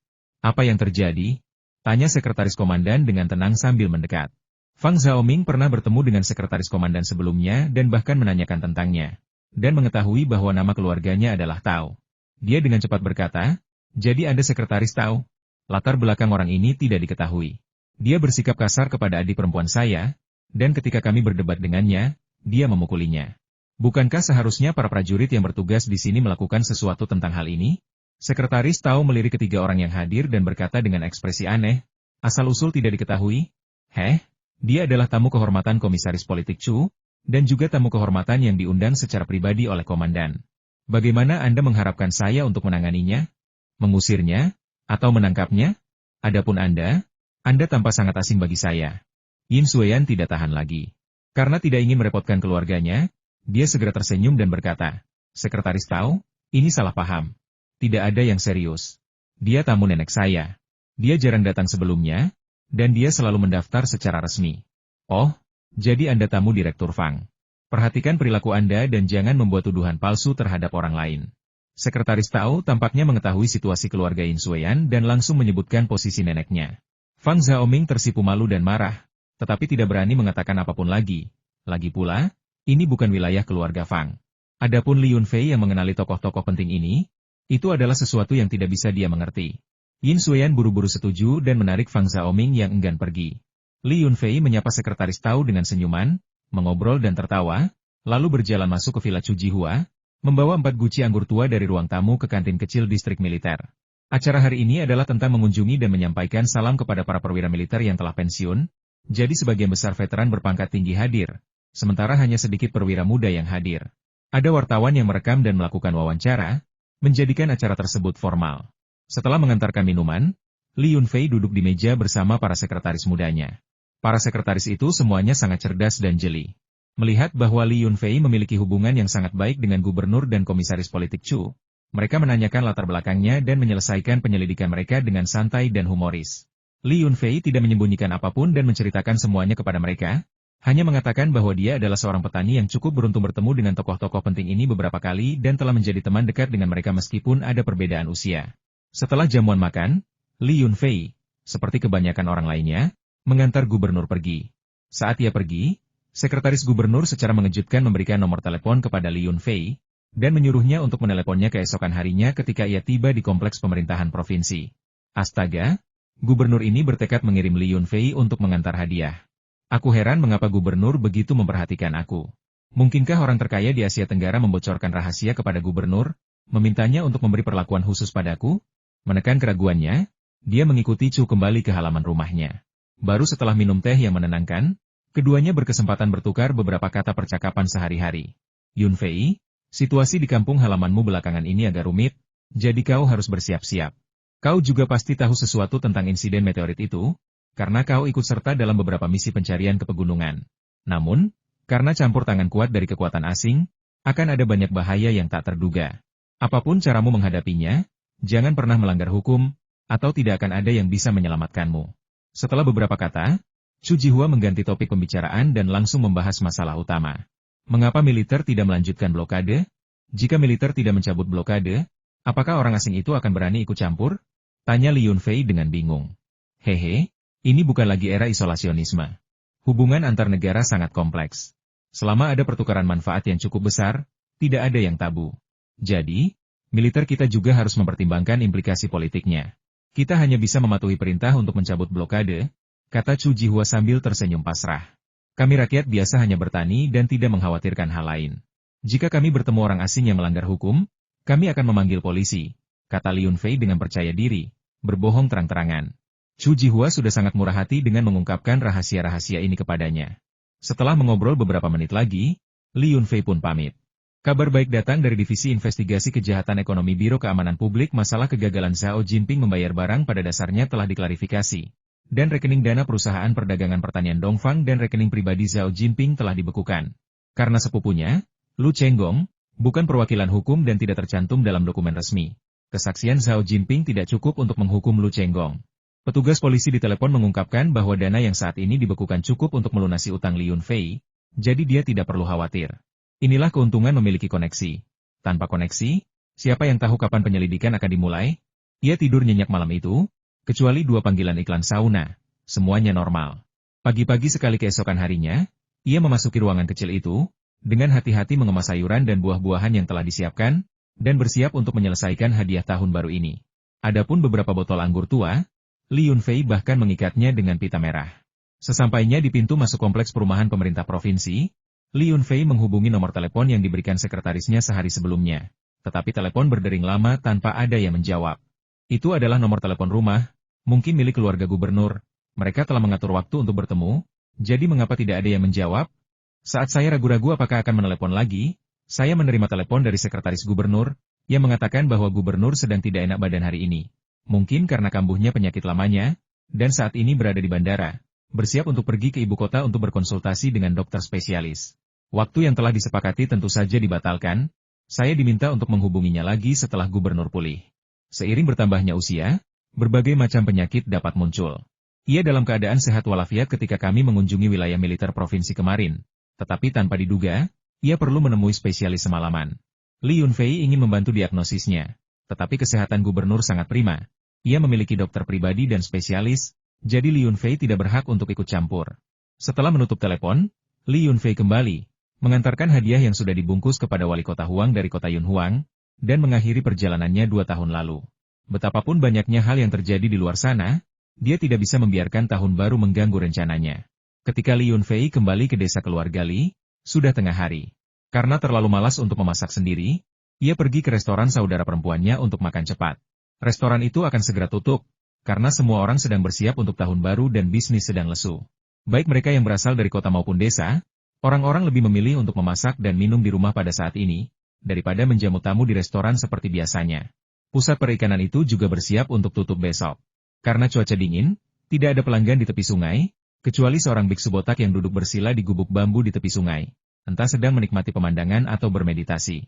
Apa yang terjadi? Tanya sekretaris komandan dengan tenang sambil mendekat. Fang Xiaoming pernah bertemu dengan sekretaris komandan sebelumnya dan bahkan menanyakan tentangnya. Dan mengetahui bahwa nama keluarganya adalah Tao. Dia dengan cepat berkata, "Jadi Anda sekretaris Tao?" Latar belakang orang ini tidak diketahui. Dia bersikap kasar kepada adik perempuan saya, dan ketika kami berdebat dengannya, dia memukulinya. Bukankah seharusnya para prajurit yang bertugas di sini melakukan sesuatu tentang hal ini? Sekretaris Tao melirik ketiga orang yang hadir dan berkata dengan ekspresi aneh, asal-usul tidak diketahui? Dia adalah tamu kehormatan Komisaris Politik Chu, dan juga tamu kehormatan yang diundang secara pribadi oleh komandan. Bagaimana Anda mengharapkan saya untuk menanganinya? Mengusirnya? Atau menangkapnya? Adapun Anda tampak sangat asing bagi saya. Yin Xueyan tidak tahan lagi. Karena tidak ingin merepotkan keluarganya, dia segera tersenyum dan berkata, Sekretaris Tao, ini salah paham. Tidak ada yang serius. Dia tamu nenek saya. Dia jarang datang sebelumnya, dan dia selalu mendaftar secara resmi. Oh, jadi Anda tamu Direktur Fang. Perhatikan perilaku Anda dan jangan membuat tuduhan palsu terhadap orang lain. Sekretaris Tao tampaknya mengetahui situasi keluarga Yin Xueyan dan langsung menyebutkan posisi neneknya. Fang Xiaoming tersipu malu dan marah, tetapi tidak berani mengatakan apapun lagi. Lagi pula, ini bukan wilayah keluarga Fang. Adapun Li Yunfei yang mengenali tokoh-tokoh penting ini, itu adalah sesuatu yang tidak bisa dia mengerti. Yin Xueyan buru-buru setuju dan menarik Fang Xiaoming yang enggan pergi. Li Yunfei menyapa sekretaris Tao dengan senyuman, mengobrol dan tertawa, lalu berjalan masuk ke Villa Chu Jihua, membawa 4 guci anggur tua dari ruang tamu ke kantin kecil distrik militer. Acara hari ini adalah tentang mengunjungi dan menyampaikan salam kepada para perwira militer yang telah pensiun, jadi sebagian besar veteran berpangkat tinggi hadir, sementara hanya sedikit perwira muda yang hadir. Ada wartawan yang merekam dan melakukan wawancara, menjadikan acara tersebut formal. Setelah mengantarkan minuman, Li Yunfei duduk di meja bersama para sekretaris mudanya. Para sekretaris itu semuanya sangat cerdas dan jeli. Melihat bahwa Li Yunfei memiliki hubungan yang sangat baik dengan gubernur dan komisaris politik Chu, mereka menanyakan latar belakangnya dan menyelesaikan penyelidikan mereka dengan santai dan humoris. Li Yunfei tidak menyembunyikan apapun dan menceritakan semuanya kepada mereka, hanya mengatakan bahwa dia adalah seorang petani yang cukup beruntung bertemu dengan tokoh-tokoh penting ini beberapa kali dan telah menjadi teman dekat dengan mereka meskipun ada perbedaan usia. Setelah jamuan makan, Li Yunfei, seperti kebanyakan orang lainnya, mengantar gubernur pergi. Saat ia pergi, sekretaris gubernur secara mengejutkan memberikan nomor telepon kepada Li Yunfei, dan menyuruhnya untuk meneleponnya keesokan harinya ketika ia tiba di kompleks pemerintahan provinsi. Astaga, gubernur ini bertekad mengirim Li Yunfei untuk mengantar hadiah. Aku heran mengapa gubernur begitu memperhatikan aku. Mungkinkah orang terkaya di Asia Tenggara membocorkan rahasia kepada gubernur, memintanya untuk memberi perlakuan khusus padaku? Menekan keraguannya, dia mengikuti Chu kembali ke halaman rumahnya. Baru setelah minum teh yang menenangkan, keduanya berkesempatan bertukar beberapa kata percakapan sehari-hari. Yunfei, situasi di kampung halamanmu belakangan ini agak rumit, jadi kau harus bersiap-siap. Kau juga pasti tahu sesuatu tentang insiden meteorit itu, karena kau ikut serta dalam beberapa misi pencarian ke pegunungan. Namun, karena campur tangan kuat dari kekuatan asing, akan ada banyak bahaya yang tak terduga. Apapun caramu menghadapinya, jangan pernah melanggar hukum, atau tidak akan ada yang bisa menyelamatkanmu. Setelah beberapa kata, Chu Jihua mengganti topik pembicaraan dan langsung membahas masalah utama. Mengapa militer tidak melanjutkan blokade? Jika militer tidak mencabut blokade, Apakah orang asing itu akan berani ikut campur? Tanya Li Yunfei dengan bingung. Hehe, ini bukan lagi era isolasionisme. Hubungan antar negara sangat kompleks. Selama ada pertukaran manfaat yang cukup besar, tidak ada yang tabu. Jadi, militer kita juga harus mempertimbangkan implikasi politiknya. Kita hanya bisa mematuhi perintah untuk mencabut blokade, kata Chu Jihua sambil tersenyum pasrah. Kami rakyat biasa hanya bertani dan tidak mengkhawatirkan hal lain. Jika kami bertemu orang asing yang melanggar hukum, kami akan memanggil polisi, kata Li Yunfei dengan percaya diri, berbohong terang-terangan. Chu Jihua sudah sangat murah hati dengan mengungkapkan rahasia-rahasia ini kepadanya. Setelah mengobrol beberapa menit lagi, Li Yunfei pun pamit. Kabar baik datang dari Divisi Investigasi Kejahatan Ekonomi Biro Keamanan Publik. Masalah kegagalan Xiao Jinping membayar barang pada dasarnya telah diklarifikasi. Dan rekening dana perusahaan perdagangan pertanian Dongfang dan rekening pribadi Xiao Jinping telah dibekukan. Karena sepupunya, Lu Chenggong, bukan perwakilan hukum dan tidak tercantum dalam dokumen resmi. Kesaksian Xiao Jinping tidak cukup untuk menghukum Lu Chenggong. Petugas polisi di telepon mengungkapkan bahwa dana yang saat ini dibekukan cukup untuk melunasi utang Li Yunfei, jadi dia tidak perlu khawatir. Inilah keuntungan memiliki koneksi. Tanpa koneksi, siapa yang tahu kapan penyelidikan akan dimulai? Ia tidur nyenyak malam itu, kecuali 2 panggilan iklan sauna. Semuanya normal. Pagi-pagi sekali keesokan harinya, ia memasuki ruangan kecil itu, dengan hati-hati mengemas sayuran dan buah-buahan yang telah disiapkan, dan bersiap untuk menyelesaikan hadiah tahun baru ini. Adapun beberapa botol anggur tua, Li Yunfei bahkan mengikatnya dengan pita merah. Sesampainya di pintu masuk kompleks perumahan pemerintah provinsi, Li Yunfei menghubungi nomor telepon yang diberikan sekretarisnya sehari sebelumnya. Tetapi telepon berdering lama tanpa ada yang menjawab. Itu adalah nomor telepon rumah, mungkin milik keluarga gubernur. Mereka telah mengatur waktu untuk bertemu, jadi mengapa tidak ada yang menjawab? Saat saya ragu-ragu apakah akan menelepon lagi, saya menerima telepon dari sekretaris gubernur, yang mengatakan bahwa gubernur sedang tidak enak badan hari ini. Mungkin karena kambuhnya penyakit lamanya, dan saat ini berada di bandara, bersiap untuk pergi ke ibu kota untuk berkonsultasi dengan dokter spesialis. Waktu yang telah disepakati tentu saja dibatalkan, saya diminta untuk menghubunginya lagi setelah gubernur pulih. Seiring bertambahnya usia, berbagai macam penyakit dapat muncul. Ia dalam keadaan sehat walafiat ketika kami mengunjungi wilayah militer provinsi kemarin. Tetapi tanpa diduga, ia perlu menemui spesialis semalaman. Li Yunfei ingin membantu diagnosisnya, tetapi kesehatan gubernur sangat prima. Ia memiliki dokter pribadi dan spesialis, jadi Li Yunfei tidak berhak untuk ikut campur. Setelah menutup telepon, Li Yunfei kembali, mengantarkan hadiah yang sudah dibungkus kepada wali kota Huang dari kota Yunhuang, dan mengakhiri perjalanannya 2 tahun lalu. Betapapun banyaknya hal yang terjadi di luar sana, dia tidak bisa membiarkan tahun baru mengganggu rencananya. Ketika Li Yunfei kembali ke desa keluarga Li, sudah tengah hari. Karena terlalu malas untuk memasak sendiri, ia pergi ke restoran saudara perempuannya untuk makan cepat. Restoran itu akan segera tutup, karena semua orang sedang bersiap untuk tahun baru dan bisnis sedang lesu. Baik mereka yang berasal dari kota maupun desa, orang-orang lebih memilih untuk memasak dan minum di rumah pada saat ini, daripada menjamu tamu di restoran seperti biasanya. Pusat perikanan itu juga bersiap untuk tutup besok. Karena cuaca dingin, tidak ada pelanggan di tepi sungai, kecuali seorang biksu botak yang duduk bersila di gubuk bambu di tepi sungai, entah sedang menikmati pemandangan atau bermeditasi.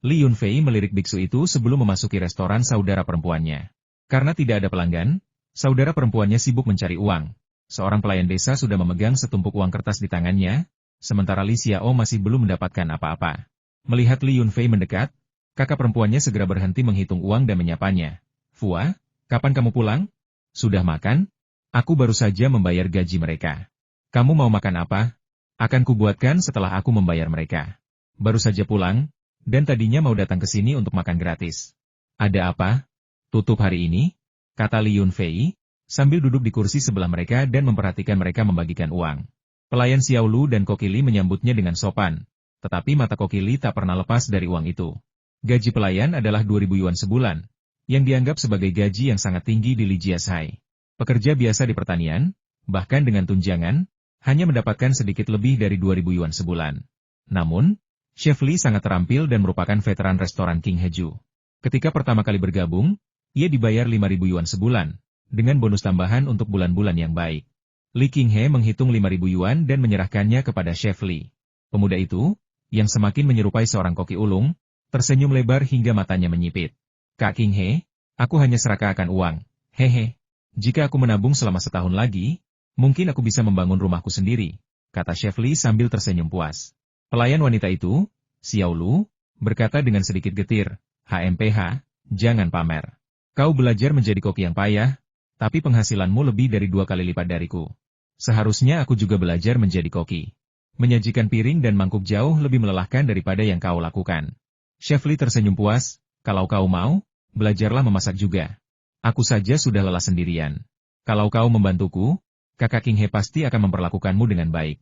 Li Yunfei melirik biksu itu sebelum memasuki restoran saudara perempuannya. Karena tidak ada pelanggan, saudara perempuannya sibuk mencari uang. Seorang pelayan desa sudah memegang setumpuk uang kertas di tangannya, sementara Li Xiao masih belum mendapatkan apa-apa. Melihat Li Yunfei mendekat, kakak perempuannya segera berhenti menghitung uang dan menyapanya. Fua, kapan kamu pulang? Sudah makan? Aku baru saja membayar gaji mereka. Kamu mau makan apa? Akan kubuatkan setelah aku membayar mereka. Baru saja pulang, dan tadinya mau datang ke sini untuk makan gratis. Ada apa? Tutup hari ini? Kata Li Yunfei, sambil duduk di kursi sebelah mereka dan memperhatikan mereka membagikan uang. Pelayan Xiao Lu dan Kokili menyambutnya dengan sopan, tetapi mata Kokili tak pernah lepas dari uang itu. Gaji pelayan adalah 2.000 yuan sebulan, yang dianggap sebagai gaji yang sangat tinggi di Li Jiashai. Pekerja biasa di pertanian, bahkan dengan tunjangan, hanya mendapatkan sedikit lebih dari 2.000 yuan sebulan. Namun, Chef Li sangat terampil dan merupakan veteran restoran King Heju. Ketika pertama kali bergabung, ia dibayar 5.000 yuan sebulan, dengan bonus tambahan untuk bulan-bulan yang baik. Li Qinghe menghitung 5.000 yuan dan menyerahkannya kepada Chef Li. Pemuda itu, yang semakin menyerupai seorang koki ulung, tersenyum lebar hingga matanya menyipit. Kak Qinghe, aku hanya serakahkan uang, hehe. Jika aku menabung selama setahun lagi, mungkin aku bisa membangun rumahku sendiri, kata Chef Li sambil tersenyum puas. Pelayan wanita itu, Xiao Lu, berkata dengan sedikit getir, HMPH, Jangan pamer. Kau belajar menjadi koki yang payah, tapi penghasilanmu lebih dari 2 kali lipat dariku. Seharusnya aku juga belajar menjadi koki. Menyajikan piring dan mangkuk jauh lebih melelahkan daripada yang kau lakukan. Chef Lee tersenyum puas, kalau kau mau, belajarlah memasak juga. Aku saja sudah lelah sendirian. Kalau kau membantuku, kakak King He pasti akan memperlakukanmu dengan baik.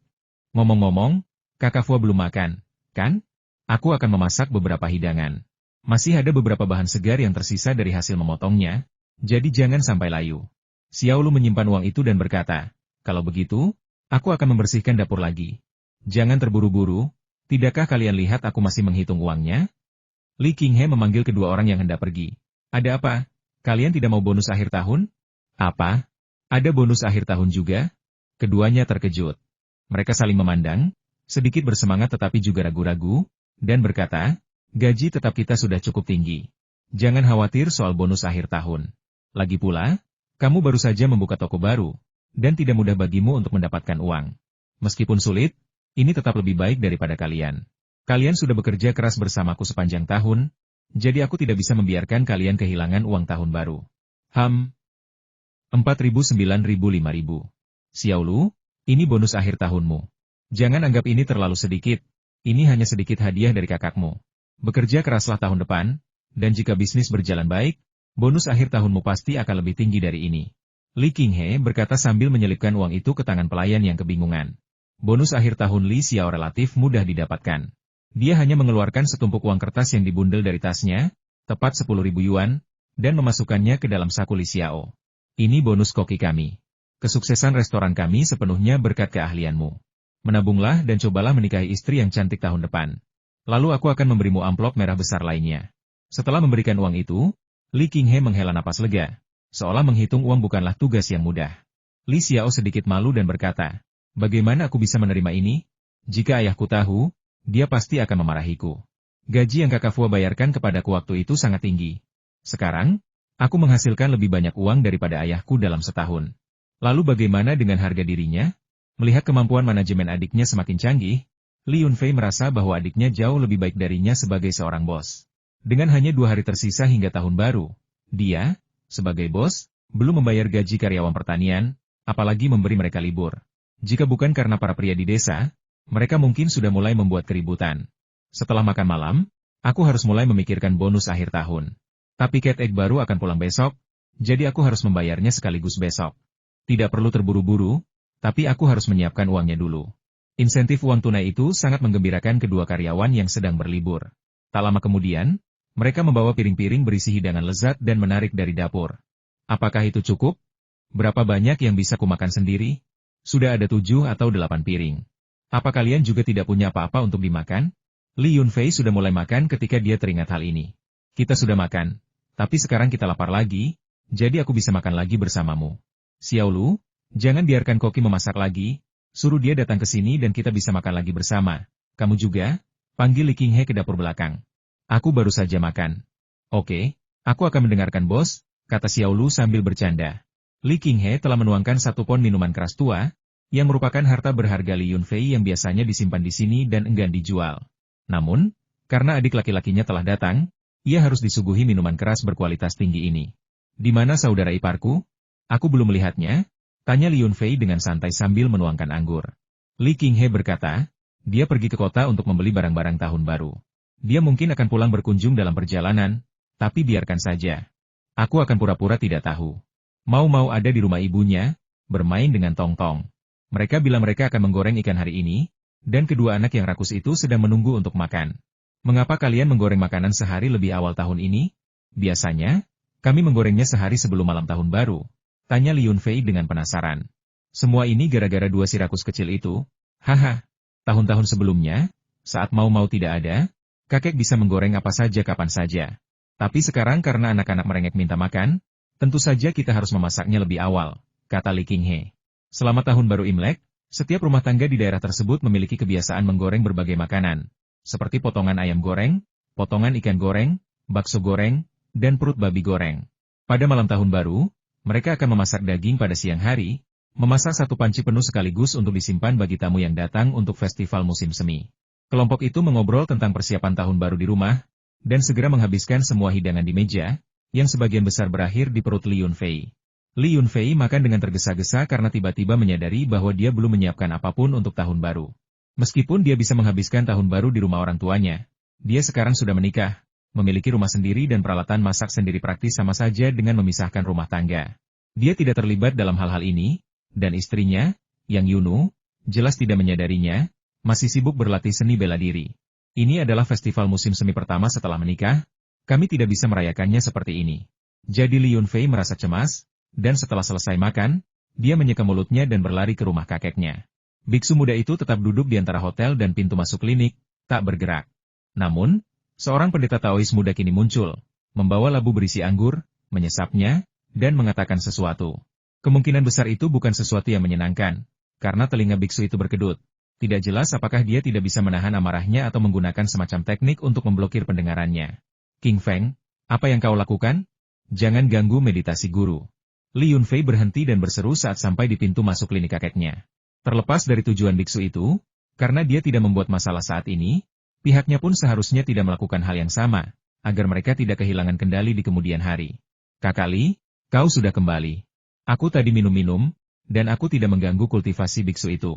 Ngomong-ngomong, kakak Fua belum makan, kan? Aku akan memasak beberapa hidangan. Masih ada beberapa bahan segar yang tersisa dari hasil memotongnya, jadi jangan sampai layu. Xiao Lu menyimpan uang itu dan berkata, kalau begitu, aku akan membersihkan dapur lagi. Jangan terburu-buru, tidakkah kalian lihat aku masih menghitung uangnya? Li Qinghe memanggil kedua orang yang hendak pergi. Ada apa? Kalian tidak mau bonus akhir tahun? Apa? Ada bonus akhir tahun juga? Keduanya terkejut. Mereka saling memandang, sedikit bersemangat tetapi juga ragu-ragu, dan berkata, gaji tetap kita sudah cukup tinggi. Jangan khawatir soal bonus akhir tahun. Lagi pula, kamu baru saja membuka toko baru, dan tidak mudah bagimu untuk mendapatkan uang. Meskipun sulit, ini tetap lebih baik daripada kalian. Kalian sudah bekerja keras bersamaku sepanjang tahun, jadi aku tidak bisa membiarkan kalian kehilangan uang tahun baru. 4.000, 9.000, 5.000. Xiao Lu, ini bonus akhir tahunmu. Jangan anggap ini terlalu sedikit, ini hanya sedikit hadiah dari kakakmu. Bekerja keraslah tahun depan, dan jika bisnis berjalan baik, bonus akhir tahunmu pasti akan lebih tinggi dari ini. Li Qinghe berkata sambil menyelipkan uang itu ke tangan pelayan yang kebingungan. Bonus akhir tahun Li Xiao relatif mudah didapatkan. Dia hanya mengeluarkan setumpuk uang kertas yang dibundel dari tasnya, tepat 10.000 yuan, dan memasukkannya ke dalam saku Li Xiao. Ini bonus koki kami. Kesuksesan restoran kami sepenuhnya berkat keahlianmu. Menabunglah dan cobalah menikahi istri yang cantik tahun depan. Lalu aku akan memberimu amplop merah besar lainnya. Setelah memberikan uang itu, Li Qinghe menghela napas lega. Seolah menghitung uang bukanlah tugas yang mudah. Li Xiao sedikit malu dan berkata, bagaimana aku bisa menerima ini? Jika ayahku tahu, dia pasti akan memarahiku. Gaji yang kakak Fua bayarkan kepadaku waktu itu sangat tinggi. Sekarang, aku menghasilkan lebih banyak uang daripada ayahku dalam setahun. Lalu bagaimana dengan harga dirinya? Melihat kemampuan manajemen adiknya semakin canggih, Li Yunfei merasa bahwa adiknya jauh lebih baik darinya sebagai seorang bos. Dengan hanya 2 hari tersisa hingga tahun baru, dia, sebagai bos, belum membayar gaji karyawan pertanian, apalagi memberi mereka libur. Jika bukan karena para pria di desa, mereka mungkin sudah mulai membuat keributan. Setelah makan malam, aku harus mulai memikirkan bonus akhir tahun. Tapi Cat Egg baru akan pulang besok, jadi aku harus membayarnya sekaligus besok. Tidak perlu terburu-buru, tapi aku harus menyiapkan uangnya dulu. Insentif uang tunai itu sangat menggembirakan kedua karyawan yang sedang berlibur. Tak lama kemudian, mereka membawa piring-piring berisi hidangan lezat dan menarik dari dapur. Apakah itu cukup? Berapa banyak yang bisa kumakan sendiri? Sudah ada 7 atau 8 piring. Apa kalian juga tidak punya apa-apa untuk dimakan? Li Yunfei sudah mulai makan ketika dia teringat hal ini. Kita sudah makan, tapi sekarang kita lapar lagi, jadi aku bisa makan lagi bersamamu. Xiao Lu, jangan biarkan Koki memasak lagi, suruh dia datang ke sini dan kita bisa makan lagi bersama. Kamu juga? Panggil Li Qinghe ke dapur belakang. Aku baru saja makan. Oke, aku akan mendengarkan bos, kata Xiao Lu sambil bercanda. Li Qinghe telah menuangkan 1 pon minuman keras tua, yang merupakan harta berharga Li Yunfei yang biasanya disimpan di sini dan enggan dijual. Namun, karena adik laki-lakinya telah datang, ia harus disuguhi minuman keras berkualitas tinggi ini. Di mana saudara iparku? Aku belum melihatnya, tanya Li Yunfei dengan santai sambil menuangkan anggur. Li Qinghe berkata, dia pergi ke kota untuk membeli barang-barang tahun baru. Dia mungkin akan pulang berkunjung dalam perjalanan, tapi biarkan saja. Aku akan pura-pura tidak tahu. Mau-mau ada di rumah ibunya, bermain dengan tong-tong. Mereka bilang mereka akan menggoreng ikan hari ini, dan kedua anak yang rakus itu sedang menunggu untuk makan. Mengapa kalian menggoreng makanan sehari lebih awal tahun ini? Biasanya, kami menggorengnya sehari sebelum malam tahun baru. Tanya Li Yunfei dengan penasaran. Semua ini gara-gara 2 si rakus kecil itu? Haha, tahun-tahun sebelumnya, saat mau-mau tidak ada, kakek bisa menggoreng apa saja kapan saja. Tapi sekarang karena anak-anak merengek minta makan, tentu saja kita harus memasaknya lebih awal, kata Li Qinghe. Selama tahun baru Imlek, setiap rumah tangga di daerah tersebut memiliki kebiasaan menggoreng berbagai makanan, seperti potongan ayam goreng, potongan ikan goreng, bakso goreng, dan perut babi goreng. Pada malam tahun baru, mereka akan memasak daging pada siang hari, memasak 1 panci penuh sekaligus untuk disimpan bagi tamu yang datang untuk festival musim semi. Kelompok itu mengobrol tentang persiapan tahun baru di rumah, dan segera menghabiskan semua hidangan di meja, yang sebagian besar berakhir di perut Li Yunfei. Li Yunfei makan dengan tergesa-gesa karena tiba-tiba menyadari bahwa dia belum menyiapkan apapun untuk tahun baru. Meskipun dia bisa menghabiskan tahun baru di rumah orang tuanya, dia sekarang sudah menikah, memiliki rumah sendiri dan peralatan masak sendiri praktis sama saja dengan memisahkan rumah tangga. Dia tidak terlibat dalam hal-hal ini, dan istrinya, Yang Yunu, jelas tidak menyadarinya, masih sibuk berlatih seni bela diri. Ini adalah festival musim semi pertama setelah menikah, kami tidak bisa merayakannya seperti ini. Jadi Li Yunfei merasa cemas, dan setelah selesai makan, dia menyeka mulutnya dan berlari ke rumah kakeknya. Biksu muda itu tetap duduk di antara hotel dan pintu masuk klinik, tak bergerak. Namun, seorang pendeta Taois muda kini muncul, membawa labu berisi anggur, menyesapnya, dan mengatakan sesuatu. Kemungkinan besar itu bukan sesuatu yang menyenangkan, karena telinga biksu itu berkedut. Tidak jelas apakah dia tidak bisa menahan amarahnya atau menggunakan semacam teknik untuk memblokir pendengarannya. King Feng, apa yang kau lakukan? Jangan ganggu meditasi guru. Li Yunfei berhenti dan berseru saat sampai di pintu masuk klinik kakeknya. Terlepas dari tujuan biksu itu, karena dia tidak membuat masalah saat ini, pihaknya pun seharusnya tidak melakukan hal yang sama, agar mereka tidak kehilangan kendali di kemudian hari. Kakak Li, kau sudah kembali. Aku tadi minum-minum, dan aku tidak mengganggu kultivasi biksu itu.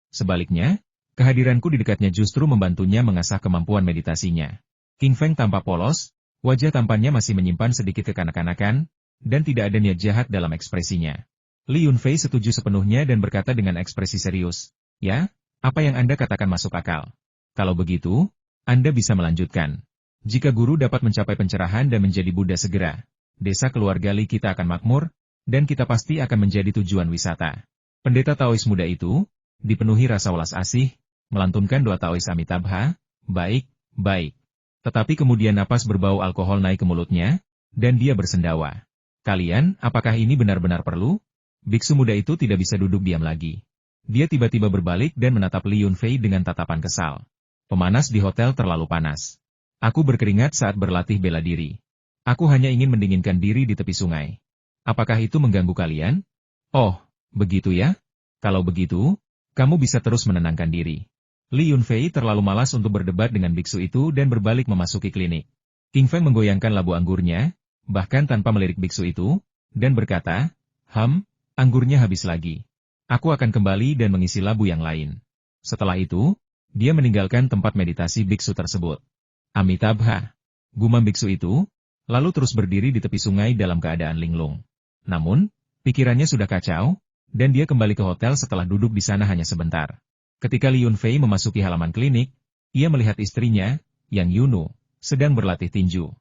Sebaliknya, kehadiranku di dekatnya justru membantunya mengasah kemampuan meditasinya. King Feng tampak polos, wajah tampannya masih menyimpan sedikit kekanak-kanakan, dan tidak ada niat jahat dalam ekspresinya. Li Yunfei setuju sepenuhnya dan berkata dengan ekspresi serius, "Ya, apa yang Anda katakan masuk akal. Kalau begitu, Anda bisa melanjutkan. Jika guru dapat mencapai pencerahan dan menjadi Buddha segera, desa keluarga Li kita akan makmur, dan kita pasti akan menjadi tujuan wisata." Pendeta Taois muda itu dipenuhi rasa welas asih, melantunkan doa Taois Amitabha, baik, baik. Tetapi kemudian napas berbau alkohol naik ke mulutnya, dan dia bersendawa. Kalian, apakah ini benar-benar perlu? Biksu muda itu tidak bisa duduk diam lagi. Dia tiba-tiba berbalik dan menatap Li Yunfei dengan tatapan kesal. Pemanas di hotel terlalu panas. Aku berkeringat saat berlatih bela diri. Aku hanya ingin mendinginkan diri di tepi sungai. Apakah itu mengganggu kalian? Oh, begitu ya? Kalau begitu, kamu bisa terus menenangkan diri. Li Yunfei terlalu malas untuk berdebat dengan biksu itu dan berbalik memasuki klinik. King Feng menggoyangkan labu anggurnya, bahkan tanpa melirik biksu itu, dan berkata, anggurnya habis lagi. Aku akan kembali dan mengisi labu yang lain. Setelah itu, dia meninggalkan tempat meditasi biksu tersebut. Amitabha, gumam biksu itu, lalu terus berdiri di tepi sungai dalam keadaan linglung. Namun, pikirannya sudah kacau, dan dia kembali ke hotel setelah duduk di sana hanya sebentar. Ketika Li Yunfei memasuki halaman klinik, ia melihat istrinya, Yang Yunu, sedang berlatih tinju.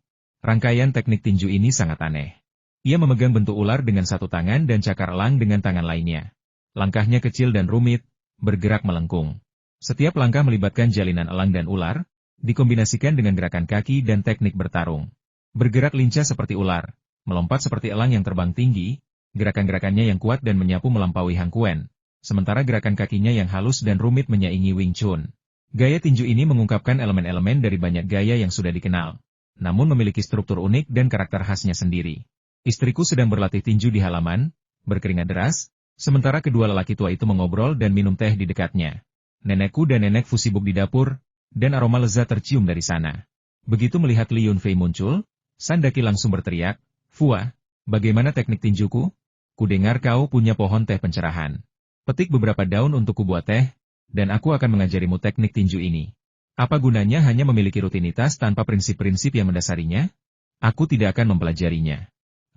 Rangkaian teknik tinju ini sangat aneh. Ia memegang bentuk ular dengan satu tangan dan cakar elang dengan tangan lainnya. Langkahnya kecil dan rumit, bergerak melengkung. Setiap langkah melibatkan jalinan elang dan ular, dikombinasikan dengan gerakan kaki dan teknik bertarung. Bergerak lincah seperti ular, melompat seperti elang yang terbang tinggi, gerakan-gerakannya yang kuat dan menyapu melampaui Hang Kuen, sementara gerakan kakinya yang halus dan rumit menyaingi Wing Chun. Gaya tinju ini mengungkapkan elemen-elemen dari banyak gaya yang sudah dikenal, namun memiliki struktur unik dan karakter khasnya sendiri. Istriku sedang berlatih tinju di halaman, berkeringat deras, sementara kedua lelaki tua itu mengobrol dan minum teh di dekatnya. Nenekku dan nenekku sibuk di dapur, dan aroma lezat tercium dari sana. Begitu melihat Li Yunfei muncul, Sandaki langsung berteriak, "Fua, bagaimana teknik tinjuku? Kudengar kau punya pohon teh pencerahan. Petik beberapa daun untuk kubuat teh, dan aku akan mengajarimu teknik tinju ini. Apa gunanya hanya memiliki rutinitas tanpa prinsip-prinsip yang mendasarinya? Aku tidak akan mempelajarinya."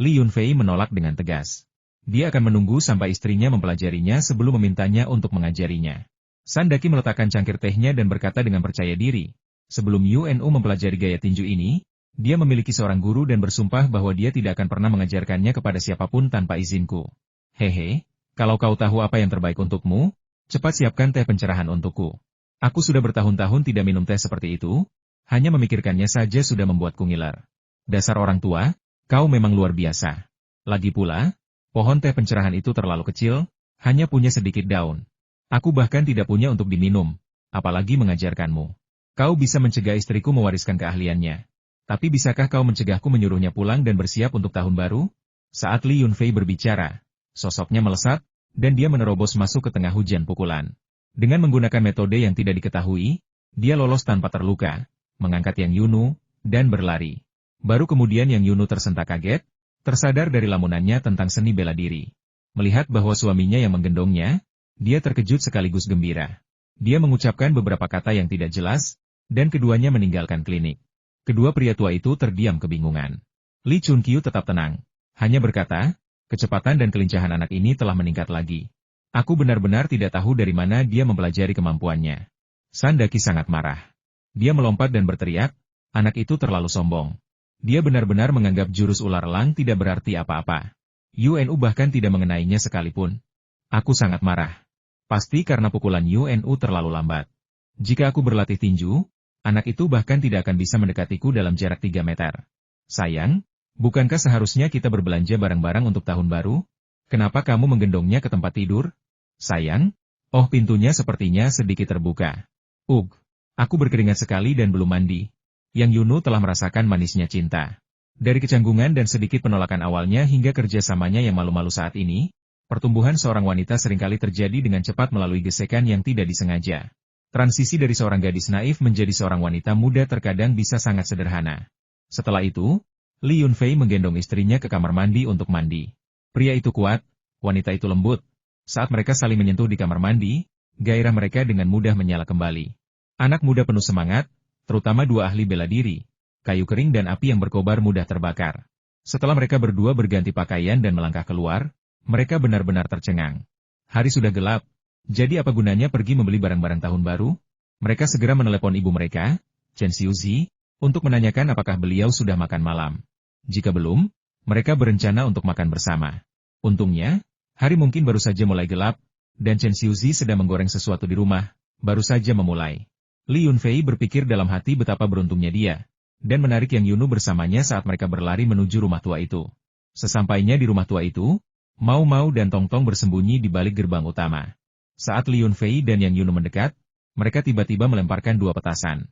Li Yunfei menolak dengan tegas. Dia akan menunggu sampai istrinya mempelajarinya sebelum memintanya untuk mengajarinya. Sandaki meletakkan cangkir tehnya dan berkata dengan percaya diri, "Sebelum Yunu mempelajari gaya tinju ini, dia memiliki seorang guru dan bersumpah bahwa dia tidak akan pernah mengajarkannya kepada siapapun tanpa izinku. Hehe, kalau kau tahu apa yang terbaik untukmu, cepat siapkan teh pencerahan untukku. Aku sudah bertahun-tahun tidak minum teh seperti itu, hanya memikirkannya saja sudah membuatku ngiler. Dasar orang tua, kau memang luar biasa. Lagi pula, pohon teh pencerahan itu terlalu kecil, hanya punya sedikit daun. Aku bahkan tidak punya untuk diminum, apalagi mengajarkanmu. Kau bisa mencegah istriku mewariskan keahliannya. Tapi bisakah kau mencegahku menyuruhnya pulang dan bersiap untuk tahun baru?" Saat Li Yunfei berbicara, sosoknya melesat, dan dia menerobos masuk ke tengah hujan pukulan. Dengan menggunakan metode yang tidak diketahui, dia lolos tanpa terluka, mengangkat Yang Yunu, dan berlari. Baru kemudian Yang Yunu tersentak kaget, tersadar dari lamunannya tentang seni bela diri. Melihat bahwa suaminya yang menggendongnya, dia terkejut sekaligus gembira. Dia mengucapkan beberapa kata yang tidak jelas, dan keduanya meninggalkan klinik. Kedua pria tua itu terdiam kebingungan. Lee Chun-kyu tetap tenang, hanya berkata, kecepatan dan kelincahan anak ini telah meningkat lagi. Aku benar-benar tidak tahu dari mana dia mempelajari kemampuannya. Sandaki sangat marah. Dia melompat dan berteriak, anak itu terlalu sombong. Dia benar-benar menganggap jurus ular elang tidak berarti apa-apa. Yunu bahkan tidak mengenainya sekalipun. Aku sangat marah. Pasti karena pukulan Yunu terlalu lambat. Jika aku berlatih tinju, anak itu bahkan tidak akan bisa mendekatiku dalam jarak 3 meter. Sayang, bukankah seharusnya kita berbelanja barang-barang untuk tahun baru? Kenapa kamu menggendongnya ke tempat tidur? Sayang, oh pintunya sepertinya sedikit terbuka. Aku berkeringat sekali dan belum mandi. Yang Yunu telah merasakan manisnya cinta. Dari kecanggungan dan sedikit penolakan awalnya hingga kerjasamanya yang malu-malu saat ini, pertumbuhan seorang wanita seringkali terjadi dengan cepat melalui gesekan yang tidak disengaja. Transisi dari seorang gadis naif menjadi seorang wanita muda terkadang bisa sangat sederhana. Setelah itu, Lee Yunfei menggendong istrinya ke kamar mandi untuk mandi. Pria itu kuat, wanita itu lembut. Saat mereka saling menyentuh di kamar mandi, gairah mereka dengan mudah menyala kembali. Anak muda penuh semangat, terutama dua ahli bela diri, kayu kering dan api yang berkobar mudah terbakar. Setelah mereka berdua berganti pakaian dan melangkah keluar, mereka benar-benar tercengang. Hari sudah gelap, jadi apa gunanya pergi membeli barang-barang tahun baru? Mereka segera menelepon ibu mereka, Chen Xiuzi, untuk menanyakan apakah beliau sudah makan malam. Jika belum, mereka berencana untuk makan bersama. Untungnya, hari mungkin baru saja mulai gelap, dan Chen Xiuzi sedang menggoreng sesuatu di rumah, baru saja memulai. Lee Yunfei berpikir dalam hati betapa beruntungnya dia, dan menarik Yang Yunu bersamanya saat mereka berlari menuju rumah tua itu. Sesampainya di rumah tua itu, Mau Mau dan Tong Tong bersembunyi di balik gerbang utama. Saat Lee Yunfei dan Yang Yunu mendekat, mereka tiba-tiba melemparkan dua petasan.